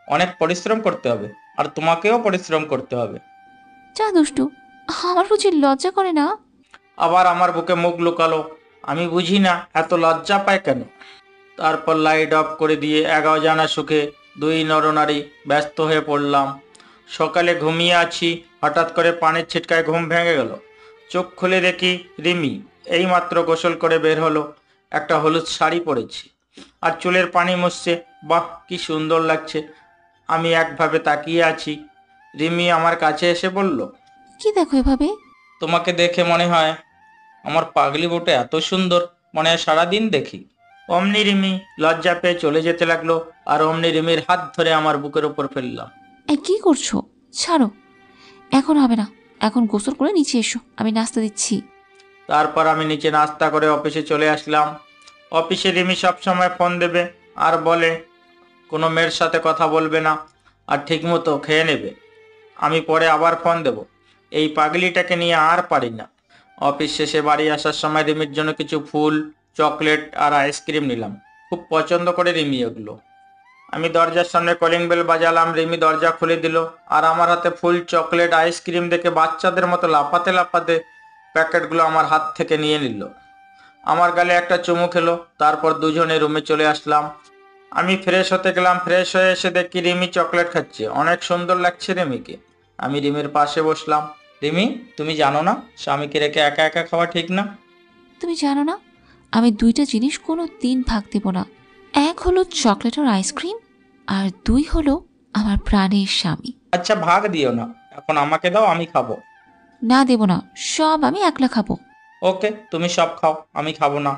S3: অনেক পরিশ্রম করতে হবে। আর তোমাকেও পরিশ্রম করতে হবে।
S4: যা দুষ্টু, আমার বুঝি লজ্জা করে না?
S3: আবার আমার বুকে মুখ লুকালো। আমি বুঝি না এত লজ্জা পায় কেন। তারপর লাইট অফ করে দিয়ে এক অজানা সুখে দুই নরনারী ব্যস্ত হয়ে পড়লাম। সকালে ঘুমিয়ে আছি, হঠাৎ করে পানির ছিটকায় ঘুম ভেঙে গেল। চোখ খুলে দেখি রিমি এইমাত্র গোসল করে বের হলো। একটা হলুদ শাড়ি পরেছি আর চুলের পানি মুছছে। বাহ, কি সুন্দর লাগছে। আমি একভাবে তাকিয়ে আছি। রিমি আমার কাছে এসে বলল,
S4: কি দেখো এভাবে?
S3: তোমাকে দেখে মনে হয় আমার পাগলি বউটা এত সুন্দর, মনে হয় সারাদিন দেখি। অমনি রিমি লজ্জা পেয়ে চলে যেতে লাগলো, আর অমনি রিমির হাত ধরে আমার বুকের উপর ফেললাম।
S4: এই কি করছো? ছাড়ো, এখন হবে না। এখন গোসল করে নিচে এসো, আমি নাস্তা দিচ্ছি।
S3: তারপর আমি নিচে নাস্তা করে অফিসে চলে আসলাম। অফিসে রিমি সবসময় ফোন দেবে আর বলে কোনো মেয়ের সাথে কথা বলবে না আর ঠিকমতো খেয়ে নেবে। আমি পরে আবার ফোন দেব। এই পাগলিটাকে নিয়ে আর পারি না। অফিস শেষে বাড়ি আসার সময় রিমির জন্য কিছু ফুল, চকলেট আর আইসক্রিম নিলাম। খুব পছন্দ করে রিমি এগুলো। আমি দরজার সামনে কলিং বেল বাজালাম। রিমি দরজা খুলে দিল আর আমার হাতে ফুল, চকলেট, আইসক্রিম দেখে বাচ্চাদের মতো লাফাতে লাফাতে প্যাকেটগুলো আমার হাত থেকে নিয়ে নিল। আমার গালে একটা চুমু খেলো। তারপর দুজনে রুমে চলে আসলাম। আমি ফ্রেশ হতে গেলাম। ফ্রেশ হয়ে এসে দেখি রিমি চকলেট খাচ্ছে। অনেক সুন্দর লাগছে রিমিকে। আমি রিমির পাশে বসলাম। রিমি, তুমি জানো না স্বামীকে রেখে একা একা খাওয়া ঠিক না?
S4: তুমি জানো না আমি দুইটা জিনিস কোনো দিন ভাগ দেব না। এক হলো চকলেট আর আইসক্রিম, আর দুই হলো আমার প্রাণের স্বামী।
S3: আচ্ছা, ভাগ দিও না, এখন আমাকে দাও, আমি খাবো।
S4: না দেব না, সব আমি একলা খাবো।
S3: ওকে, তুমি সব খাও, আমি খাবো না।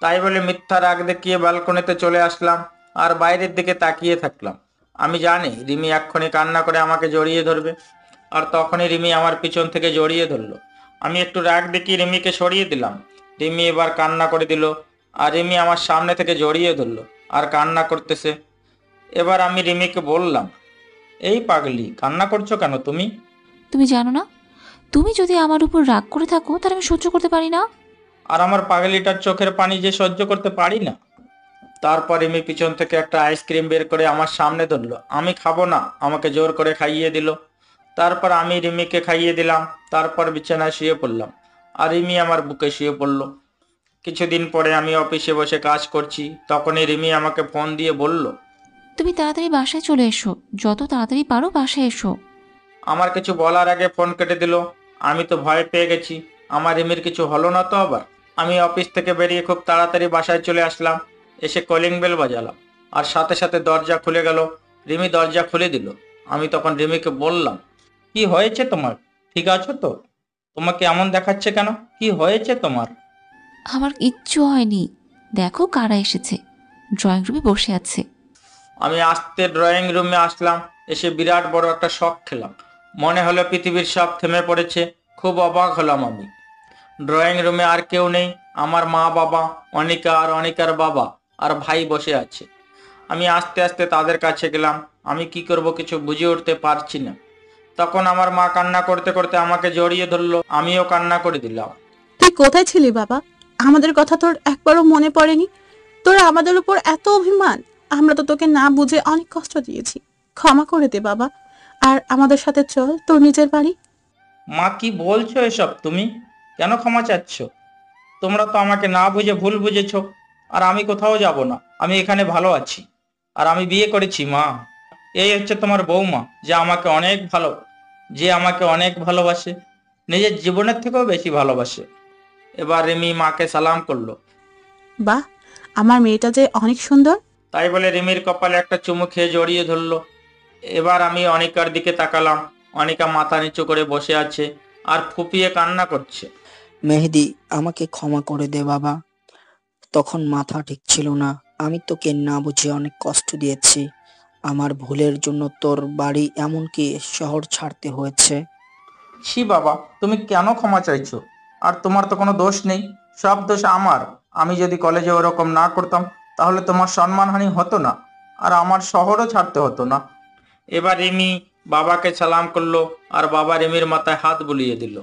S3: তাই বলে মিথ্যা রাগ দেখিয়ে ব্যালকনিতে চলে আসলাম আর বাইরের দিকে তাকিয়ে থাকলাম। আমি জানি রিমি এক্ষুনি কান্না করে আমাকে জড়িয়ে ধরবে, আর তখনই রিমি আমার পিছন থেকে জড়িয়ে ধরলো। আমি একটু রাগ দেখিয়ে রিমিকে সরিয়ে দিলাম। রিমি এবার কান্না করে দিল, আর রিমি আমার সামনে থেকে জড়িয়ে ধরলো আর কান্না করতেছে। এবার আমি রিমিকে বললাম, এই পাগলি, কান্না করছো কেন তুমি?
S4: তুমি জানো না তুমি যদি আমার উপর রাগ করে থাকো তাহলে আমি সহ্য করতে পারি না।
S3: আর আমার পাগলিটার চোখের পানি যে সহ্য করতে পারি না। তারপর রিমি পিছন থেকে একটা আইসক্রিম বের করে আমার সামনে ধরলো। আমি খাবো না, আমাকে জোর করে খাইয়ে দিল। তারপর আমি রিমিকে খাইয়ে দিলাম। তারপর বিছানায় শুয়ে পড়লাম আর রিমি আমার বুকে শুয়ে পড়ল। কিছুদিন পরে আমি অফিসে বসে কাজ করছি। তখনই রিমি আমাকে ফোন দিয়ে বলল,
S4: তুমি তাড়াতাড়ি বাসায় চলে এসো, যত তাড়াতাড়ি পারো বাসায় এসো।
S3: আমার কিছু বলার আগে ফোন কেটে দিল। আমি তো ভয় পেয়ে গেছি, আমার রিমির কিছু হলো না তো আবার। আমি অফিস থেকে বেরিয়ে খুব তাড়াতাড়ি বাসায় চলে আসলাম। এসে কলিং বেল বাজালাম আর সাথে সাথে দরজা খুলে গেল। রিমি দরজা খুলে দিল। আমি তখন রিমিকে বললাম, কি হয়েছে তোমার? ঠিক আছো তো? তোমাকে এমন দেখাচ্ছে কেন? কি হয়েছে তোমার?
S4: আমার কিচ্ছু হয়নি, দেখো কারা এসেছে, ড্রয়িং রুমে বসে আছে।
S3: আমি আস্তে ড্রয়িং রুমে আসলাম। এসে বিরাট বড় একটা শক খেলাম। মনে হলো পৃথিবীর সব থেমে পড়েছে। খুব অবাক হলাম আমি। ড্রয়িং রুমে আর কেউ নেই। আমার মা, বাবা, অনিকা আর অনিকার বাবা আর ভাই বসে আছে। আমি আস্তে আস্তে তাদের কাছে গেলাম। আমি কি করব কিছু বুঝে উঠতে পারছি না। তখন আমার মা কান্না করতে করতে আমাকে জড়িয়ে ধরলো। আমিও কান্না করে দিলাম।
S13: তুই কোথায় ছিলি বাবা? আমাদের কথা তোর একবারও মনে পড়েনি? তোর আমাদের উপর এত অভিমান? আমরা তো তোকে না বুঝে অনেক কষ্ট দিয়েছি, ক্ষমা করে দে বাবা। আর আমাদের সাথে চল তোর নিজের বাড়ি।
S3: মা, কি বলছো এসব তুমি? কেন ক্ষমা চাচ্ছ? তোমরা তো আমাকে না বুঝে ভুল বুঝেছো। আর আমি কোথাও যাব না, আমি এখানে ভালো আছি। আর আমি বিয়ে করেছি মা। এই হচ্ছে তোমার বৌমা, যে আমাকে অনেক ভালোবাসে, নিজের জীবনের থেকেও বেশি ভালোবাসে। এবার রিমি মাকে সালাম করলো।
S13: বাহ, আমার মেয়েটা যে অনেক সুন্দর।
S3: তাই বলে রিমির কপালে একটা চুমু খেয়ে জড়িয়ে ধরলো। এবার আমি অনিকার দিকে তাকালাম। অনিকা মাথা নিচু করে বসে আছে আর ফুপিয়ে কান্না করছে।
S12: মেহেদি, আমাকে ক্ষমা করে দে বাবা। তখন মাথা ঠিক ছিল না, আমি তোকে না বুঝে অনেক কষ্ট দিয়েছি। আমার ভুলের জন্য তোর বাড়ি এমনকি শহর ছাড়তে হয়েছে।
S3: ছি বাবা, তুমি কেন ক্ষমা চাইছো? আর তোমার তো কোনো দোষ নেই, সব দোষ আমার। আমি যদি কলেজে ওরকম না করতাম তাহলে তোমার সম্মানহানি হতো না, আর আমার শহরও ছাড়তে হতো না। এবার রিমি বাবাকে সালাম করলো আর বাবা রিমির মাথায় হাত বুলিয়ে দিল।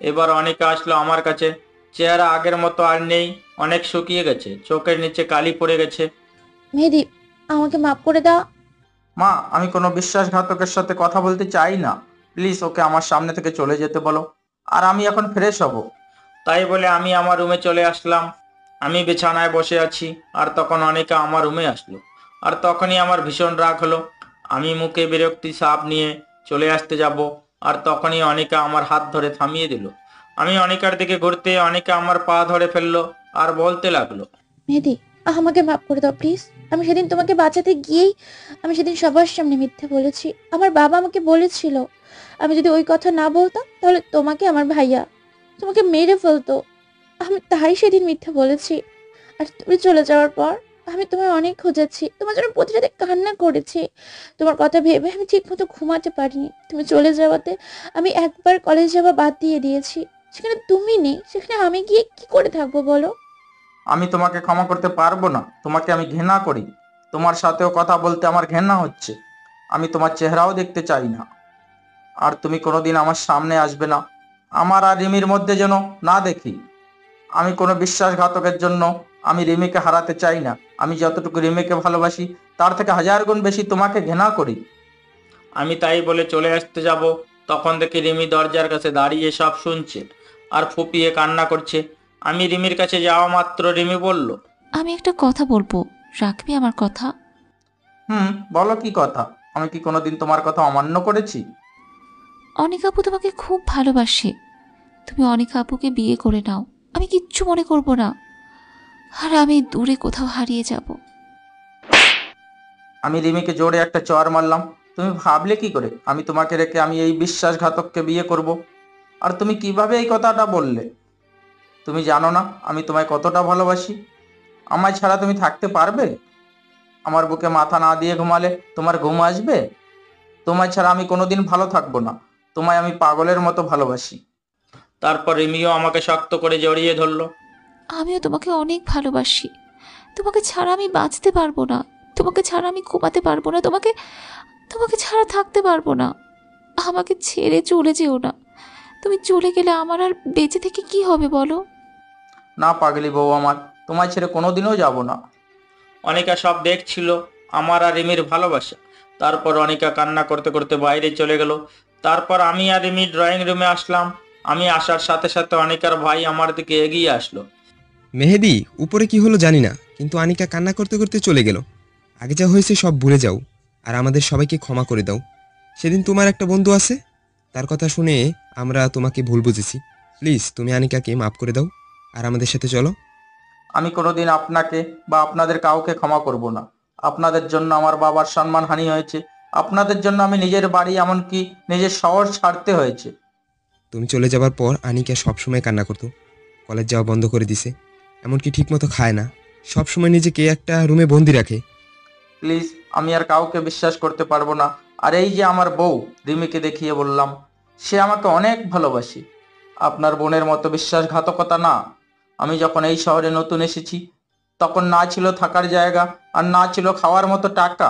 S3: এবার অনিকা আসলো আমার কাছে। চেহারা আগের মতো আর নেই, অনেক শুকিয়ে গেছে, চোখের নিচে কালি পড়ে গেছে।
S7: মেহেদি, আমাকে মাফ করে দাও।
S3: মা, আমি কোনো বিশ্বাসঘাতকের সাথে কথা বলতে চাই না। প্লিজ ওকে আমার সামনে থেকে চলে যেতে বলো, আর আমি এখন ফ্রেশ হব। তাই বলে আমি আমার রুমে চলে আসলাম। আমি বিছানায় বসে আছি, আর তখন অনিকা আমার রুমে আসলো। আর তখনই আমার ভীষণ রাগ হলো। আমি মুখে বিরক্তি ছাপ নিয়ে চলে আসতে যাব, আর তখনই অনিকা আমার হাত ধরে থামিয়ে দিল। আমি অনিকার দিকে ঘুরতে অনিকা আমার পা ধরে ফেললো আর বলতে লাগলো,
S7: মেহেদি, আমাকে মাফ করে দাও প্লিজ। আমি সেদিন তোমাকে বাঁচাতে গিয়েই আমি সেদিন সবার সামনে মিথ্যে বলেছি। আমার বাবা আমাকে বলেছিল আমি যদি ওই কথা না বলতাম তাহলে তোমাকে আমার ভাইয়া তোমাকে মেরে ফেলতো। আমি তাই সেদিন মিথ্যে বলেছি। আর তুমি চলে যাওয়ার পর আমি তোমায় অনেক খুঁজেছি, তোমার জন্য প্রতি রাতে কান্না করেছি। তোমার কথা ভেবে আমি ঠিক মতো ঘুমাতে পারিনি। তুমি চলে যাওয়াতে আমি একবার কলেজ যাওয়া বাদ দিয়ে দিয়েছি। সেখানে তুমি নেই, সেখানে আমি গিয়ে কি করে থাকবো বলো?
S3: আমি তোমাকে ক্ষমা করতে পারবো না। তোমাকে আমি ঘৃণা করি। তোমার সাথেও কথা বলতে আমার ঘৃণা হচ্ছে। আমি তোমার চেহারাও দেখতে চাই না। আর তুমি কোনোদিন আমার সামনে আসবে না। আমার আর রিমির মধ্যে যেন না দেখি। আমি কোনো বিশ্বাসঘাতকের জন্য আমি রিমিকে হারাতে চাই না। আমি যতটুকু রিমিকে ভালোবাসি তার থেকে 1000 গুণ বেশি তোমাকে ঘৃণা করি। আমি তাই বলে চলে আসতে যাব, তখন দেখি রিমি দরজার কাছে দাঁড়িয়ে সব শুনছে আর ফুপিয়ে কান্না করছে। আমি রিমির কাছে যাওয়া মাত্র রিমি বলল,
S4: আমি একটা কথা বলবো, রাখবি আমার কথা?
S3: বলো কি কথা? আমি কি কোনোদিন তোমার কথা অমান্য করেছি?
S4: অনিকা আপু তোমাকে খুব ভালোবাসে। তুমি অনিকা আপুকে বিয়ে করে নাও, আমি কিচ্ছু মনে করব না। আর আমি দূরে কোথাও হারিয়ে যাব।
S3: আমি রিমিকে জোরে একটা চর মারলাম। তুমি ভাবলে কি করে আমি তোমাকে রেখে আমি এই বিশ্বাসঘাতককে বিয়ে করব? আর তুমি কিভাবে এই কথাটা বললে? তুমি জানো না আমি তোমায় কতটা ভালোবাসি। আমায় ছাড়া তুমি থাকতে পারবে? আমার বুকে মাথা না দিয়ে ঘুমালে তোমার ঘুম আসবে? তোমায় ছাড়া আমি কোনোদিন ভালো থাকবো না। তোমায় আমি পাগলের মতো ভালোবাসি। তারপর রিমিও আমাকে শক্ত করে জড়িয়ে ধরলো।
S4: আমিও তোমাকে অনেক ভালোবাসি। তোমাকে ছাড়া আমি বাঁচতে পারবো না। তোমাকে ছাড়া আমি ঘুমাতে পারবো না। তোমাকে তোমাকে ছাড়া থাকতে পারবো না। আমাকে ছেড়ে চলে যেও না। তুমি চলে গেলে আমার আর বেঁচে থেকে কি হবে বলো?
S3: না পাগলি বউ আমার, তোমায় ছেড়ে কোনোদিনও যাব না। অনিকা সব দেখছিল আমার আর রিমির ভালোবাসা। তারপর অনিকা কান্না করতে করতে বাইরে চলে গেল। তারপর আমি আর রিমি ড্রয়িং রুমে আসলাম। আমি আসার সাথে সাথে অনিকার ভাই আমার দিকে এগিয়ে আসলো।
S14: মেহেদি, উপরে কি হলো জানি না, কিন্তু আনিকা কান্না করতে করতে চলে গেল। আগে যা হয়েছে সব ভুলে যাও, আর আমাদের সবাইকে ক্ষমা করে দাও। সেদিন তোমার একটা বন্ধু আছে, তার কথা শুনে আমরা তোমাকে ভুল বুঝেছি। প্লিজ তুমি আনিকাকে মাফ করে দাও আর আমাদের সাথে চলো।
S3: আমি কোনোদিন আপনাকে বা আপনাদের কাউকে ক্ষমা করব না। আপনাদের জন্য আমার বাবার সম্মানহানি হয়েছে। আপনাদের জন্য আমি নিজের বাড়ি এমনকি নিজের শহর ছাড়তে হয়েছে।
S14: তুমি চলে যাবার পর আনিকা সবসময় কান্না করতো। কলেজ যাওয়া বন্ধ করে দিছে, এমনকি ঠিকমতো খায় না, সবসময় নিজেকে একটা রুমে বন্দি রাখে।
S3: প্লিজ, আমি আর কাউকে বিশ্বাস করতে পারবো না। আর এই যে আমার বউ রিমিকে দেখিয়ে বললাম, সে আমাকে অনেক ভালোবাসে। আপনার বোনের মতো বিশ্বাসঘাতকতা না। আমি যখন এই শহরে নতুন এসেছি তখন না ছিল থাকার জায়গা আর না ছিল খাওয়ার মতো টাকা।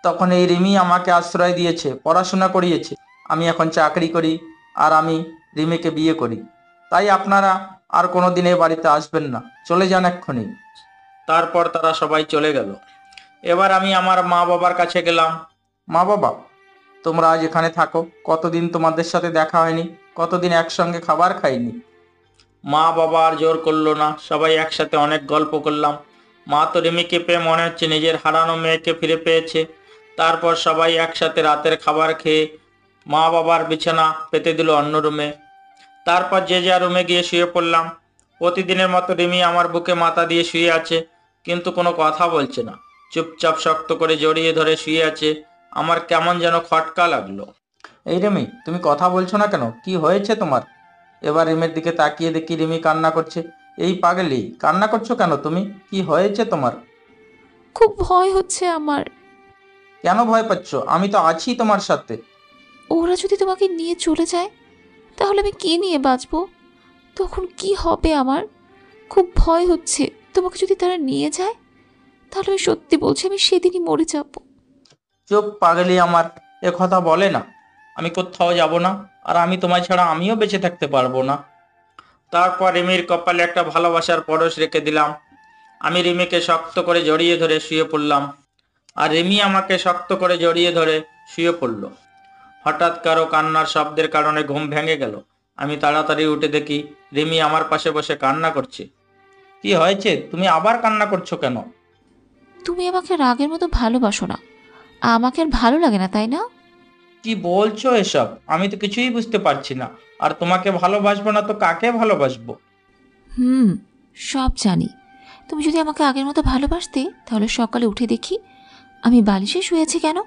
S3: তখন এই রিমি আমাকে আশ্রয় দিয়েছে, পড়াশোনা করিয়েছে। আমি এখন চাকরি করি আর আমি রিমিকে বিয়ে করি। তাই আপনারা আর কোনোদিন এই বাড়িতে আসবেন না, চলে যান এক্ষুনি। তারপর তারা সবাই চলে গেল। এবার আমি আমার মা বাবার কাছে গেলাম। মা বাবা, তোমরা আজ এখানে থাকো। কতদিন তোমাদের সাথে দেখা হয়নি, কতদিন একসঙ্গে খাবার খাইনি। মা বাবা আর জোর করলো না, সবাই একসাথে অনেক গল্প করলাম। মা তো রিমিকে পেয়ে মনে হচ্ছে নিজের হারানো মেয়েকে ফিরে পেয়েছে। তারপর সবাই একসাথে রাতের খাবার খেয়ে মা বাবার বিছানা পেতে দিল অন্য রুমে। তারপর যে যা রুমে গিয়ে শুয়ে পড়লাম। প্রতিদিনের মতো রিমি আমার বুকে মাথা দিয়ে শুয়ে আছে, কিন্তু কোনো কথা বলছে না। চুপচাপ শক্ত করে জড়িয়ে ধরে শুয়ে আছে। আমার কেমন যেন খটকা লাগলো। এই রিমি, তুমি কথা বলছো না কেন? কি হয়েছে তোমার? এবার রিমির দিকে তাকিয়ে দেখি রিমি কান্না করছে। এই পাগলি, কান্না করছো কেন তুমি? কি হয়েছে তোমার?
S4: খুব ভয় হচ্ছে আমার।
S3: কেন ভয় পাচ্ছ? আমি তো আছি তোমার সাথে।
S4: ওরা যদি তোমাকে নিয়ে চলে যায় তাহলে আমি কি নিয়ে বাঁচবো? তখন কি হবে আমার? খুব ভয় হচ্ছে। তোমাকে যদি তারা নিয়ে যায় তাহলে আমি সত্যি বলছি আমি সেদিনই মরে যাব।
S3: চুপ পাগলি আমার, এ কথা বলে না। আমি কোথাও যাব না, আর আমি তোমায় ছাড়া আমিও বেঁচে থাকতে পারবো না। তারপর রিমির কপালে একটা ভালোবাসার পরশ রেখে দিলাম। আমি রিমিকে শক্ত করে জড়িয়ে ধরে শুয়ে পড়লাম। আর রিমি আমাকে শক্ত করে জড়িয়ে ধরে শুয়ে পড়ল। হঠাৎ কারো কান্নার শব্দের কারণে ঘুম ভেঙে গেল। আমি তাড়াতাড়ি উঠে দেখি রিমি আমার পাশে বসে কান্না করছে। কি হয়েছে, তুমি আবার কান্না করছো কেন?
S4: তুমি আমাকে রাগের মতো ভালোবাসো না, আমাকে আর ভালো লাগে না, তাই না?
S3: কি বলছো এসব? আমি তো কিছুই বুঝতে পারছি না। আর তোমাকে ভালোবাসবো না তো কাকে ভালোবাসবো?
S4: সব জানি। তুমি যদি আমাকে আগের মতো ভালোবাসতে তাহলে সকালে উঠে দেখি আমি বালিশে শুয়েছি কেন।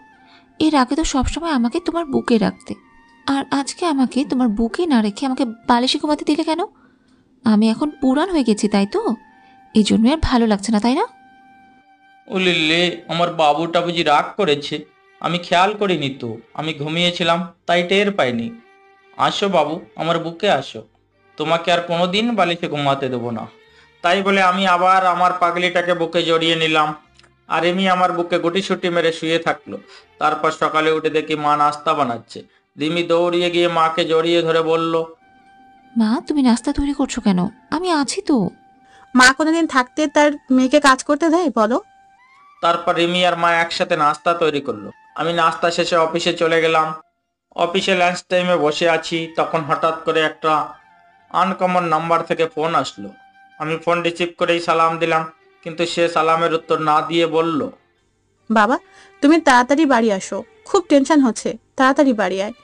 S4: এর আগে তো সবসময় আমাকে তোমার বুকে রাখতে, আর আজকে আমাকে তোমার বুকে না রেখে আমাকে বালিশে ঘুমাতে দিলে কেন? আমি এখন পুরান হয়ে গেছি, তাই তো? এই জন্য আর ভালো লাগছে না, তাই না?
S3: ওলিলে, আমার বাবুটা বুঝি রাগ করেছে? আমি খেয়াল করিনি তো, আমি ঘুমিয়েছিলাম তাই টের পাইনি। আসো বাবু, আমার বুকে আসো, তোমাকে আর কোনোদিন বালিশে ঘুমাতে দেবো না। তাই বলে আমি আবার আমার পাগলিটাকে বুকে জড়িয়ে নিলাম। আর এমনি আমার বুকে গুটিসুটি মেরে শুয়ে থাকলো। তারপর সকালে উঠে দেখি মা নাস্তা বানাচ্ছে। রিমি দৌড়িয়ে গিয়ে মাকে জড়িয়ে ধরে বলল,
S4: মা, তুমি নাস্তা তৈরি করছো কেন? আমি আছি তো।
S13: মা কোনোদিন থাকতে তার মেয়েকে কাজ করতে দেয় বলো?
S3: তারপর রিমি আর মা একসাথে নাস্তা তৈরি করলো। আমি নাস্তা শেষে অফিসে চলে গেলাম। অফিসে লাঞ্চ টাইমে বসে আছি, তখন হঠাৎ করে একটা আনকমন নাম্বার থেকে ফোন আসলো। আমি ফোন রিসিভ করেই সালাম দিলাম, কিন্তু সে সালামের উত্তর না দিয়ে বলল,
S13: বাবা, তুমি তাড়াতাড়ি বাড়ি আসো, খুব টেনশন হচ্ছে, তাড়াতাড়ি বাড়ি আয়।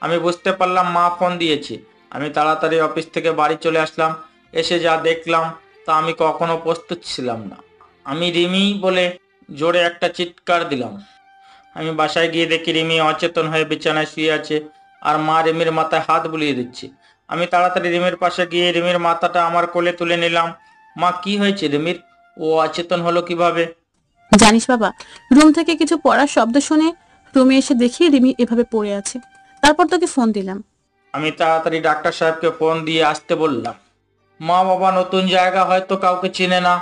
S3: আমি বুঝতে পারলাম মা ফোন দিয়েছে। আমি তাড়াতাড়ি অফিস থেকে বাড়ি চলে আসলাম। এসে যা দেখলাম তা আমি কখনো প্রস্তুত ছিলাম না। আমি রিমি বলে জোরে একটা চিৎকার দিলাম। আমি বাসায় গিয়ে দেখি রিমি অচেতন হয়ে বিছানায় শুয়ে আছে, আর মা রিমির মাথায় হাত বুলিয়ে দিচ্ছে। আমি তাড়াতাড়ি রিমির পাশে গিয়ে রিমির মাথাটা আমার কোলে তুলে নিলাম। মা, কি হয়েছে রিমির? ও অচেতন হলো কিভাবে?
S13: জানিস বাবা, রুম থেকে কিছু পড়ার শব্দ শুনে রুমে এসে দেখি রিমি এভাবে পড়ে আছে, তারপর তোকে ফোন দিলাম।
S3: আমি তাড়াতাড়ি ডাক্তার সাহেবকে ফোন দিয়ে আসতে বললাম। মা বাবা নতুন জায়গা, হয়তো কাউকে চিনে না,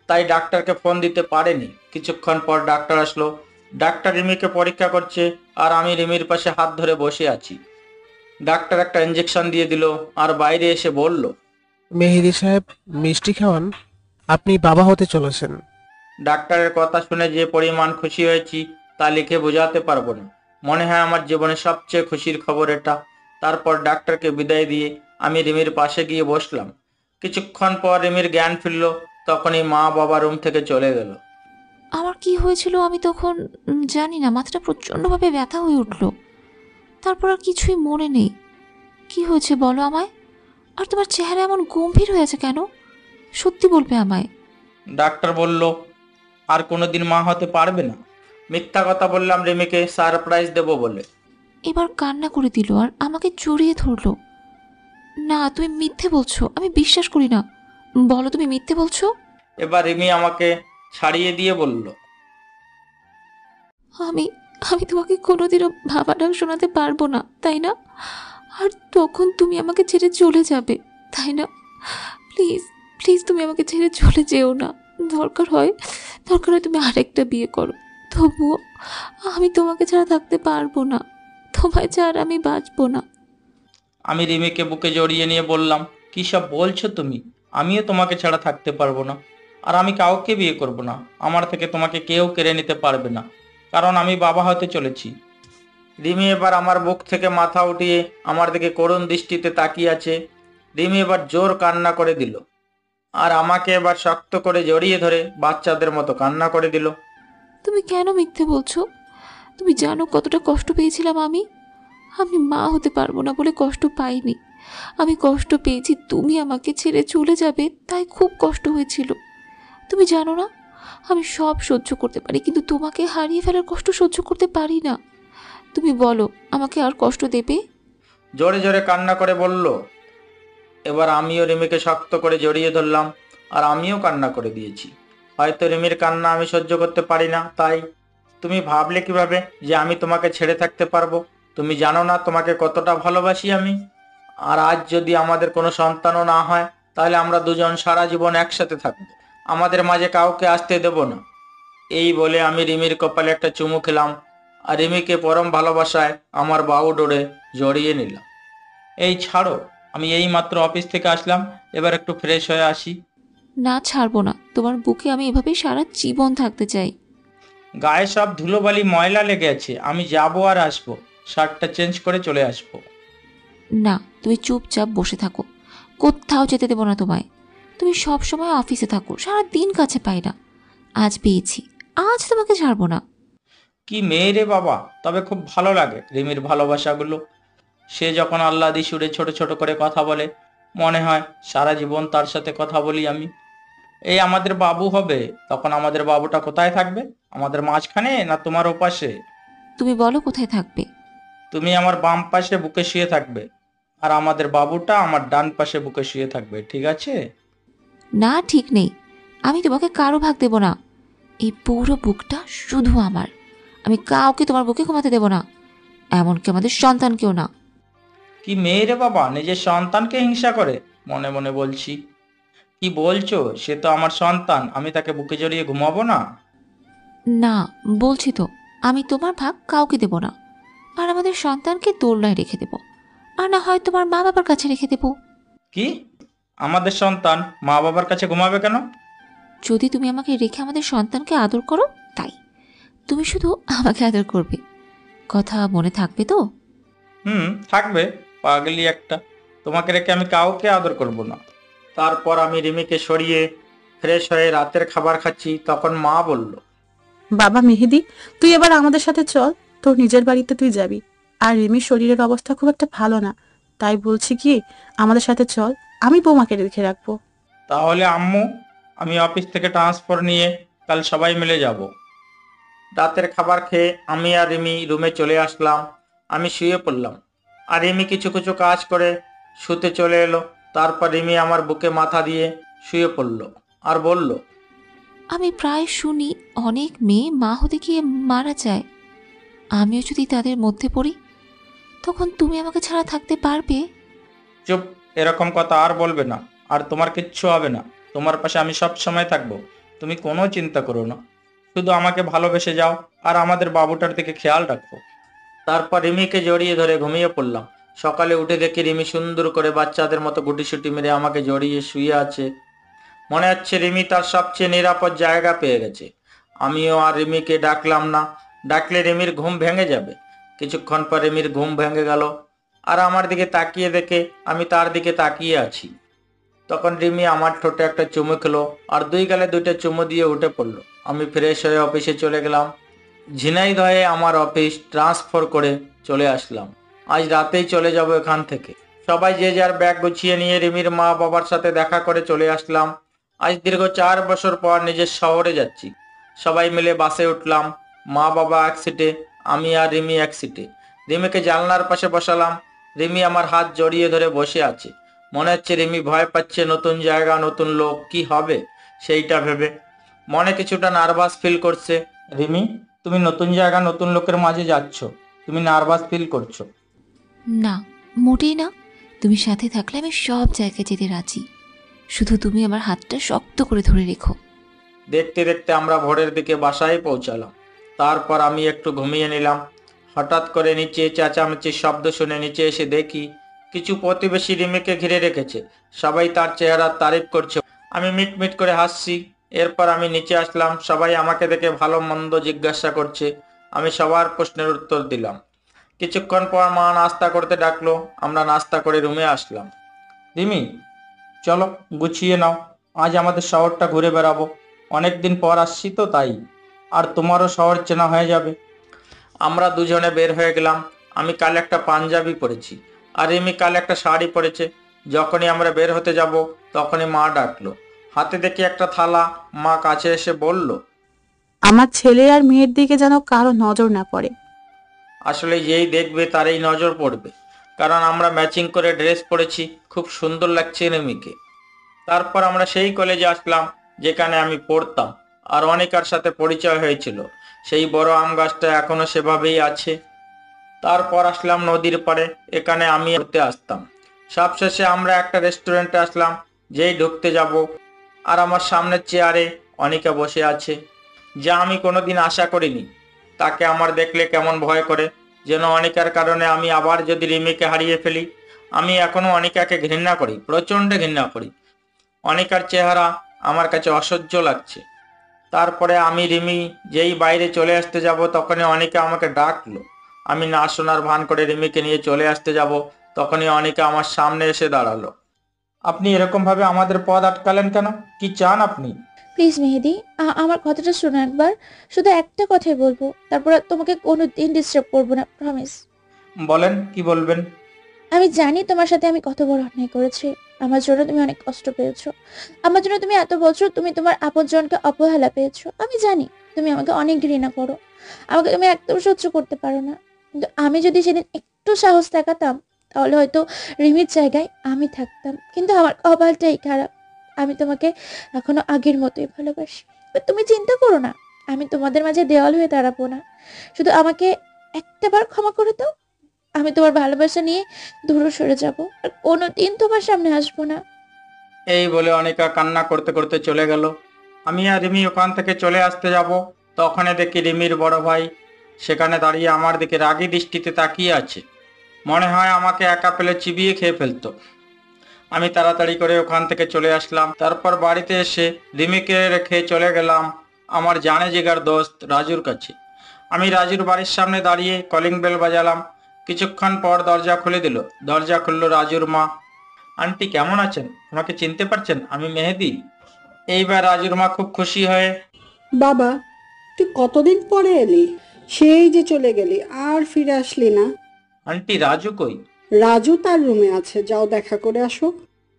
S3: তাই ডাক্তারকে ফোন দিতে পারেনি। কিছুক্ষণ পর ডাক্তার আসলো। ডাক্তার রিমিকে পরীক্ষা করছে, আর আমি রিমির পাশে হাত ধরে বসে আছি। ডাক্তার একটা ইঞ্জেকশন দিয়ে দিল, আর বাইরে এসে বলল,
S15: মেহেদী সাহেব, মিষ্টি খাওয়ান, আপনি বাবা হতে চলেছেন।
S3: ডাক্তারের কথা শুনে যে পরিমাণ খুশি হয়েছি তা লিখে বোঝাতে পারবো না। মনে হয় আমার জীবনের সবচেয়ে খুশির খবর এটা। তারপর ডাক্তারকে বিদায় দিয়ে আমি রিমির পাশে গিয়ে বসলাম। কিছুক্ষণ পর রিমির জ্ঞান ফিরল, তখনই মা বাবা রুম থেকে চলে গেল।
S4: আমার কি হয়েছিল আমি তখন জানি না, মাথাটা প্রচণ্ডভাবে ব্যথা হয়ে উঠল। তারপর আর কিছুই মনে নেই। কি হয়েছে বলো আমায়? আর তোমার চেহারা এমন গম্ভীর হয়েছে কেন? সত্যি বলবে আমায়।
S3: ডাক্তার বলল, আর কোনোদিন মা হতে পারবে না। মিথ্যা কথা বললাম রিমিকে সারপ্রাইজ দেব বলে।
S4: এবার কান্না করে দিল আর আমাকে জড়িয়ে ধরলো। না, তুমি মিথ্যে বলছো, আমি বিশ্বাস করি না। বলো তুমি মিথ্যে বলছো?
S3: এবার রিমি আমাকে ছাড়িয়ে দিয়ে বলল,
S4: আমি আমি তোমাকে কোনোদিনও ভাবা ডাক শোনাতে পারবো না, তাই না? আর তখন তুমি আমাকে ছেড়ে চলে যাবে, তাই না? প্লিজ প্লিজ, তুমি আমাকে ছেড়ে চলে যেও না। দরকার হয় তুমি আরেকটা বিয়ে করো, তবুও আমি তোমাকে ছাড়া থাকতে পারবো না। তোমায় ছাড়া আমি বাঁচবো না।
S3: আমি রিমিকে বুকে জড়িয়ে নিয়ে বললাম, কী সব বলছো তুমি? আমিও তোমাকে ছাড়া থাকতে পারবো না, আর আমি কাউকে বিয়ে করব না। আমার থেকে তোমাকে কেউ কেড়ে নিতে পারবে না, কারণ আমি বাবা হতে চলেছি। রিমি এবার আমার বুক থেকে মাথা উঠিয়ে আমার দিকে করুণ দৃষ্টিতে তাকিয়ে আছে। রিমি এবার জোর কান্না করে দিল, আর আমাকে এবার শক্ত করে জড়িয়ে ধরে বাচ্চাদের মতো কান্না করে দিল।
S4: তুমি কেন মিথ্যে বলছো? তুমি জানো কতটা কষ্ট পেয়েছিলাম আমি? আমি মা হতে পারবো না বলে কষ্ট পাইনি, আমি কষ্ট পেয়েছি তুমি আমাকে ছেড়ে চলে যাবে, তাই খুব কষ্ট হয়েছিল। তুমি জানো না, আমি সব সহ্য করতে পারি, কিন্তু তোমাকে হারিয়ে ফেলার কষ্ট সহ্য করতে পারি না। তুমি বলো, আমাকে আর কষ্ট দেবে?
S3: জোরে জোরে কান্না করে বলল। এবার আমিও রিমিকে শক্ত করে জড়িয়ে ধরলাম, আর আমিও কান্না করে দিয়েছি। হয়তো রিমির কান্না আমি সহ্য করতে পারি না, তাই। তুমি ভাবলে কিভাবে যে আমি তোমাকে ছেড়ে থাকতে পারবো? তুমি জানো না তোমাকে কতটা ভালোবাসি আমি। আর আজ যদি আমাদের কোনো সন্তানও না হয়, তাহলে আমরা দুজন সারা জীবন একসাথে থাকবো, আমাদের মাঝে কাউকে আসতে দেব না। এই বলে আমি রিমির কপালে একটা চুমু খেলাম, আর রিমিকে পরম ভালোবাসায় আমার বাহু ডোরে জড়িয়ে নিলাম। এই ছাড়ো, আমি এই মাত্র অফিস থেকে আসলাম, এবার একটু ফ্রেশ হয়ে আসি।
S4: না, ছাড়বো না। তোমার বুকে আমি এভাবে সারা জীবন থাকতে চাই।
S3: গায়ে সব ধুলোবালি ময়লা লেগে আছে, আমি যাবো আর আসবো, শার্টটা চেঞ্জ করে চলে আসবো।
S4: না, তুমি চুপচাপ বসে থাকো, কোথাও যেতে দেবো না তোমায়। তুমি সব সময় অফিসে থাকো, সারা দিন কাছে পাই না, আজ পেয়েছি, আজ তোমাকে ছাড়বো না।
S3: কি মেয়ে রে বাবা, তবে খুব ভালো লাগে রিমির ভালোবাসাগুলো। সে যখন আহ্লাদি সুরে ছোট ছোট করে কথা বলে, মনে হয় সারা জীবন তার সাথে কথা বলি আমি। এই আমাদের বাবু হবে, তখন আমাদের বাবুটা কোথায় থাকবে? আমাদের মাঝখানে না তোমার ওপাশে?
S4: তুমি বলো কোথায় থাকবে?
S3: তুমি আমার বাম পাশে বুকে শুয়ে থাকবে, আর আমাদের বাবুটা আমার ডান পাশে বুকে শুয়ে থাকবে, ঠিক আছে?
S4: না, ঠিক নেই, আমি তোমাকে কারো ভাগ দেব না। এই পুরো বুকটা শুধু আমার, আমি কাউকে তোমার বুকে ঘুমাতে দেব না, এমনকি আমাদের সন্তানকেও না।
S3: কি মেয়ে রে বাবা, নিজের সন্তানকে হিংসা করে? মনে মনে বলছি, কি বলছো? সে তো আমার সন্তান, আমি তাকে বুকে জড়িয়ে ঘুমাবো না?
S4: না, বলছি তো, আমি তোমার ভাগ কাউকে দেব না, আর আমাদের সন্তানকে দোলনায় রেখে দেব, আর না হয় তোমার মা বাবার কাছে রেখে দেব।
S3: কি? আমাদের সন্তান মা বাবার কাছে ঘুমাবে কেন?
S4: যদি তুমি আমাকে রেখে আমাদের সন্তানকে আদর করো, তাই। তুমি শুধু আমাকে আদর করবে, কথা মনে থাকবে তো?
S3: থাকবে, পাগলি একটা। তোমাকে রেখে আমি কাউকে আদর করব না। তারপর আমি রিমিকে সরিয়ে ফ্রেশ হয়ে রাতের খাবার খাচ্ছি, তখন মা বলল,
S13: বাবা মেহেদি, তুই এবার আমাদের সাথে চল, তোর নিজের বাড়িতে তুই যাবি। আর রিমির শরীরের অবস্থা খুব একটা ভালো না, তাই বলছি কি আমাদের সাথে চল, আমি বৌমাকে রেখে রাখবো।
S3: তাহলে আম্মু, আমি অফিস থেকে ট্রান্সফার নিয়ে কাল সবাই মিলে যাব। রাতের খাবার খেয়ে আমি আর রিমি রুমে চলে আসলাম। আমি শুয়ে পড়লাম, আর রিমি কিছু কিছু কাজ করে শুতে চলে এলো। তারপর রিমি আমার বুকে মাথা দিয়ে শুয়ে পড়লো আর বলল,
S4: আমি প্রায় শুনি অনেক মেয়ে মা হতে গিয়ে মারা যায়, আমিও যদি তাদের মধ্যে পড়ি, তখন তুমি আমাকে ছাড়া থাকতে পারবে?
S3: চুপ, এরকম কথা আর বলবে না, আর তোমার কিচ্ছু হবে না। তোমার পাশে আমি সব সময় থাকবো, তুমি কোনো চিন্তা করো না। শুধু আমাকে ভালোবেসে যাও আর আমাদের বাবুটার দিকে খেয়াল রাখো। তারপর রিমিকে জড়িয়ে ধরে ঘুমিয়ে পড়লাম। সকালে উঠে দেখি রিমি সুন্দর করে বাচ্চাদের মতো গুটিসুটি মেরে আমাকে জড়িয়ে শুয়ে আছে। মনে হচ্ছে রিমি তার সবচেয়ে নিরাপদ জায়গা পেয়ে গেছে। আমিও আর রিমিকে ডাকলাম না, ডাকলে রিমির ঘুম ভেঙে যাবে। কিছুক্ষণ পর রিমির ঘুম ভেঙে গেল, আর আমার দিকে তাকিয়ে দেখে আমি তার দিকে তাকিয়ে আছি। তখন রিমি আমার ঠোঁটে একটা চুমু খেলো, আর দুই গালে দুইটা চুমু দিয়ে উঠে পড়লো। আমি ফ্রেশ হয়ে অফিসে চলে গেলাম। ঝিনাইদহে আমার অফিস ট্রান্সফার করে চলে আসলাম। আজ রাতেই চলে যাব এখান থেকে। সবাই যে যার ব্যাগ গুছিয়ে নিয়ে রিমির মা বাবার সাথে দেখা করে চলে আসলাম। আজ দীর্ঘ 4 বছর পর নিজের শহরে যাচ্ছি। সবাই মিলে বাসে উঠলাম। মা বাবা এক সিটে, আমি আর রিমি এক সিটে। রিমিকে জানলার পাশে বসালাম। রিমি আমার হাত জড়িয়ে ধরে বসে আছে। মনে হচ্ছে রিমি ভয় পাচ্ছে, নতুন জায়গা, নতুন লোক, কি হবে সেইটা ভেবে। মনে কিছুটা নার্ভাস ফিল করছে। রিমি, তুমি নতুন জায়গা, নতুন লোকের মাঝে যাচ্ছ, তুমি নার্ভাস ফিল করছো?
S4: না, মোটেই না, তুমি সাথে থাকলে আমি সব জায়গায় যেতে রাজি, শুধু তুমি আমার হাতটা শক্ত করে ধরে রেখো।
S3: দেখতে দেখতে আমরা ভোরের দিকে বাসায় পৌঁছালাম। তারপর আমি একটু ঘুমিয়ে নিলাম। হঠাৎ করে নিচে চেঁচামেচির শব্দ শুনে নিচে এসে দেখি কিছু প্রতিবেশী রিমিকে ঘিরে রেখেছে। সবাই তার চেহারার তারিফ করছে। আমি মিটমিট করে হাসছি। এরপর আমি নিচে আসলাম। সবাই আমাকে দেখে ভালো মন্দ জিজ্ঞাসা করছে। আমি সবার প্রশ্নের উত্তর দিলাম। কিছুক্ষণ পর মা নাস্তা করতে ডাকলো। আমরা নাস্তা করে রুমে আসলাম। রিমি, চলো গুছিয়ে নাও, আজ আমাদের শহরটা ঘুরে বেড়াবো। অনেকদিন পর আসছি তো তাই, আর তোমারও শহর চেনা হয়ে যাবে। আমরা দুজনে বের হয়ে গেলাম। আমি কাল একটা পাঞ্জাবি পরেছি, আর রিমি কাল একটা শাড়ি পরেছে। যখনই আমরা বের হতে যাব তখনই মা ডাকলো। হাতে দেখি একটা থালা। মা কাছে এসে বলল,
S13: আমার ছেলে আর মেয়ের দিকে যেন কারো নজর না পড়ে।
S3: আসলে যেই দেখবে তারই নজর পড়বে, কারণ আমরা ম্যাচিং করে ড্রেস পরেছি। খুব সুন্দর লাগছে রিমিকে। তারপর আমরা সেই কলেজে আসলাম যেখানে আমি পড়তাম, আর অনেকের সাথে পরিচয় হয়েছিল। সেই বড় আম গাছটা এখনো সেভাবেই আছে। তারপর আসলাম নদীর পাড়ে, এখানে আমি ঘুরতে আসতাম। সবশেষে আমরা একটা রেস্টুরেন্টে আসলাম। যেই ঢুকতে যাব, আর আমার সামনের চেয়ারে অনিকা বসে আছে, যা আমি কোনোদিন আশা করিনি। তাকে আমার দেখলে কেমন ভয় করে, যেন অনিকার কারণে আমি আবার যদি রিমিকে হারিয়ে ফেলি। আমি এখনো অনিকাকে ঘৃণা করি, প্রচণ্ড ঘৃণা করি। অনিকার চেহারা আমার কাছে অসহ্য লাগছে। তারপরে আমি রিমি যেই বাইরে চলে আসতে যাব তখনই অনিকা আমাকে ডাকলো। আমি না শোনার ভান করে রিমিকে নিয়ে চলে আসতে যাব, তখনই অনিকা আমার সামনে এসে দাঁড়ালো। আপনি এরকম ভাবে আমাদের পথ আটকালেন কেন? কি চান আপনি?
S7: প্লিজ মেহেদি, আমার কথাটা শোনো একবার। শুধু একটা কথাই বলবো, তারপর আর তোমাকে কোনোদিন ডিস্টার্ব করবো না, প্রমিস।
S3: বলেন, কি বলবেন?
S7: আমি জানি তোমার সাথে আমি কত বড় অন্যায় করেছি। আমার জন্য তুমি অনেক কষ্ট পেয়েছো। আমার জন্য তুমি এত বছর তুমি তোমার আপনজনকে অবহেলা পেয়েছো। আমি জানি তুমি আমাকে অনেক ঘৃণা করো, আমাকে তুমি একদম সহ্য করতে পারো না। কিন্তু আমি যদি সেদিন একটু সাহস দেখাতাম, তাহলে হয়তো রিমির জায়গায় আমি থাকতাম। কিন্তু আমার কপালটাই খারাপ। আমি তোমাকে এখনো আগের মতোই ভালোবাসি। But তুমি চিন্তা করো না, আমি তোমাদের মাঝে দেওয়াল হয়ে দাঁড়াবো না। শুধু আমাকে একটাবার ক্ষমা করে দাও, আমি তোমার ভালোবাসা নিয়ে দূরে সরে যাব, আর কোনোদিন তোমার সামনে আসবো না।
S3: এই বলে অনিকা কান্না করতে করতে চলে গেল। আমি আর রিমি ওখান থেকে চলে আসতে যাব, তখনই দেখি রিমির বড় ভাই সেখানে দাঁড়িয়ে আমার দিকে রাগী দৃষ্টিতে তাকিয়ে আছে। মনে হয় আমাকে একা পেলে চিবিয়ে খেয়ে ফেলতো। আমি তাড়াতাড়ি করে ওখান থেকে চলে আসলাম। তারপর বাড়িতে এসে রিমিকে রেখে চলে গেলাম আমার জানে জিগার দোস্ত রাজুর কাছে। আমি রাজুর বাড়ির সামনে দাঁড়িয়ে কলিং বেল বাজালাম। কিছুক্ষণ পর দরজা খুলে দিল। দরজা খুললো রাজুর মা। আন্টি কেমন আছেন? আমাকে চিনতে পারছেন? আমি মেহেদি। এইবার রাজুর মা খুব খুশি হয়ে,
S16: বাবা, তুই কতদিন পরে এলি? সেই যে চলে গেলি, আর ফিরে আসলি না।
S3: আন্টি রাজু কই?
S16: রাজু তার রুমে আছে, যাও দেখা করে আসো।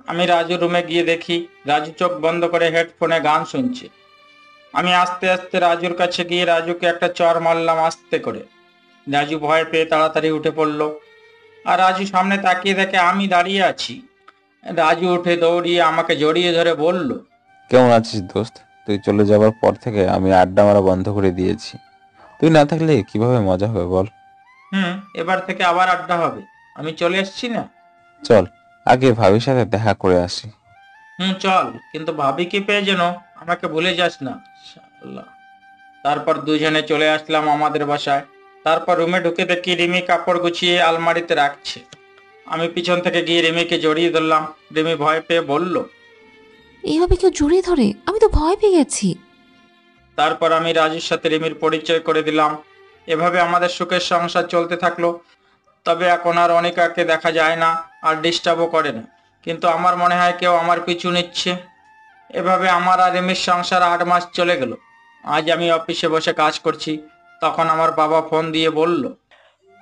S3: আমি রাজুর রুমে গিয়ে দেখি রাজু চোখ বন্ধ করে হেডফোনে গান শুনছে। আমি আস্তে আস্তে রাজুর কাছে গিয়ে রাজুকে একটা চর মারলাম আস্তে করে। রাজু ভয় পেয়ে তাড়াতাড়ি উঠে পড়লো। আর রাজু সামনে তাকিয়ে দেখে আমি দাঁড়িয়ে আছি। রাজু উঠে দৌড়িয়ে আমাকে জড়িয়ে ধরে বলল,
S8: কেমন আছিস দোস্ত? তুই চলে যাবার পর থেকে আমি আড্ডা মারা বন্ধ করে দিয়েছি। তুই না থাকলে কিভাবে মজা হবে বল?
S3: এবার থেকে আবার আড্ডা হবে। আমি চলে এসছি না?
S8: চল আগে ভাবির সাথে দেখা করে আসি।
S3: চল, কিন্তু ভাবিকে পেয়ে যেন আমাকে ভুলে যাস না। শালা। তারপর দুজনে চলে আসলাম আমাদের বাসায়। তারপর রুমে ঢুকে দেখি রিমি কাপড় গুছিয়ে আলমারিতে রাখছে। আমি পিছন থেকে গিয়ে রিমিকে জড়িয়ে ধরলাম। রিমি ভয় পেয়ে বলল,
S4: এইভাবে কেউ জড়িয়ে ধরে? আমি তো ভয় পেয়ে গেছি।
S3: তারপর আমি রাজুর সাথে রিমির পরিচয় করে দিলাম। এভাবে আমাদের সুখের সংসার চলতে থাকলো। তবে এখন আর অনিকাকে দেখা যায় না, আর ডিস্টার্বও করে না। কিন্তু আমার মনে হয় কেউ আমার পিছু নিচ্ছে। এভাবে আমার আর রিমির সংসার 8 মাস চলে গেল। আজ আমি অফিসে বসে কাজ করছি, তখন আমার বাবা ফোন দিয়ে বলল,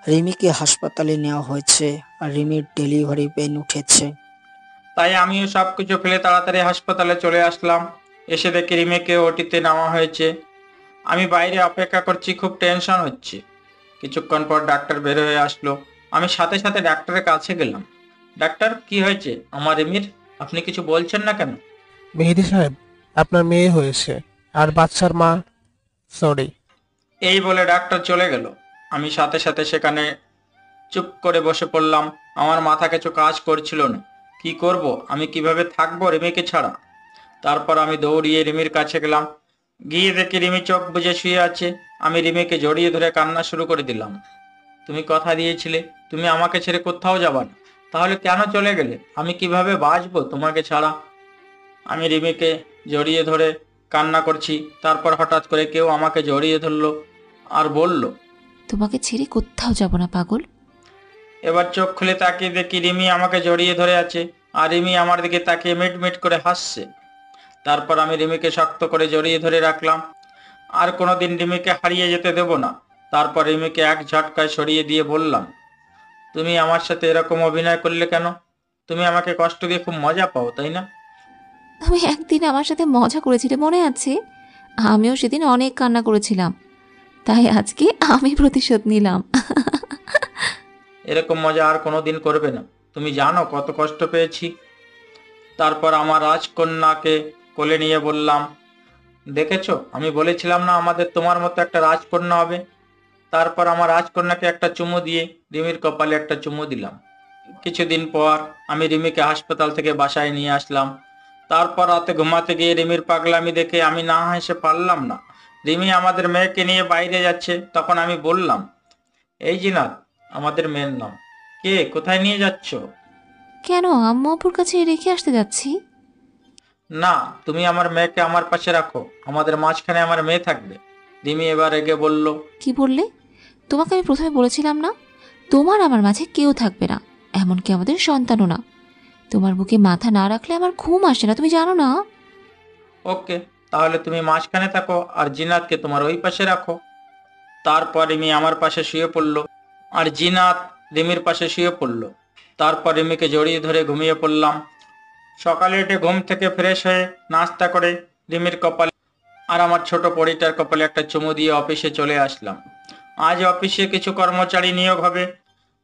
S12: রিমিকে হাসপাতালে নেওয়া হয়েছে আর রিমির ডেলিভারি পেন উঠেছে।
S3: তাই আমিও সবকিছু ফেলে তাড়াতাড়ি হাসপাতালে চলে আসলাম। এসে দেখি রিমিকে ওটিতে নেওয়া হয়েছে। আমি বাইরে অপেক্ষা করছি, খুব টেনশন হচ্ছে। কিছুক্ষণ পর ডাক্তার বের হয়ে আসলো। আমি সাথে সাথে ডাক্তারের কাছে গেলাম। ডাক্তার, কি হয়েছে আমার রিমির? আপনি কিছু বলছেন না কেন?
S15: মেহেদি সাহেব, আপনার মেয়ে হয়েছে আর বাচ্চার মা। সরি।
S3: এই বলে ডাক্তার চলে গেল। আমি সাথে সাথে সেখানে চুপ করে বসে পড়লাম। আমার মাথা কিছু কাজ করছিল না। কি করব? আমি কিভাবে থাকবো রিমিকে ছাড়া? তারপর আমি দৌড়িয়ে রিমির কাছে গেলাম। গিয়ে দেখি রিমি চোখ বুজে শুয়ে আছে। আমি রিমিকে জড়িয়ে ধরে কান্না শুরু করে দিলাম। তুমি কথা দিয়েছিলে তুমি আমাকে ছেড়ে কোথাও যাবা না, তাহলে কেন চলে গেলে? আমি কিভাবে বাঁচবো তোমাকে ছাড়া? আমি রিমিকে জড়িয়ে ধরে কান্না করছি। তারপর হঠাৎ করে কেউ আমাকে জড়িয়ে ধরলো আর বলল,
S4: তোমাকে ছেড়ে কোথাও যাব না পাগল।
S3: এবার চোখ খুলে তাকিয়ে দেখি রিমি আমাকে জড়িয়ে ধরে আছে, আর রিমি আমার দিকে তাকিয়ে মিট মিট করে হাসছে। তারপর আমি রিমিকে শক্ত করে জড়িয়ে ধরে রাখলাম। আর কোনোদিন রিমিকে হারিয়ে যেতে দেব না। তারপর রিমিকে এক ঝটকায় সরিয়ে দিয়ে বললাম, তুমি আমার সাথে এরকম অভিনয় করলে কেন? তুমি আমাকে কষ্ট দিয়ে খুব মজা পাও, তাই না?
S4: তুমি একদিন আমার সাথে মজা করেছিলে, মনে আছে? আমিও সেদিন অনেক কান্না করেছিলাম, তাই আজকে আমি প্রতিশোধ নিলাম।
S3: এরকম মজা আর কোনোদিন করবে না। তুমি জানো কত কষ্ট পেয়েছি। তারপর আমার রাজকন্যাকে কোলে নিয়ে বললাম, দেখেছো, আমি বলেছিলাম না আমাদের তোমার মতো একটা রাজকন্যা হবে। তারপর আমার রাজকন্যাকে একটা চুমু দিয়ে রিমির কপালে একটা চুমু দিলাম। কিছুদিন পর আমি রিমিকে হাসপাতাল থেকে বাসায় নিয়ে আসলাম। তারপর রাতে ঘুমাতে গিয়ে রিমির পাগলামি দেখে আমি না হেসে পারলাম না। রিমি আমাদের মেয়েকে নিয়ে বাইরে যাচ্ছে। তখন আমি বললাম, এই জিনাত আমাদের মেয়ের নাম। কে, কোথায় নিয়ে যাচ্ছ?
S4: কেন, আম্মু আপুর কাছে রেখে আসতে যাচ্ছি।
S3: না, তুমি আমার মেয়েকে আমার পাশে রাখো, আমাদের মাঝখানে আমার মেয়ে থাকবে। রিমি এবার রেগে বলল,
S4: কি বললে? তোমাকে আমি প্রথমে বলেছিলাম না তোমার আমার মাঝে কেউ থাকবে না, এমনকি আমাদের সন্তানও না। তোমার বুকে মাথা না রাখলে আমার ঘুম আসে না, তুমি জানো না?
S3: ওকে, তাহলে তুমি মাঝখানে থাকো আর জিনাতকে তোমার ওই পাশে রাখো। তারপর রিমি আমার পাশে শুয়ে পড়ল আর জিনাত রিমির পাশে শুয়ে পড়ল। তারপর রিমিকে জড়িয়ে ধরে ঘুমিয়ে পড়লাম। সকালে উঠে ঘুম থেকে ফ্রেশ হয়ে নাস্তা করে রিমির কপালে আর আমার ছোট পরিটার কপালে একটা চুমু দিয়ে অফিসে চলে আসলাম। আজ অফিসে কিছু কর্মচারী নিয়োগ হবে।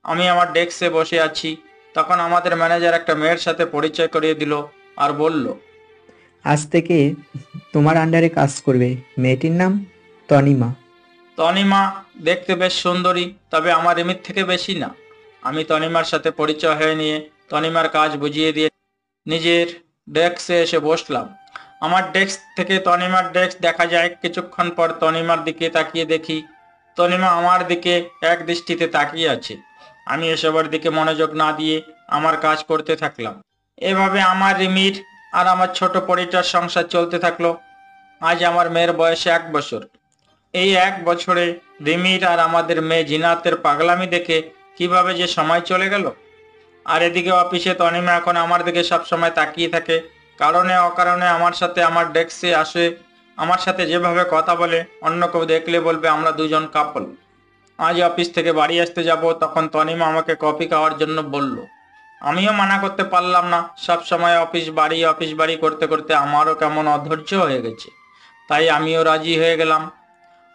S3: আমি আমার ডেস্কে বসে আছি, তখন আমাদের ম্যানেজার একটা মেয়ের সাথে পরিচয় করিয়ে দিল আর বলল,
S17: আজ থেকে তোমার আন্ডারে কাজ করবে। মেয়েটির নাম তনিমা।
S3: তনিমা দেখতে বেশ সুন্দরী, তবে আমার রিমির থেকে বেশি না। আমি তনিমার সাথে পরিচয় হয়ে নিয়ে তনিমার কাজ বুঝিয়ে দিয়ে নিজের ডেস্কে এসে বসলাম। আমার ডেস্ক থেকে তনিমার ডেস্ক দেখা যায়। কিছুক্ষণ পর তনিমার দিকে তাকিয়ে দেখি তনিমা আমার দিকে এক দৃষ্টিতে তাকিয়ে আছে। আমি এসবের দিকে মনোযোগ না দিয়ে আমার কাজ করতে থাকলাম। এভাবে আমার রিমির আর আমার ছোট পরিটার সংসার চলতে থাকলো। আজ আমার মেয়ের বয়স 1 বছর। এই 1 বছরে রিমির আর আমাদের মেয়ে জিনাতের পাগলামি দেখে কিভাবে যে সময় চলে গেল। আর এদিকে অফিসে তনিমা এখন আমার দিকে সবসময় তাকিয়ে থাকে। কারণে অকারণে আমার সাথে আমার ডেস্কে আসে, আমার সাথে যেভাবে কথা বলে অন্য কেউ দেখলে বলবে আমরা দুজন কাপল। আজ অফিস থেকে বাড়ি আসতে যাব, তখন তনিমা আমাকে কফি খাওয়ার জন্য বলল। আমিও মানা করতে পারলাম না। সব সময় অফিস বাড়ি করতে করতে আমারও কেমন অধৈর্য হয়ে গেছে, তাই আমিও রাজি হয়ে গেলাম।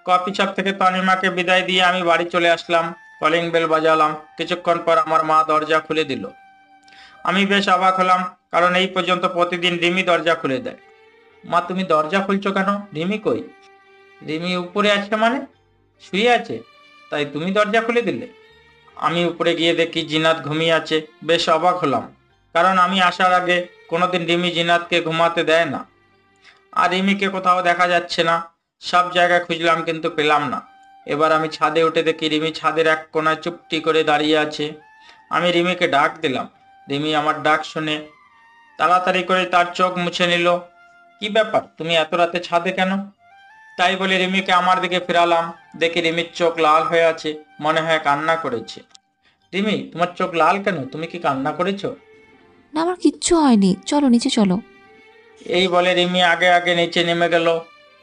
S3: কফি শপ থেকে তনিমাকে বিদায় দিয়ে আমি বাড়ি চলে আসলাম। Calling bell বাজালাম। কিছুক্ষণ পর আমার মা দরজা খুলে দিল। আমি বেশ অবাক হলাম, কারণ এই পর্যন্ত প্রতিদিন রিমি দরজা খুলে দেয়। মা, তুমি দরজা খুলছো কেন? রিমি কই? রিমি উপরে আছে মানে? শুয়ে আছে, তাই তুমি দরজা খুলে দিলে? আমি উপরে গিয়ে দেখি জিনাত ঘুমিয়ে আছে। বেশ অবাক হলাম, কারণ আমি আসার আগে কোনোদিন রিমি জিনাতকে ঘুমাতে দেয় না। আর রিমিকে কোথাও দেখা যাচ্ছে না। সব জায়গায় খুঁজলাম কিন্তু পেলাম না। এবার আমি ছাদে উঠে দেখি রিমি ছাদের এক কোণায় চুপটি করে দাঁড়িয়ে আছে। আমি রিমিকে ডাক দিলাম। রিমি আমার ডাক শুনে তাড়াতাড়ি করে তার চোখ মুছে নিল। কি ব্যাপার, তুমি এত রাতে ছাদে কেন? তাই বলে রিমিকে আমার দিকে ফেরালাম। দেখি রিমির চোখ লাল হয়ে আছে, মনে হয় কান্না করেছে। রিমি, তোমার চোখ লাল কেন? তুমি কি কান্না করেছো?
S4: না, আমার কিচ্ছু হয়নি, চলো নিচে চলো।
S3: এই বলে রিমি আগে আগে নিচে নেমে গেল।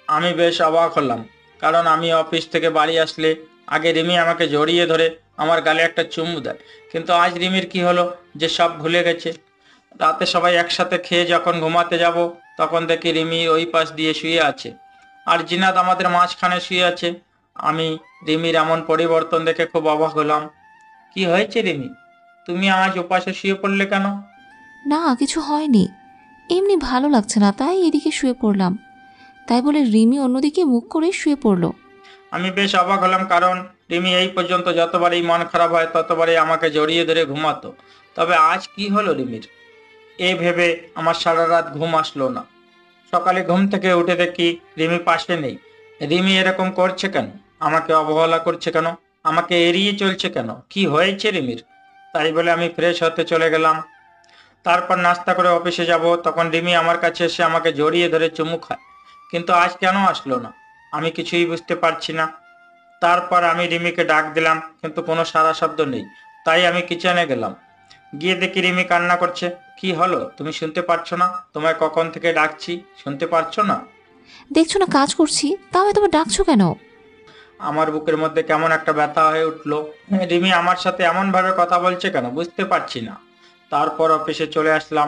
S3: আমি বেশ অবাক হলাম, কারণ আমি অফিস থেকে বাড়ি আসলে আগে রিমি আমাকে জড়িয়ে ধরে আমার গালে একটা চুমু দেয়। কিন্তু আজ রিমির কি হলো যে সব ভুলে গেছে? রাতে সবাই একসাথে খেয়ে যখন ঘুমাতে যাব, তখন দেখি রিমি ওই পাশ দিয়ে শুয়ে আছে আর জিনাত আমাদের মাঝখানে শুয়ে আছে। আমি রিমির এমন পরিবর্তন দেখে খুব অবাক হলাম। কি হয়েছে রিমি, তুমি আজ ওপাশে শুয়ে পড়লে কেন?
S4: না, কিছু হয়নি, এমনি ভালো লাগছে না তাই এদিকে শুয়ে পড়লাম। তাই বলে রিমি অন্যদিকে মুখ করে শুয়ে পড়লো।
S3: আমি বেশ অবাক হলাম, কারণ রিমি এই পর্যন্ত যতবারই মন খারাপ হয় ততবারই আমাকে জড়িয়ে ধরে ঘুমাতো। তবে আজ কি হলো রিমির? এই ভেবে আমার সারা রাত ঘুম আসলো না। সকালে ঘুম থেকে উঠে দেখি রিমি পাশে নেই। রিমি এরকম করছে কেন? আমাকে অবহেলা করছে কেন? আমাকে এড়িয়ে চলছে কেন? কি হয়েছে রিমির? তাই বলে আমি ফ্রেশ হতে চলে গেলাম। তারপর নাস্তা করে অফিসে যাব, তখন রিমি আমার কাছে এসে আমাকে জড়িয়ে ধরে চুমু খায়। কিন্তু আজ কেন আসলো না, আমি কিছুই বুঝতে পারছি না। তারপর আমি রিমিকে ডাক দিলাম, কিন্তু কোনো সাড়া শব্দ নেই। তাই আমি কিচেনে গেলাম। গিয়ে দেখি রিমি কান্না করছে। কি হলো, তুমি শুনতে পারছো না? তোমায় কখন থেকে ডাকছি, শুনতে পারছো না?
S4: দেখছো না কাজ করছি, তাও এতবার ডাকছো কেন?
S3: আমার বুকের মধ্যে কেমন একটা ব্যথা হয়ে উঠলো। রিমি আমার সাথে এমন ভাবে কথা বলছে কেন, বুঝতে পারছি না। তারপর অফিসে চলে আসলাম।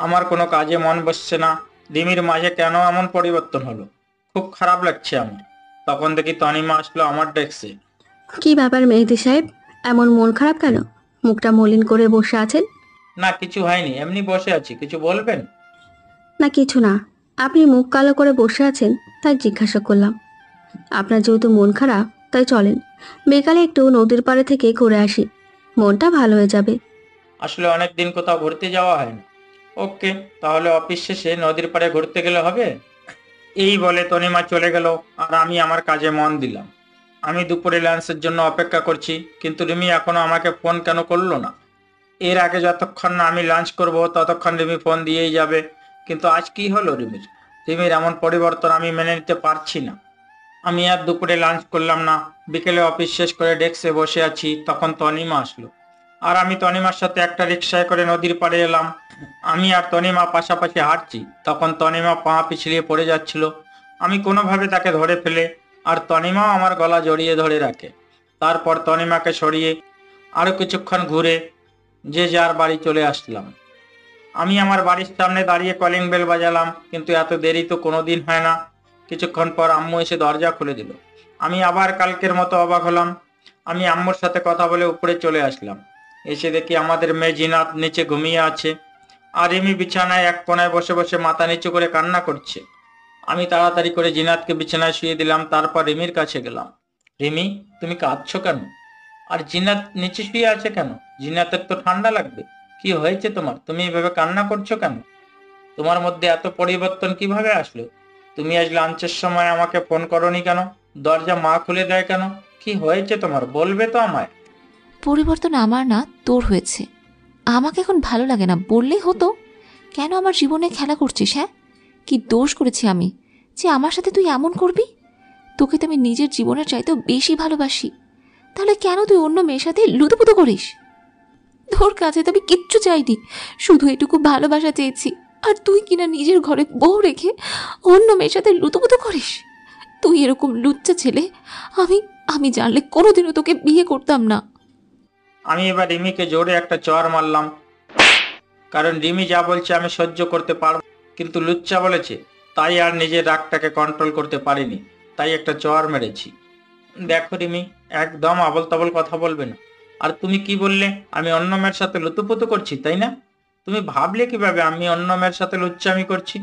S3: আমার কোনো কাজে মন বসছে না। রিমির মাঝে কেন এমন পরিবর্তন হলো, খুব খারাপ লাগছে আমার। তখন দেখি তনিমা আসলো আমার ডেস্কে।
S1: কি ব্যাপার মেহেদী সাহেব, এমন মন খারাপ কেন? মুখটা মলিন করে বসে আছেন।
S3: না, কিছু হয়নি, এমনি বসে আছি। কিছু বলবেন?
S1: না কিছু না, আপনি মুখ কালো করে বসে আছেন তাই জিজ্ঞাসা করলাম। আপনার যেহেতু মন খারাপ, তাই চলেন বিকালে একটু নদীর পাড়ে থেকে ঘুরে আসি, মনটা ভালো হয়ে যাবে।
S3: আসলে অনেক দিন কোথাও ঘুরতে যাওয়া হয় না। ওকে, তাহলে অফিস শেষে নদীর পাড়ে ঘুরতে গেলে হবে। এই বলে তনিমা চলে গেল আর আমি আমার কাজে মন দিলাম। আমি দুপুরে লাঞ্চের জন্য অপেক্ষা করছি, কিন্তু রিমি এখনো আমাকে ফোন কেন করলো না? এর আগে যতক্ষণ না আমি লাঞ্চ করব ততক্ষণ রিমি ফোন দিয়েই যাবে। কিন্তু আজ কি হলো রিমির? রিমির এমন পরিবর্তন আমি মেনে নিতে পারছি না। আমি আর দুপুরে লাঞ্চ করলাম না। বিকেলে অফিস শেষ করে ডেস্কে বসে আছি, তখন তনিমা আসলো। আর আমি তনিমার সাথে একটা রিক্সায় করে নদীর পাড়ে এলাম। আমি আর তনিমা পাশাপাশি হাঁটছি, তখন তনিমা পা পিছলিয়ে পড়ে যাচ্ছিল। আমি কোনোভাবে তাকে ধরে ফেলে আর তনিমাও আমার গলা জড়িয়ে ধরে রাখে। তারপর তনিমাকে সরিয়ে আরো কিছুক্ষণ ঘুরে যে যার বাড়ি চলে আসলাম। আমি আমার বাড়ির সামনে দাঁড়িয়ে কলিং বেল বাজালাম, কিন্তু এত দেরি তো কোনোদিন হয় না। কিছুক্ষণ পর আম্মু এসে দরজা খুলে দিল। আমি আবার কালকের মতো অবাক হলাম। আমি আম্মুর সাথে কথা বলে উপরে চলে আসলাম। এসে দেখি আমাদের মেয়ে জিনাত নিচে ঘুমিয়ে আছে, আর রিমি বিছানায় এক কোনায় বসে বসে মাথা নিচু করে কান্না করছে। আমি তাড়াতাড়ি করে জিনাতকে বিছানায় শুয়ে দিলাম, তারপর রিমির কাছে গেলাম। রিমি, তুমি কাঁদছো কেন? আর জিনাত নিচে শুয়ে আছে কেন? জিনাতের তো ঠান্ডা লাগবে। কি হয়েছে তোমার? তুমি এভাবে কান্না করছো কেন? তোমার মধ্যে এত পরিবর্তন কিভাবে আসলো? তুমি আজ লাঞ্চের সময় আমাকে ফোন করনি কেন? দরজা মা খুলে দেয় কেন? কি হয়েছে তোমার, বলবে তো আমায়?
S4: পরিবর্তন আমার না, তোর হয়েছে। আমাকে এখন ভালো লাগে না বললেই হতো। কেন আমার জীবনে খেলা করছিস? হ্যাঁ, কি দোষ করেছি আমি যে আমার সাথে তুই এমন করবি? তোকে তো আমি নিজের জীবনের চাইতেও বেশি ভালোবাসি, তাহলে কেন তুই অন্য মেয়ের সাথে লুতুপুতু করিস? তোর কাছে তো আমি কিচ্ছু চাইনি, শুধু এটুকু ভালোবাসা চেয়েছি। আর তুই কিনা নিজের ঘরে বউ রেখে অন্য মেয়ের সাথে লুতুপুতু করিস। তুই এরকম লুচ্চা ছেলে আমি আমি জানলে কোনোদিনও তোকে বিয়ে করতাম না।
S3: আমি এবার রিমিকে জোরে একটা চর মারলাম, কারণ রিমি যা বলছে আমি সহ্য করতে পারব, কিন্তু লুচ্চা বলেছে তাই আর নিজের রাগটাকে কন্ট্রোল করতে পারিনি, তাই একটা চর মেরেছি। দেখো রিমি, একদম আবল তাবল কথা বলবে না। আর তুমি কি বললে? আমি অন্য মেয়ের সাথে লুতুপুতু করছি, তাই না? তুমি ভাবলে কিভাবে আমি অন্য মেয়ের সাথে লুচ্চামি করছি?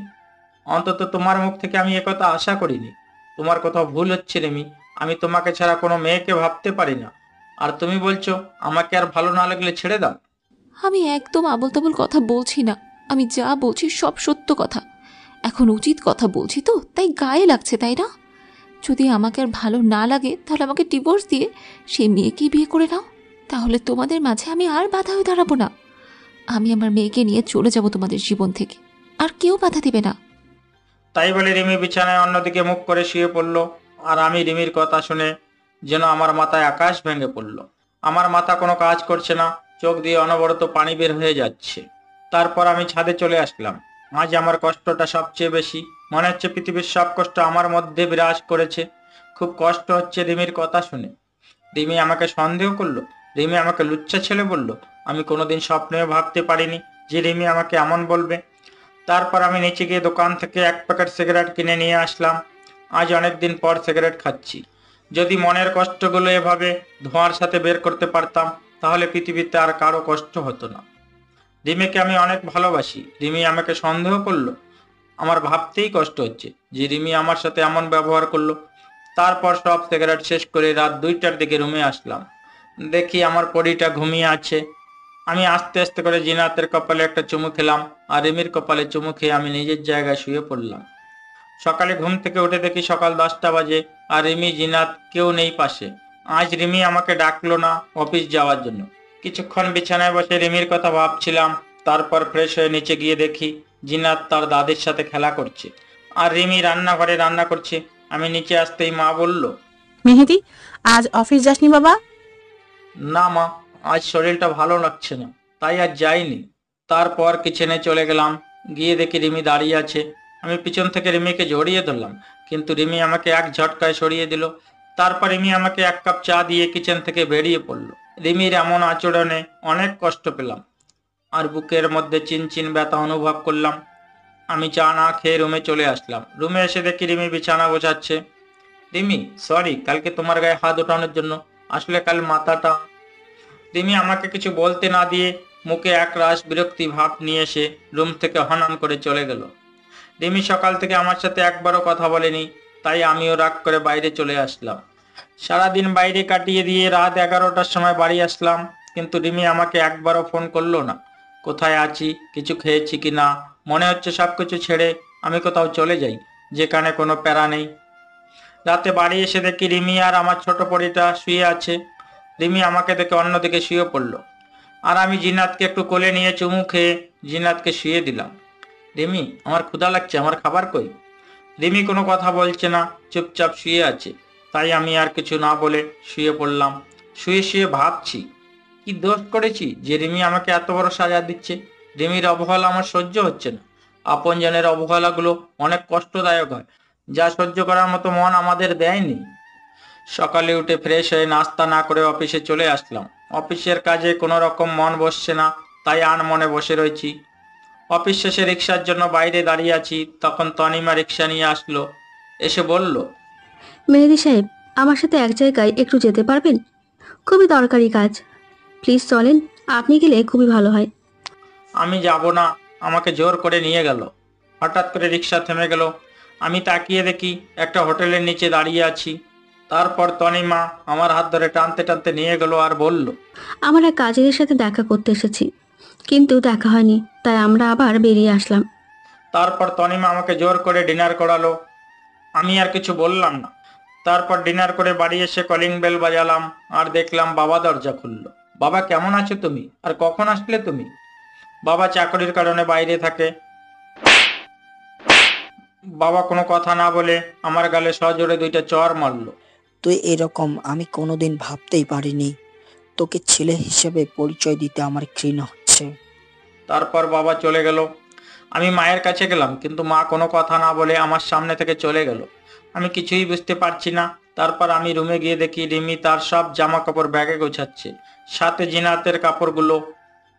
S3: অন্তত তোমার মুখ থেকে আমি একথা আশা করিনি। তোমার কোথাও ভুল হচ্ছে রিমি, আমি তোমাকে ছাড়া কোনো মেয়েকে ভাবতে পারি না। আর তুমি বলছো আমাকে আর ভালো না লাগলে ছেড়ে দাও।
S4: আমি একদম আবল তাবল কথা বলছি না, আমি যা বলছি সব সত্য কথা। এখন উচিত কথা বলছি তো, তাই গায়ে লাগছে, তাই না? যদি আমাকে আর ভালো না লাগে তাহলে আমাকে ডিভোর্স দিয়ে সেই মেয়েকেই বিয়ে করে নাও, তাহলে তোমাদের মাঝে আমি আর বাধা হয়ে দাঁড়াবো না। আমি আমার মেয়েকে নিয়ে চলে যাব তোমাদের জীবন থেকে, আর কেউ বাধা দেবে না।
S3: তাই বলে রিমি বিছানায় অন্যদিকে মুখ করে শুয়ে পড়লো। আর আমি রিমির কথা শুনে যেন আমার মাথায় আকাশ ভেঙে পড়লো। আমার মাথা কোনো কাজ করছে না, চোখ দিয়ে অনবরত পানি বের হয়ে যাচ্ছে। তারপর আমি ছাদে চলে আসলাম। আজ আমার কষ্টটা সবচেয়ে বেশি। মনে হচ্ছে পৃথিবীর সব কষ্ট আমার মধ্যে বিরাজ করেছে। খুব কষ্ট হচ্ছে রিমির কথা শুনে। রিমি আমাকে সন্দেহ করলো, রিমি আমাকে লুচ্চা ছেলে বলল। আমি কোনোদিন স্বপ্নেও ভাবতে পারিনি যে রিমি আমাকে এমন বলবে। তারপর আমি নিচে গিয়ে দোকান থেকে এক প্যাকেট সিগারেট কিনে নিয়ে আসলাম। আজ অনেকদিন পর সিগারেট খাচ্ছি। যদি মনের কষ্টগুলো এভাবে ধোঁয়ার সাথে বের করতে পারতাম, তাহলে পৃথিবীতে আর কারো কষ্ট হতো না। রিমিকে আমি অনেক ভালোবাসি। রিমি আমাকে সন্দেহ করলো। আমার ভাবতেই কষ্ট হচ্ছে যে রিমি আমার সাথে এমন ব্যবহার করলো। তারপর সব সিগারেট শেষ করে রাত 2টার দিকে রুমে আসলাম। দেখি আমার পরিটা ঘুমিয়ে আছে। আমি আস্তে আস্তে করে জিনাতের কপালে একটা চুমু খেলাম, আর রিমির কপালে চুমু খেয়ে আমি নিজের জায়গায় শুয়ে পড়লাম। সকালে ঘুম থেকে উঠে দেখি সকাল 10টা বাজে, আর রিমি জিনাত কেউ নেই পাশে। আজ রিমি আমাকে ডাকলো না অফিস যাওয়ার জন্য। কিছুক্ষণ বিছানায় বসে রিমির কথা ভাবছিলাম। তারপর ফ্রেশ হয়ে নিচে গিয়ে দেখি জিনাত তার দাদির সাথে খেলা করছে, আর রিমি রান্নাঘরে রান্না করছে। আমি নিচে আসতেই মা বলল,
S13: মেহেদি, আজ অফিস যাসনি বাবা?
S3: না মা, আজ শরীরটা ভালো লাগছে না, তাই আজ যাইনি। তারপর কিচেনে চলে গেলাম। গিয়ে দেখি রিমি দাঁড়িয়ে আছে। আমি পিছন থেকে রিমিকে জড়িয়ে ধরলাম, কিন্তু রিমি আমাকে এক ঝটকায় সরিয়ে দিল। তারপর রিমি আমাকে 1 কাপ চা দিয়ে কিচেন থেকে বেরিয়ে পড়লো। রিমির এমন আচরণে অনেক কষ্ট পেলাম, আর বুকের মধ্যে চিনচিন ব্যথা অনুভব করলাম। আমি চা না খেয়ে রুমে চলে আসলাম। রুমে এসে দেখি রিমি বিছানা গোছাচ্ছে। রিমি, সরি কালকে তোমার গায়ে হাত ওঠানোর জন্য, আসলে কাল মাথাটা। রিমি আমাকে কিছু বলতে না দিয়ে মুখে এক রাশ বিরক্তি ভাব নিয়ে এসে রুম থেকে হনন করে চলে গেল। রিমি সকাল থেকে আমার সাথে একবারও কথা বলেনি, তাই আমিও রাগ করে বাইরে চলে আসলাম। সারাদিন বাইরে কাটিয়ে দিয়ে রাত 11টার সময় বাড়ি আসলাম, কিন্তু রিমি আমাকে একবারও ফোন করলো না। কোথায় আছি, কিছু খেয়েছি কি না, মনে হচ্ছে সবকিছু ছেড়ে আমি কোথাও চলে যাই যেখানে কোনো প্যারা নেই। রাতে বাড়ি এসে দেখি রিমি আর আমার ছোট পরিটা শুয়ে আছে। রিমি আমাকে দেখে অন্যদিকে শুয়ে পড়লো, আর আমি জিনাতকে একটু কোলে নিয়ে চুমু খেয়ে জিনাতকে শুয়ে দিলাম। রিমি, আমার ক্ষুধা লাগছে, আমার খাবার কই? রিমি কোনো কথা বলছে না, চুপচাপ শুয়ে আছে। তাই আমি আর কিছু না বলে শুয়ে পড়লাম। শুয়ে শুয়ে ভাবছি, কি দোষ করেছি যে রিমি আমাকে এত বড় সাজা দিচ্ছে? রিমির অবহেলা আমার সহ্য হচ্ছে না। আপনজনের অবহেলাগুলো অনেক কষ্টদায়ক হয়, যা সহ্য করার মতো মন আমাদের দেয়নি। সকালে উঠে ফ্রেশ হয়ে নাস্তা না করে অফিসে চলে আসলাম। অফিসের কাজে কোনো রকম মন বসছে না, তাই আনমনে বসে রয়েছি। অফিস শেষে রিক্সার জন্য বাইরে দাঁড়িয়ে আছি, তখন তনিমা রিক্সা নিয়ে আসলো। এসে বলল,
S1: মেহেদি সাহেব, আমার সাথে এক জায়গায় একটু যেতে পারবেন? খুবই দরকারি কাজ, প্লিজ চলেন। আপনি গেলে খুবই ভালো হয়।
S3: আমি যাব না, আমাকে জোর করে নিয়ে গেল। হঠাৎ করে রিক্সা থেমে গেল। আমি তাকিয়ে দেখি একটা হোটেলের নিচে দাঁড়িয়ে আছি। তারপর তনিমা আমার হাত ধরে টানতে টানতে নিয়ে গেল আর বলল,
S1: আমার এক কাজিনের সাথে দেখা করতে এসেছি, কিন্তু দেখা হয়নি, তাই আমরা আবার বেরিয়ে আসলাম।
S3: তারপর তনিমা আমাকে জোর করে ডিনার করালো। আমি আর কিছু বললাম না। তারপর ডিনার করে বাড়ি এসে কলিং বেল বাজালাম আর দেখলাম বাবা দরজা খুললো। বাবা, কেমন আছো তুমি? আর কখন আসলে তুমি? বাবা চাকরির কারণে বাইরে থাকে। বাবা কোনো কথা না বলে আমার গালে সজোরে 2টা চড় মারলো।
S12: তুই এরকম আমি কোনোদিন ভাবতেই পারিনি। তোকে ছেলে হিসেবে পরিচয় দিতে আমার ঘৃণা হচ্ছে।
S3: তারপর বাবা চলে গেল। আমি মায়ের কাছে গেলাম, কিন্তু মা কোনো কথা না বলে আমার সামনে থেকে চলে গেল। আমি কিছুই বুঝতে পারছি না। তারপর আমি রুমে গিয়ে দেখি রিমি তার সব জামা কাপড় ব্যাগে গোছাচ্ছে, সাথে জিনাতের কাপড়গুলো।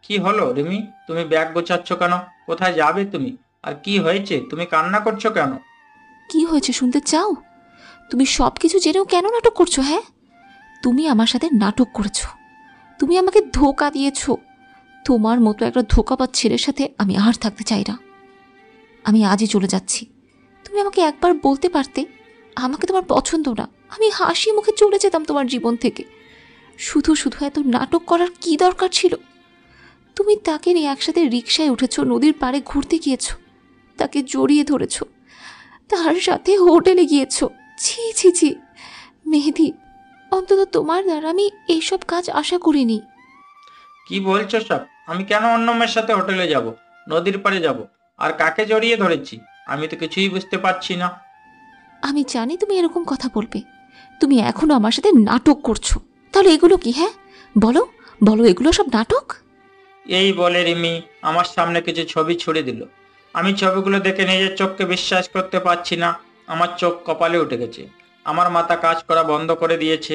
S3: কি হলো রিমি, তুমি ব্যাগ গোছাচ্ছ কেন? কোথায় যাবে তুমি? আর কি হয়েছে, তুমি কান্না করছো কেন?
S4: কি হয়েছে শুনতে চাও? তুমি সব কিছু জেনেও কেন নাটক করছো? হ্যাঁ, তুমি আমার সাথে নাটক করেছো, তুমি আমাকে ধোকা দিয়েছো। তোমার মতো একটা ধোকাবাজ ছেলের সাথে আমি আর থাকতে চাই না। আমি আজই চলে যাচ্ছি। তুমি আমাকে একবার বলতে পারতে আমাকে তোমার পছন্দ না, আমি হাসি মুখে চলে যেতাম তোমার জীবন থেকে। শুধু শুধু এত নাটক করার কি দরকার ছিল? তুমি তাকে নিয়ে একসাথে রিকশায় উঠেছো, নদীর পাড়ে ঘুরতে গিয়েছো, তাকে জড়িয়ে ধরেছো, তার সাথে হোটেলে গিয়েছো। ছি ছি ছি মেহেদি, অন্তত তোমার দ্বারা আমি এইসব কাজ আশা করিনি।
S3: কি বলছো সব? আমি কেন অন্য মেয়ের সাথে হোটেলে যাব, নদীর পাড়ে যাব? আর কাকে জড়িয়ে ধরেছি? আমি তো কিছুই বুঝতে পারছি না।
S4: আমি জানি তুমি এরকম কথা বলবে। তুমি এখনো আমার সাথে নাটক করছো। তাহলে এগুলো কি? হ্যাঁ, বলো বলো, এগুলো সব নাটক?
S3: এই বলে রিমি আমার সামনে কিছু ছবি ছুড়ে দিল। আমি ছবিগুলো দেখে নিজের চোখকে বিশ্বাস করতে পারছি না। আমার চোখ কপালে উঠে গেছে, আমার মাথা কাজ করা বন্ধ করে দিয়েছে।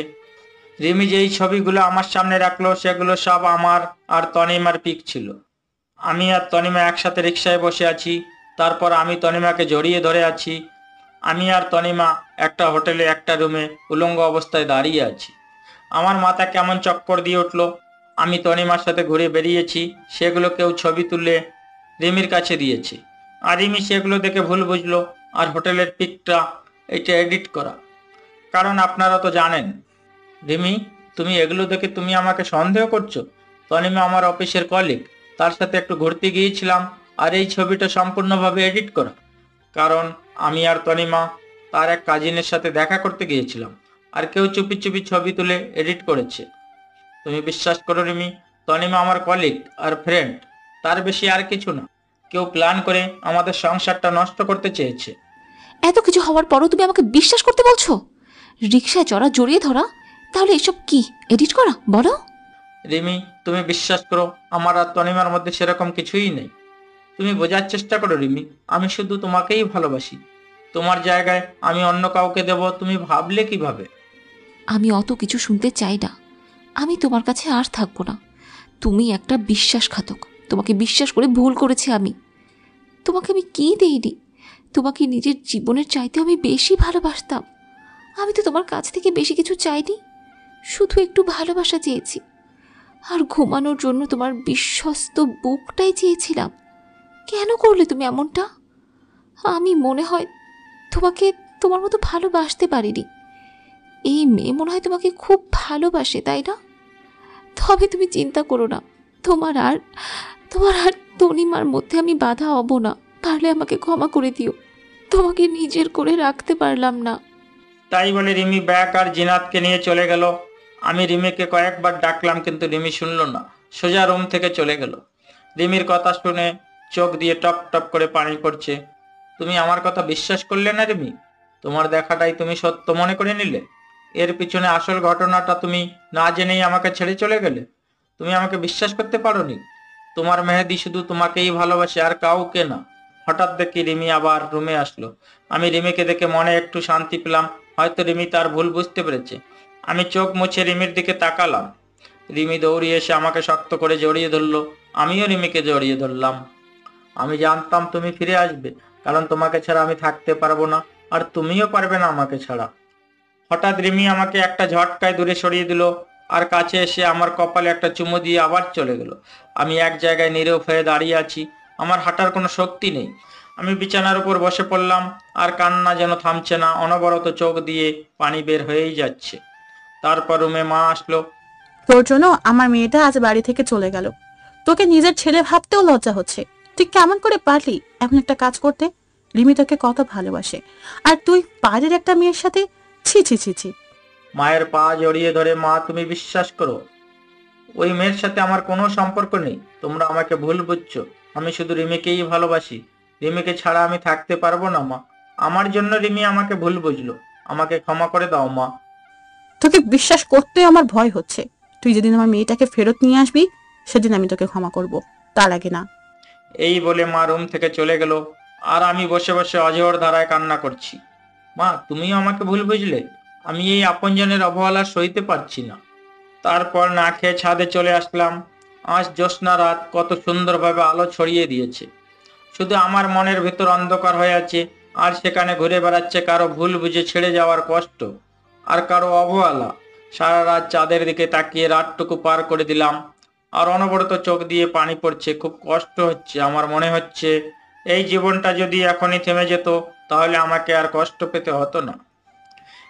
S3: রিমি যেই ছবিগুলো আমার সামনে রাখলো সেগুলো সব আমার আর তনিমার পিক ছিল। আমি আর তনিমা একসাথে রিক্সায় বসে আছি। তারপর আমি তনিমাকে জড়িয়ে ধরে আছি। আমি আর তনিমা একটা হোটেলে একটা রুমে উলঙ্গ অবস্থায় দাঁড়িয়ে আছি। আমার মাথা কেমন চক্কর দিয়ে উঠলো। আমি তনিমার সাথে ঘুরে বেরিয়েছি, সেগুলো কেউ ছবি তুলে রিমির কাছে দিয়েছে, আর রিমি সেগুলো দেখে ভুল বুঝলো আর হোটেলের পিকটা এটা এডিট করা। কারণ আপনারা তো জানেন। রিমি, তুমি এগুলো দেখে তুমি আমাকে সন্দেহ করছো? তনিমা আমার অফিসের কলিগ, তার সাথে একটু ঘুরতে গিয়েছিলাম, আর এই ছবিটা সম্পূর্ণভাবে এডিট করা। কারণ আমি আর তনিমা তার এক কাজিনের সাথে দেখা করতে গিয়েছিলাম, আর কেউ চুপি চুপি ছবি তুলে এডিট করেছে। তুমি বিশ্বাস করো রিমি, তনিমা আমার কলিগ আর ফ্রেন্ড, তার বেশি আর কিছু না। কেউ প্ল্যান করে আমাদের সংসারটা নষ্ট করতে চেয়েছে।
S4: এত কিছু হওয়ার পরও তুমি আমাকে বিশ্বাস করতে বলছো? রিকশায় চড়া, জড়িয়ে ধরা, তাহলে এসব কি এডিট করা? বলো
S3: রিমি, তুমি বিশ্বাস করো, আমার আর তনিমার মধ্যে সেরকম কিছুই নেই। তুমি বোঝার চেষ্টা করো রিমি, আমি শুধু তোমাকেই ভালোবাসি। তোমার জায়গায় আমি অন্য কাউকে দেব তুমি ভাবলে কিভাবে?
S4: আমি অত কিছু শুনতে চাই না। আমি তোমার কাছে আর থাকবো না। তুমি একটা বিশ্বাসঘাতক। তোমাকে বিশ্বাস করে ভুল করেছি আমি। তোমাকে আমি কি দেইনি? তোমাকে নিজের জীবনের চাইতে আমি বেশি ভালোবাসতাম। আমি তো তোমার কাছ থেকে বেশি কিছু চাইনি, শুধু একটু ভালোবাসা চেয়েছি, আর ঘুমানোর জন্য তোমার বিশ্বস্ত বুকটাই চেয়েছিলাম। কেন করলে তুমি এমনটা? আমি মনে হয় তোমাকে তোমার মতো ভালোবাসতে পারিনি। এই মেয়ে মনে হয় তোমাকে খুব ভালোবাসে, তাই না? তবে তুমি চিন্তা করো না, তোমার আর তনিমার মধ্যে আমি বাধা হব না। পারলে আমাকে ক্ষমা করে দিও। তোমাকে নিজের করে রাখতে পারলাম না।
S3: তাই বলে রিমি ব্যাগ আর জিনাতকে নিয়ে চলে গেল। আমি রিমিকে কয়েকবার ডাকলাম, কিন্তু রিমি শুনলো না, সোজা রুম থেকে চলে গেল। রিমির কথা শুনে চোখ দিয়ে টপ টপ করে পানি পড়ছে। তুমি আমার কথা বিশ্বাস করলে না রিমি? তোমার দেখাটাই তুমি সত্য মনে করে নিলে? এর পিছনে আসল ঘটনাটা তুমি না জেনেই আমাকে ছেড়ে চলে গেলে? তুমি আমাকে বিশ্বাস করতে পারোনি? তোমার মেহেদি শুধু তোমাকেই ভালোবাসে, আর কাউকে না। হঠাৎ দেখি রিমি আবার রুমে আসলো। আমি রিমিকে দেখে মনে একটু শান্তি পেলাম। হয়তো রিমি তার ভুল বুঝতে পেরেছে। আমি চোখ মুছে রিমির দিকে তাকালাম। রিমি দৌড়িয়ে এসে আমাকে শক্ত করে জড়িয়ে ধরলো। আমিও রিমিকে জড়িয়ে ধরলাম। আমি জানতাম তুমি ফিরে আসবে, কারণ তোমাকে ছাড়া আমি থাকতে পারবো না, আর তুমিও পারবে না আমাকে ছাড়া। হঠাৎ রিমি আমাকে একটা ঝটকায় দূরে সরিয়ে দিল, আর কাছে এসে আমার কপালে একটা চুমু দিয়ে আবার চলে গেল। আমি এক জায়গায় নীরব হয়ে দাঁড়িয়ে আছি। আমার হাঁটার কোনো শক্তি নেই। আমি বিছানার উপর বসে পড়লাম, আর কান্না যেন থামছে না। অনবরত চোখ দিয়ে পানি বের হয়েই যাচ্ছে। তারপর রুমে মা আসলো।
S13: তোর জন্য আমার মেয়েটা আজ বাড়ি থেকে চলে গেল। তোকে নিজের ছেলে ভাবতেও লজ্জা হচ্ছে। তুই কেমন করে পারলি এমন একটা কাজ করতে? রিমি তোকে কত ভালোবাসে, আর তুই বাইরের একটা মেয়ের সাথে! ছি ছি ছি ছি।
S3: মায়ের পা জড়িয়ে ধরে, মা তুমি বিশ্বাস করো, ওই মেয়ের সাথে আমার কোনো সম্পর্ক নেই। তোমরা আমাকে ভুল বুঝছো। আমি শুধু রিমিকেই ভালোবাসি। রিমিকে ছাড়া আমি থাকতে পারবো না মা। আমার জন্য রিমি আমাকে ভুল বুঝলো। আমাকে ক্ষমা করে দাও মা।
S13: তোকে বিশ্বাস করতে আমার ভয় হচ্ছে। তুই যেদিন আমার মেয়েটাকে ফেরত নিয়ে আসবি, সেদিন আমি তোকে ক্ষমা করব, তার আগে না।
S3: এই বলে মা রুম থেকে চলে গেল, আর আমি বসে বসে অঝোর ধারায় কান্না করছি। মা তুমিও আমাকে ভুল বুঝলে। আমি এই আপনজনের অবহেলা সইতে পারছি না। তারপর না খেয়ে ছাদে চলে আসলাম। আজ জ্যোৎস্না রাত কত সুন্দরভাবে আলো ছড়িয়ে দিয়েছে। শুধু আমার মনের ভেতর অন্ধকার হয়ে আছে, আর সেখানে ঘুরে বেড়াচ্ছে কারো ভুল বুঝে ছেড়ে যাওয়ার কষ্ট, আর কারো অবহেলা। সারা রাত চাঁদের দিকে তাকিয়ে রাতটুকু পার করে দিলাম, আর অনবরত চোখ দিয়ে পানি পড়ছে। খুব কষ্ট হচ্ছে। আমার মনে হচ্ছে এই জীবনটা যদি এখনই থেমে যেত, তাহলে আমাকে আর কষ্ট পেতে হতো না।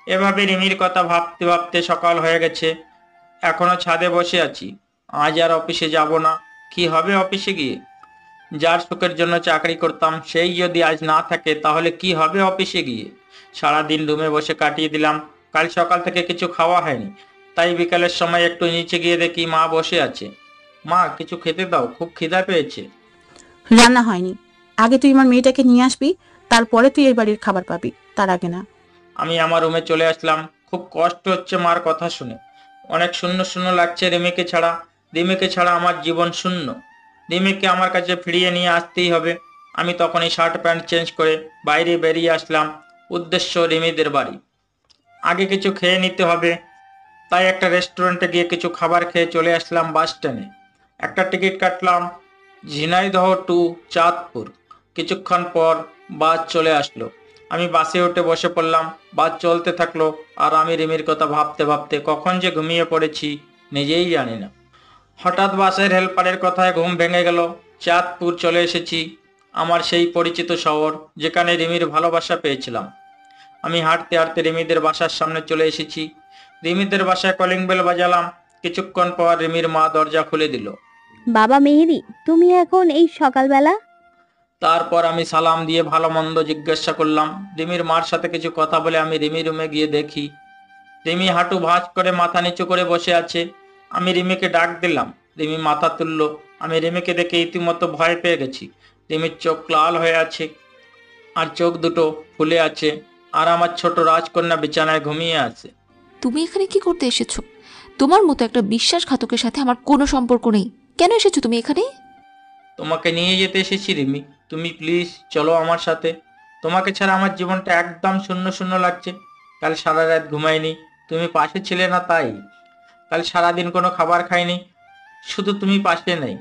S3: এভাবে রিমির কথা ভাবতে ভাবতে সকাল হয়ে গেছে। এখনো ছাদে বসে আছি। আজ আর অফিসে যাব না। কি হবে অফিসে গিয়ে? যার সুখের জন্য চাকরি করতাম, সেই যদি আজ না থাকে, তাহলে কি হবে অফিসে গিয়ে? সারাদিন রুমে বসে কাটিয়ে দিলাম। কাল সকাল থেকে কিছু খাওয়া হয়নি, তাই বিকালের সময় একটু নিচে গিয়ে দেখি মা বসে আছে। মা কিছু খেতে দাও, খুব খিদা পেয়েছে।
S13: রান্না হয়নি। আগে তুই আমার মেয়েটাকে নিয়ে আসবি, তারপরে তুই এই বাড়ির খাবার পাবি, তার আগে না।
S3: আমি আমার রুমে চলে আসলাম। খুব কষ্ট হচ্ছে মার কথা শুনে। অনেক শূন্য শূন্য লাগছে রিমিকে ছাড়া। রিমিকে ছাড়া আমার জীবন শূন্য। রিমিকে আমার কাছে ফিরিয়ে নিয়ে আসতেই হবে। আমি তখনই শার্ট প্যান্ট চেঞ্জ করে বাইরে বেরিয়ে আসলাম। উদ্দেশ্য রিমিদের বাড়ি। আগে কিছু খেয়ে নিতে হবে, তাই একটা রেস্টুরেন্টে গিয়ে কিছু খাবার খেয়ে চলে আসলাম বাস স্ট্যান্ডে। একটা টিকিট কাটলাম ঝিনাইদহ টু চাঁদপুর। কিছুক্ষণ পর বাস চলে আসলো। আমি বাসে উঠে বসে পড়লাম। বাস চলতে থাকলো, আর আমি রিমির কথা ভাবতে ভাবতে কখন যে ঘুমিয়ে পড়েছি নিজেই জানি না। হঠাৎ বাসের হেল্পারের কথায় ঘুম ভেঙে গেল। চাঁদপুর চলে এসেছি, আমার সেই পরিচিত শহর, যেখানে রিমির ভালোবাসা পেয়েছিলাম। আমি হাঁটতে হাঁটতে রিমিদের বাসার সামনে চলে এসেছি। রিমিদের বাসায় কলিং বেল বাজালাম। কিছুক্ষণ পর রিমির মা দরজা খুলে দিল।
S5: বাবা মেহেদি, তুমি এখন এই সকালবেলা?
S3: তারপর আমি সালাম দিয়ে ভালো মন্দ জিজ্ঞাসা করলাম। রিমির মার সাথে কিছু কথা বলে আমি রিমি রুমে গিয়ে দেখি রিমি হাঁটু ভাঁজ করে মাথা নিচু করে বসে আছে। আমি রিমিকে ডাক দিলাম। রিমি মাথা তুলল। আমি রিমিকে দেখে ইতিমধ্যে ভয় পেয়ে গেছি। রিমির চোখ লাল হয়ে আছে, আর চোখ দুটো ফুলে আছে, আর আমার ছোট রাজকন্যা বিছানায় ঘুমিয়ে আছে।
S4: তুমি এখানে কি করতে এসেছো? তোমার মতো একটা বিশ্বাসঘাতকের সাথে আমার কোনো সম্পর্ক নেই। কেন এসেছো তুমি এখানে?
S3: তোমাকে নিয়ে যেতে এসেছি রিমি। তুমি প্লিজ চলো আমার সাথে। তোমাকে ছাড়া আমার জীবনটা একদম শূন্য শূন্য লাগছে। কাল সারা রাত ঘুমাইনি, তুমি পাশে ছিলে না তাই। কাল সারাদিন কোনো খাবার খাইনি, শুধু তুমি পাশে নেই।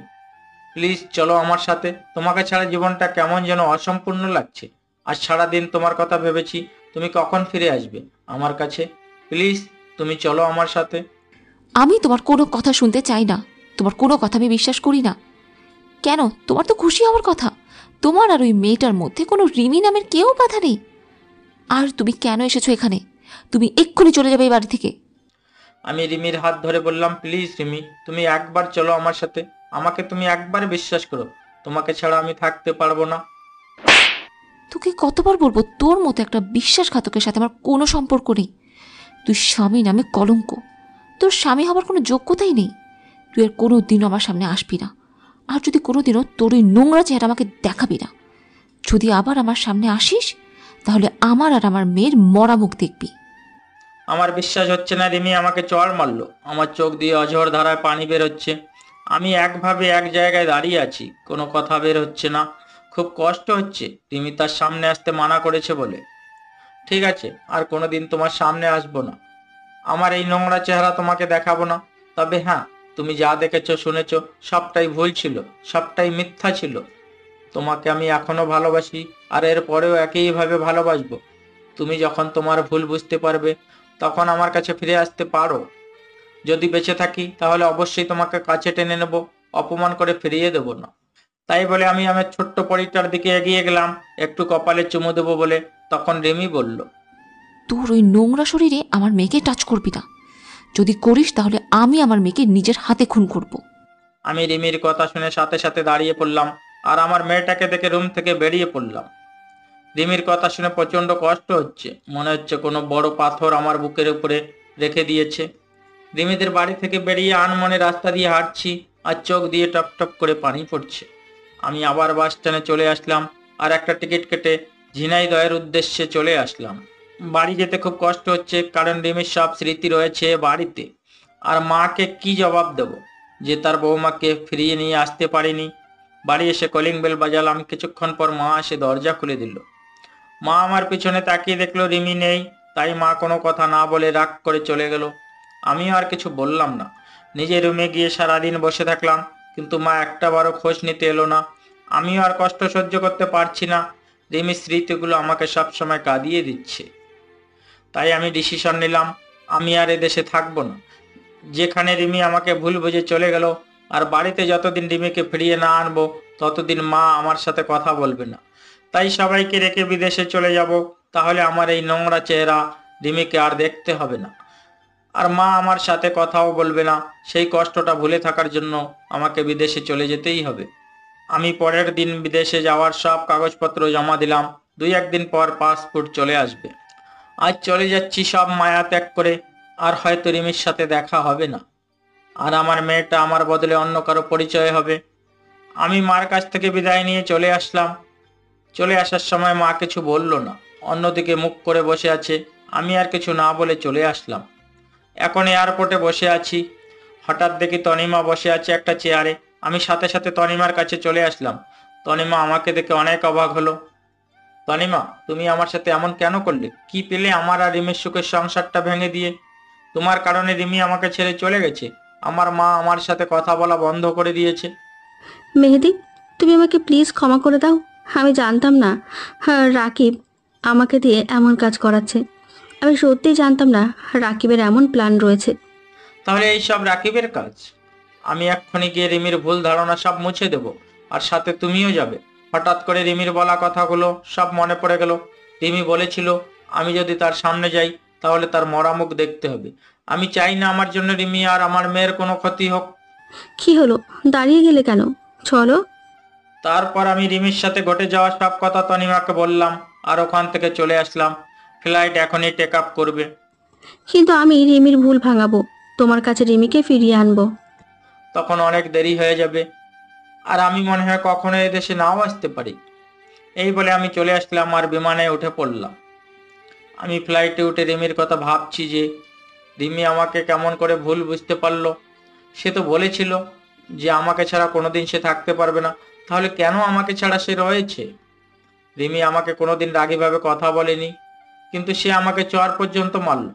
S3: প্লিজ চলো আমার সাথে। তোমাকে ছাড়া জীবনটা কেমন যেন অসম্পূর্ণ লাগছে। আজ সারাদিন তোমার কথা ভেবেছি, তুমি কখন ফিরে আসবে আমার কাছে। প্লিজ তুমি চলো আমার সাথে।
S4: আমি তোমার কোনো কথা শুনতে চাই না। তোমার কোনো কথা আমি বিশ্বাস করি না। কেন? তোমার তো খুশি হওয়ার কথা। তোমার আর ওই মেয়েটার মধ্যে কোনো রিমি নামের কেউ বাধা নেই। আর তুমি কেন এসেছো এখানে? তুমি এক্ষুনি চলে যাবে এই বাড়ি থেকে।
S3: আমি রিমির হাত ধরে বললাম, প্লিজ রিমি, তুমি একবার চলো আমার সাথে। আমাকে তুমি একবার বিশ্বাস করো। তোমাকে ছাড়া আমি থাকতে পারবো না।
S4: তোকে কতবার বলবো, তোর মতো একটা বিশ্বাসঘাতকের সাথে আমার কোনো সম্পর্ক নেই। তুই স্বামী নামে কলঙ্ক। তোর স্বামী হবার কোনো যোগ্যতাই নেই। তুই আর কোনো দিনও আমার সামনে আসবি না। আর যদি কোনোদিনও তোর ওই নোংরা চেহারা আমাকে দেখাবি না। যদি আবার আমার সামনে আসিস তাহলে আমার আর আমার মেয়ের মরা মুখ দেখবি।
S3: আমার বিশ্বাস হচ্ছে না রিমি আমাকে চড় মারলো। আমার চোখ দিয়ে অঝোর ধারায় পানি বের হচ্ছে। আমি একভাবে এক জায়গায় দাঁড়িয়ে আছি, কোনো কথা বের হচ্ছে না। খুব কষ্ট হচ্ছে রিমি তার সামনে আসতে মানা করেছে বলে। ঠিক আছে, আর কোনোদিন তোমার সামনে আসবো না, আমার এই নোংরা চেহারা তোমাকে দেখাবো না। তবে হ্যাঁ, তুমি যা দেখেছো শুনেছো সবটাই ভুল ছিল, সবটাই মিথ্যা ছিল। তোমাকে আমি এখনো ভালোবাসি, আর এর পরেও একইভাবে ভালোবাসবো। তুমি যখন তোমার ভুল বুঝতে পারবে তখন আমার কাছে ফিরে আসতে পারো। যদি বেঁচে থাকি তাহলে অবশ্যই তোমাকে কাছে টেনে নেব, অপমান করে ফিরিয়ে দেব না। তাই বলে আমি আমার ছোট্ট পরিটার দিকে এগিয়ে গেলাম একটু কপালে চুমু দেবো বলে। তখন রিমি বলল,
S4: তোর ওই নোংরা শরীরে আমার মেয়েকে টাচ করবি না। যদি করিস তাহলে আমি আমার মেয়েকে নিজের হাতে খুন করব।
S3: আমি রিমির কথা শুনে সাথে সাথে দাঁড়িয়ে পড়লাম আর আমার মেয়েটাকে দেখে রুম থেকে বেরিয়ে পড়লাম। রিমির কথা শুনে প্রচন্ড কষ্ট হচ্ছে, মনে হচ্ছে কোনো বড় পাথর আমার বুকের উপরে রেখে দিয়েছে। রিমিদের বাড়ি থেকে বেরিয়ে আনমনে রাস্তা দিয়ে হাঁটছি আর চোখ দিয়ে টপ টপ করে পানি পড়ছে। আমি আবার বাস স্ট্যান্ডে চলে আসলাম আর একটা টিকিট কেটে ঝিনাইদহের উদ্দেশ্যে চলে আসলাম। বাড়ি যেতে খুব কষ্ট হচ্ছে, কারণ রিমির সব স্মৃতি রয়েছে বাড়িতে। আর মাকে কি জবাব দেব যে তার বৌমাকে ফিরিয়ে নিয়ে আসতে পারিনি। বাড়ি এসে কলিং বেল বাজালাম, কিছুক্ষণ পর মা এসে দরজা খুলে দিল। মা আমার পিছনে তাকিয়ে দেখলো রিমি নেই, তাই মা কোনো কথা না বলে রাগ করে চলে গেল। আমিও আর কিছু বললাম না, নিজের রুমে গিয়ে সারাদিন বসে থাকলাম, কিন্তু মা একটা বারও খোঁজ নিতে এলো না। আমিও আর কষ্ট সহ্য করতে পারছি না, রিমির স্মৃতিগুলো আমাকে সবসময় কাঁদিয়ে দিচ্ছে। তাই আমি ডিসিশন নিলাম, আমি আর এদেশে থাকবো না। যেখানে রিমি আমাকে ভুল বুঝে চলে গেল, আর বাড়িতে যতদিন রিমিকে ফিরিয়ে না আনবো ততদিন মা আমার সাথে কথা বলবে না। তাই সবাইকে রেখে বিদেশে চলে যাব, তাহলে আমার এই নোংরা চেহারা রিমিকে আর দেখতে হবে না, আর মা আমার সাথে কথাও বলবে না। সেই কষ্টটা ভুলে থাকার জন্য আমাকে বিদেশে চলে যেতেই হবে। আমি পরের দিন বিদেশে যাওয়ার সব কাগজপত্র জমা দিলাম, 2-1 দিন পর পাসপোর্ট চলে আসবে। আজ চলে যাচ্ছি সব মায়া ত্যাগ করে, আর হয়তো রিমির সাথে দেখা হবে না, আর আমার মেয়েটা আমার বদলে অন্য কারো পরিচয় হবে। আমি মার কাছ থেকে বিদায় নিয়ে চলে আসলাম। চলে আসার সময় মা কিছু বলল না, অন্যদিকে মুখ করে বসে আছে। আমি আর কিছু না বলে চলে আসলাম। এখন এয়ারপোর্টে বসে আছি, হঠাৎ দেখি তনিমা বসে আছে একটা চেয়ারে। আমি সাথে সাথে তনিমার কাছে চলে আসলাম। তনিমা আমাকে দেখে অনেক অবাক হলো। তনিমা, তুমি আমার সাথে এমন কেন করলে? কি পেলে আমার আর রিমির সুখের সংসারটা ভেঙে দিয়ে? তোমার কারণে রিমি আমাকে ছেড়ে চলে গেছে, আমার মা আমার সাথে কথা বলা বন্ধ করে দিয়েছে।
S1: মেহেদি, তুমি আমাকে প্লিজ ক্ষমা করে দাও। আমি জানতাম না রাকিব আমাকে দিয়ে এমন কাজ করাচ্ছে। আমি সত্যিই জানতাম না রাকিবের এমন প্ল্যান রয়েছে।
S3: তাহলে এই সব রাকিবের কাজ? আমি এক্ষুনি গিয়ে রিমির ভুল ধারণা সব মুছে দেব, আর সাথে তুমিও যাবে। হঠাৎ করে রিমির বলা কথাগুলো সব মনে পড়ে গেল। রিমি বলেছিল আমি যদি তার সামনে যাই তাহলে তার মরা মুখ দেখতে হবে। আমি চাই না আমার জন্য রিমি আর আমার মেয়ের কোনো ক্ষতি হোক।
S1: কি হলো, দাঁড়িয়ে গেলে কেন? চলো।
S3: তারপর আমি রিমির সাথে ঘটে যাওয়া সব কথা তনিমাকে বললাম, আর ওখান থেকে চলে আসলাম। ফ্লাইট এখনই টেক আপ করবে।
S1: কিন্তু আমি রিমির ভুল ভাঙাবো, তোমার কাছে রিমিকে ফিরিয়ে আনবো।
S3: তখন অনেক দেরি হয়ে যাবে, আর আমি মনে হয় কখনো এদেশে নাও আসতে পারি। এই বলে আমি চলে আসলাম আর বিমানে উঠে পড়লাম। আমি ফ্লাইটে উঠে রিমির কথা ভাবছি যে রিমি আমাকে কেমন করে ভুল বুঝতে পারলো। সে তো বলেছিল যে আমাকে ছাড়া কোনোদিন সে থাকতে পারবে না, তাহলে কেন আমাকে ছাড়া সে রয়েছে? রিমি আমাকে কোনোদিন রাগীভাবে কথা বলেনি, কিন্তু সে আমাকে চড় পর্যন্ত মারল।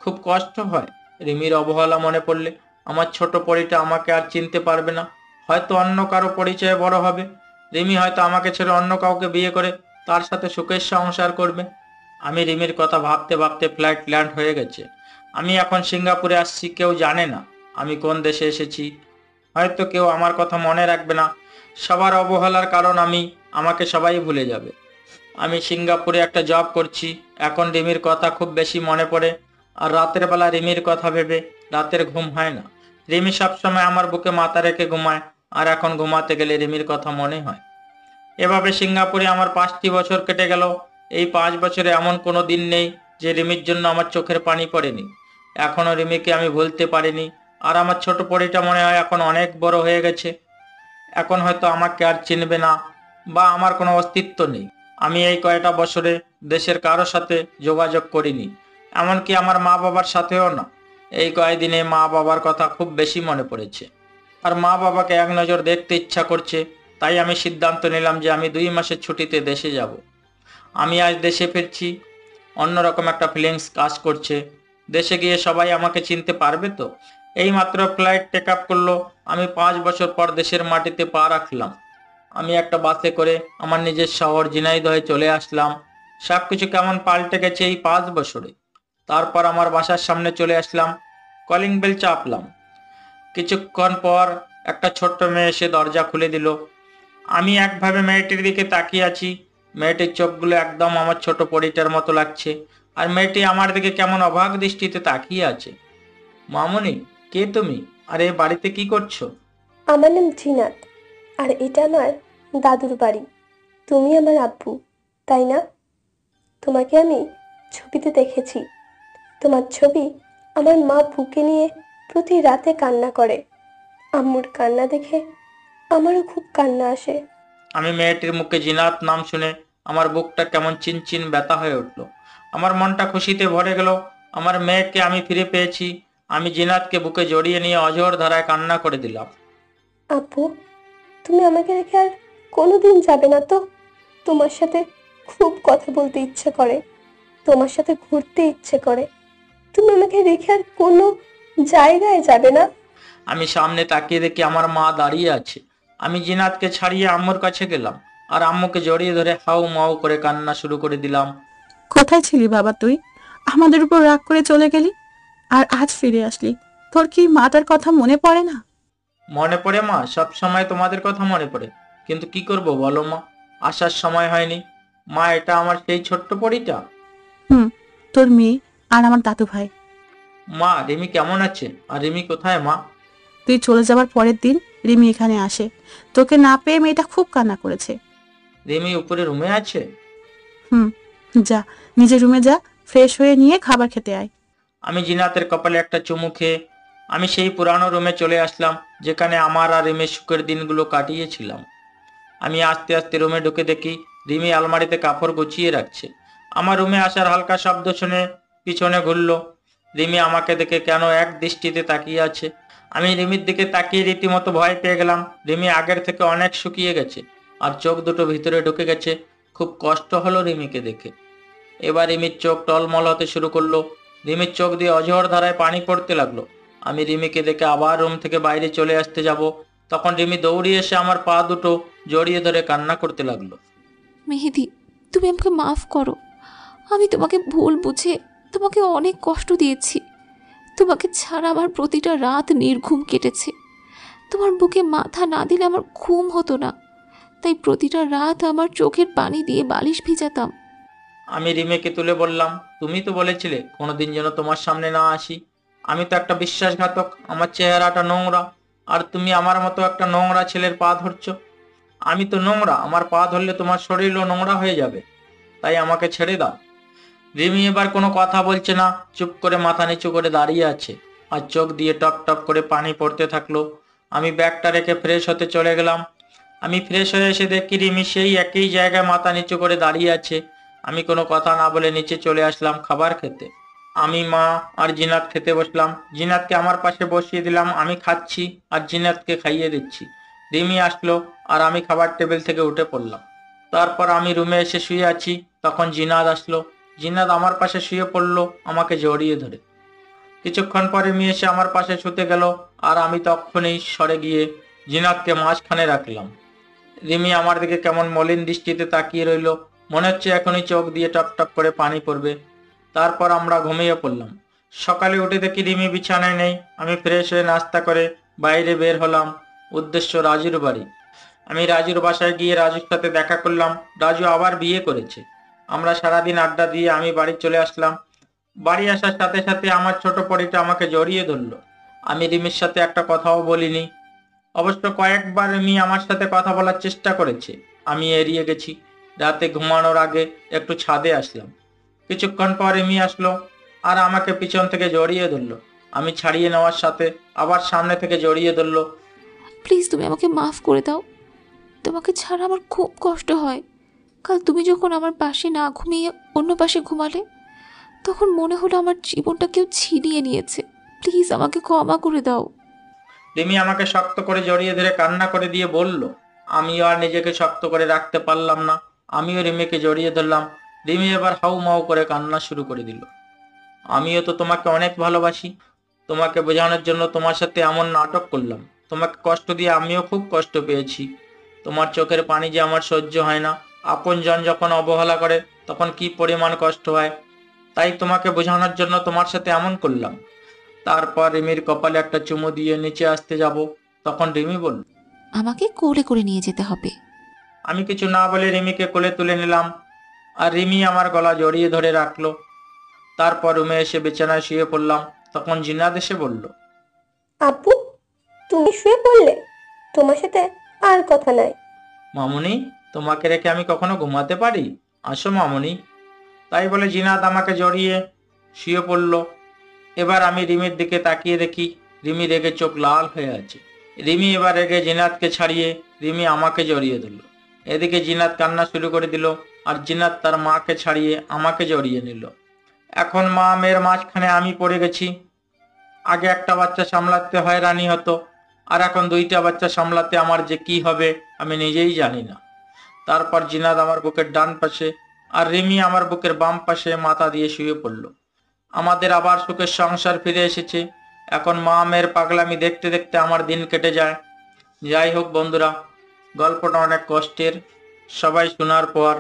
S3: খুব কষ্ট হয় রিমির অবহেলা মনে পড়লে। আমার ছোট পরিটা আমাকে আর চিনতে পারবে না, হয়তো অন্য কারো পরিচয়ে বড় হবে। রিমি হয়তো আমাকে ছেড়ে অন্য কাউকে বিয়ে করে তার সাথে সুখের সংসার করবে। আমি রিমির কথা ভাবতে ভাবতে ফ্লাইট ল্যান্ড হয়ে গেছে। আমি এখন সিঙ্গাপুরে আসছি, কেউ জানে না আমি কোন দেশে এসেছি। হয়তো কেউ আমার কথা মনে রাখবে না, সবার অবহেলার কারণ আমাকে সবাই ভুলে যাবে। আমি সিঙ্গাপুরে একটা জব করছি। এখন রিমির কথা খুব বেশি মনে পড়ে, আর রাতের বেলা রিমির কথা ভেবে রাতের ঘুম হয় না। রিমি সবসময় আমার বুকে মাথা রেখে ঘুমায়, আর এখন ঘুমাতে গেলে রিমির কথা মনে হয়। এভাবে সিঙ্গাপুরে আমার 5টি বছর কেটে গেল। এই 5 বছরে এমন কোনো দিন নেই যে রিমির জন্য আমার চোখের পানি পড়েনি। এখনো রিমিকে আমি ভুলতে পারিনি, আর আমার ছোট পরিটা মনে হয় এখন অনেক বড় হয়ে গেছে। এখন হয়তো আমাকে আর চিনবে না বা আমার কোনো অস্তিত্ব নেই। আমি এই কয়টা বছরে দেশের কারো সাথে যোগাযোগ করিনি, এমনকি আমার মা বাবার সাথেও না। এই কয়েকদিনে মা বাবার কথা খুব বেশি মনে পড়েছে, আর মা বাবাকে এক নজর দেখতে ইচ্ছা করছে। তাই আমি সিদ্ধান্ত নিলাম যে আমি 2 মাসের ছুটিতে দেশে যাব। আমি আজ দেশে ফিরছি, অন্যরকম একটা ফিলিংস কাজ করছে। দেশে গিয়ে সবাই আমাকে চিনতে পারবে তো? এই মাত্র ফ্লাইট টেক আপ করলো, আমি 5 বছর পর দেশের মাটিতে পা রাখলাম। আমি একটা বাসে করে আমার নিজের শহর ঝিনাইদহে চলে আসলাম। সবকিছু কেমন পাল্টে গেছে এই 5 বছরে। তারপর আমার বাসার সামনে চলে আসলাম, কলিং বেল চাপলাম। কিছুক্ষণ পর একটা ছোট্ট মেয়ে এসে দরজা খুলে দিল। আমি একভাবে মেয়েটির দিকে তাকিয়ে আছি। মেয়েটির চোখগুলো একদম আমার ছোট পরীটার মতো লাগছে, আর মেয়েটি আমার দিকে কেমন অবাক দৃষ্টিতে তাকিয়ে আছে। মামুনি, কে তুমি? আর এই বাড়িতে কি করছো?
S18: আমার নাম জিনাত, আর এটা আমার দাদুর বাড়ি। তুমি আমার আব্বু, তাই না? তোমাকে আমি ছবিতে দেখেছি। তোমার ছবি আমার মা বুকে নিয়ে প্রতি রাতে কান্না করে। আম্মুর কান্না দেখে আমারও খুব কান্না আসে।
S3: আমি মেয়েটির মুখে জিনাত নাম শুনে আমার বুকটা কেমন চিনচিন ব্যথা হয়ে উঠল। আমার মনটা খুশিতে ভরে গেল। আমার মেয়েকে আমি ফিরে পেয়েছি। আমি জিনাতকে বুকে জড়িয়ে নিয়ে অঝোর ধারায় কান্না করে দিলাম।
S18: আব্বু, তুমি আমাকে রেখে আর কোনোদিন যাবে না তো? তোমার সাথে খুব কথা বলতে ইচ্ছে করে, তোমার সাথে ঘুরতে ইচ্ছে করে। তুমি আমাকে রেখে আর কোনো জায়গায় যাবে না?
S3: আমি সামনে তাকিয়ে দেখি আমার মা দাঁড়িয়ে আছে। আমি জিনাতকে ছাড়িয়ে আম্মুর কাছে গেলাম, আর আম্মুকে জড়িয়ে ধরে হাউ মাউ করে কান্না শুরু করে দিলাম।
S13: কোথায় ছিলি বাবা তুই? আমাদের উপর রাগ করে চলে গেলি, আর আজ ফিরে আসলি। তোর কি মাটার কথা মনে পড়ে না?
S3: মনে পড়ে মা, সব সময় তোমাদের কথা মনে পড়ে, কিন্তু কি করব বলো মা, আসার সময় হয়নি। মা, এটা আমার সেই ছোট্ট পরীটা।
S13: তোর মেয়ে আর আমার দাদু ভাই।
S3: মা, রিমি কেমন আছে? আর রিমি কোথায় মা?
S13: তুই চলে যাবার পরের দিন রিমি এখানে আসে। তোকে না পেয়ে মেয়েটা খুব কান্না করেছে।
S3: রিমি উপরে রুমে আছে?
S13: যা, নিজের রুমে যা, ফ্রেশ হয়ে নিয়ে খাবার খেতে আয়।
S3: আমি জিনাতের কপালে একটা চুমু খেয়ে আমি সেই পুরানো রুমে চলে আসলাম, যেখানে আমার আর রিমির সুখের দিনগুলো কাটিয়েছিলাম। আমি আস্তে আস্তে রুমে ঢুকে দেখি রিমি আলমারিতে কাপড় গুছিয়ে রাখছে। আমার রুমে আসার হালকা শব্দ শুনে পিছনে ঘুরলো। রিমি আমাকে দেখে কেন এক দৃষ্টিতে তাকিয়ে আছে। আমি রিমির দিকে তাকিয়ে রীতিমতো ভয় পেয়ে গেলাম। রিমি আগের থেকে অনেক শুকিয়ে গেছে, আর চোখ দুটো ভিতরে ঢুকে গেছে। খুব কষ্ট হলো রিমিকে দেখে। এবার রিমির চোখ টলমল হতে শুরু করলো। রিমির চোখ দিয়ে অঝোর ধারায় পানি পড়তে লাগলো। আমি রিমিকে দেখে আবার রুম থেকে বাইরে চলে আসতে যাব, তখন রিমি দৌড়িয়ে এসে আমার পা দুটো জড়িয়ে ধরে কান্না করতে লাগলো।
S4: মেহেদি, তুমি আমাকে মাফ করো। আমি তোমাকে ভুল বুঝে তোমাকে অনেক কষ্ট দিয়েছি। তোমাকে ছাড়া আমার প্রতিটা রাত নির্ঘুম কেটেছে। তোমার বুকে মাথা না দিলে আমার ঘুম হতো না, তাই প্রতিটা রাত আমার চোখের পানি দিয়ে বালিশ ভিজাতাম।
S3: আমি রিমিকে তুলে বললাম, তুমি তো বলেছিলে কোনোদিন যেন তোমার সামনে না আসি। আমি তো একটা বিশ্বাসঘাতক, আমার চেহারাটা নোংরা, আর তুমি আমার মতো একটা নোংরা ছেলের পা ধরছো। আমি তো নোংরা, আমার পা ধরলে তোমার শরীরও নোংরা হয়ে যাবে, তাই আমাকে ছেড়ে দাও। রিমি এবার কোনো কথা বলছে না, চুপ করে মাথা নিচু করে দাঁড়িয়ে আছে, আর চোখ দিয়ে টপ টপ করে পানি পড়তে থাকলো। আমি ব্যাগটা রেখে ফ্রেশ হতে চলে গেলাম। আমি ফ্রেশ হয়ে এসে দেখি রিমি সেই একই জায়গায় মাথা নিচু করে দাঁড়িয়ে আছে। আমি কোনো কথা না বলে নিচে চলে আসলাম খাবার খেতে। আমি, মা আর জিনাত খেতে বসলাম। জিনাতকে আমার পাশে বসিয়ে দিলাম। আমি খাচ্ছি আর জিনাতকে খাইয়ে দিচ্ছি। রিমি আসলো আর আমি খাবার টেবিল থেকে উঠে পড়লাম। তারপর আমি রুমে এসে শুয়ে আছি, তখন জিনাত আসলো। জিনাত আমার পাশে শুয়ে পড়লো আমাকে জড়িয়ে ধরে। কিছুক্ষণ পরে রিমি এসে আমার পাশে শুতে গেল, আর আমি তখনই সরে গিয়ে জিনাতকে মাঝখানে রাখলাম। রিমি আমার দিকে কেমন মলিন দৃষ্টিতে তাকিয়ে রইল, মনে হচ্ছে এখনই চোখ দিয়ে টপ টপ করে পানি পড়বে। তারপর আমরা ঘুমিয়ে পড়লাম। সকালে উঠে দেখি রিমি বিছানায় নেই। আমি ফ্রেশ হয়ে নাস্তা করে বাইরে বের হলাম, উদ্দেশ্য রাজুর বাড়ি। আমি রাজুর বাসায় গিয়ে রাজুর সাথে দেখা করলাম। রাজু আবার বিয়ে করেছে। আমরা সারাদিন আড্ডা দিয়ে আমি বাড়ি চলে আসলাম। বাড়ি আসার সাথে সাথে আমার ছোট পরীটা আমাকে জড়িয়ে ধরলো। আমি রিমির সাথে একটা কথাও বলিনি। অবশ্য কয়েকবার রিমি আমার সাথে কথা বলার চেষ্টা করেছে, আমি এড়িয়ে গেছি। রাতে ঘুমানোর আগে একটু ছাদে আসলাম। কিছুক্ষণ পর রিমি আসলো আর আমাকে পিছন থেকে জড়িয়ে ধরলো। আমি ছাড়িয়ে নেওয়ার সাথে আবার সামনে থেকে জড়িয়ে ধরলো।
S4: প্লিজ তুমি আমাকে মাফ করে দাও। তোমাকে ছাড়া আমার খুব কষ্ট হয়। কাল তুমি যখন আমার পাশে না ঘুমিয়ে অন্য পাশে ঘুমালে, তখন মনে হলো আমার জীবনটা কেউ ছিনিয়ে নিয়েছে। প্লিজ আমাকে ক্ষমা করে দাও।
S3: রিমি আমাকে শক্ত করে জড়িয়ে ধরে কান্না করে দিয়ে বলল। আমিও আর নিজেকে শক্ত করে রাখতে পারলাম না, আমিও রিমিকে জড়িয়ে ধরলাম। রিমি এবার হাউ মাউ করে কান্না শুরু করে দিল। আমিও তো তোমাকে অনেক ভালোবাসি, তোমাকে বোঝানোর জন্য তোমার সাথে এমন নাটক করলাম। তোমাকে কষ্ট দিয়ে আমিও খুব কষ্ট পেয়েছি। তোমার চোখের পানি যে আমার সহ্য হয় না। আপনজন যখন অবহেলা করে তখন কি পরিমাণ কষ্ট হয়, তাই তোমাকে বোঝানোর জন্য তোমার সাথে এমন করলাম। তারপর রিমির কপালে একটা চুমু দিয়ে নিচে আসতে যাব, তখন রিমি বলল,
S4: আমাকে কোলে করে নিয়ে যেতে হবে।
S3: আমি কিছু না বলে রিমিকে কোলে তুলে নিলাম, আর রিমি আমার গলা জড়িয়ে ধরে রাখলো। তারপর রুমে এসে বিছানায় শুয়ে পড়লাম। তখন জিনাত এসে বলল,
S18: আপু, তুমি শুয়ে পড়লে? তোমার সাথে আর কথা নাই।
S3: মামুনি, তোমাকে রেখে আমি কখনো ঘুমাতে পারি? আসো মামুনি। তাই বলে জিনাত আমাকে জড়িয়ে শুয়ে পড়ল। এবার আমি রিমির দিকে তাকিয়ে দেখি রিমি রেগে চোখ লাল হয়ে আছে। রিমি এবার রেগে জিনাতকে ছাড়িয়ে রিমি আমাকে জড়িয়ে দিল। এদিকে জিনাত কান্না শুরু করে দিল, আর জিনাত তার মাকে ছাড়িয়ে আমাকে জড়িয়ে নিল। এখন মা মেয়ের মাঝখানে আমি পড়ে গেছি। আগে একটা বাচ্চা সামলাতে হয়রানি হতো, আর এখন দুইটা বাচ্চা সামলাতে আমার যে কি হবে আমি নিজেই জানি না। তারপর জিনাত আমার বুকের ডান পাশে আর রিমি আমার বুকের বাম পাশে মাথা দিয়ে শুয়ে পড়ল। আমাদের আবার সুখের সংসার ফিরে এসেছে। এখন মা মেয়ের পাগলামি দেখতে দেখতে আমার দিন কেটে যায়। যাই হোক বন্ধুরা, গল্পটা অনেক কষ্টের। সবাই শোনার পর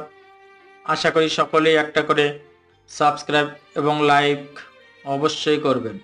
S3: আশা করি সকলেই একটা করে সাবস্ক্রাইব এবং লাইক অবশ্যই করবেন।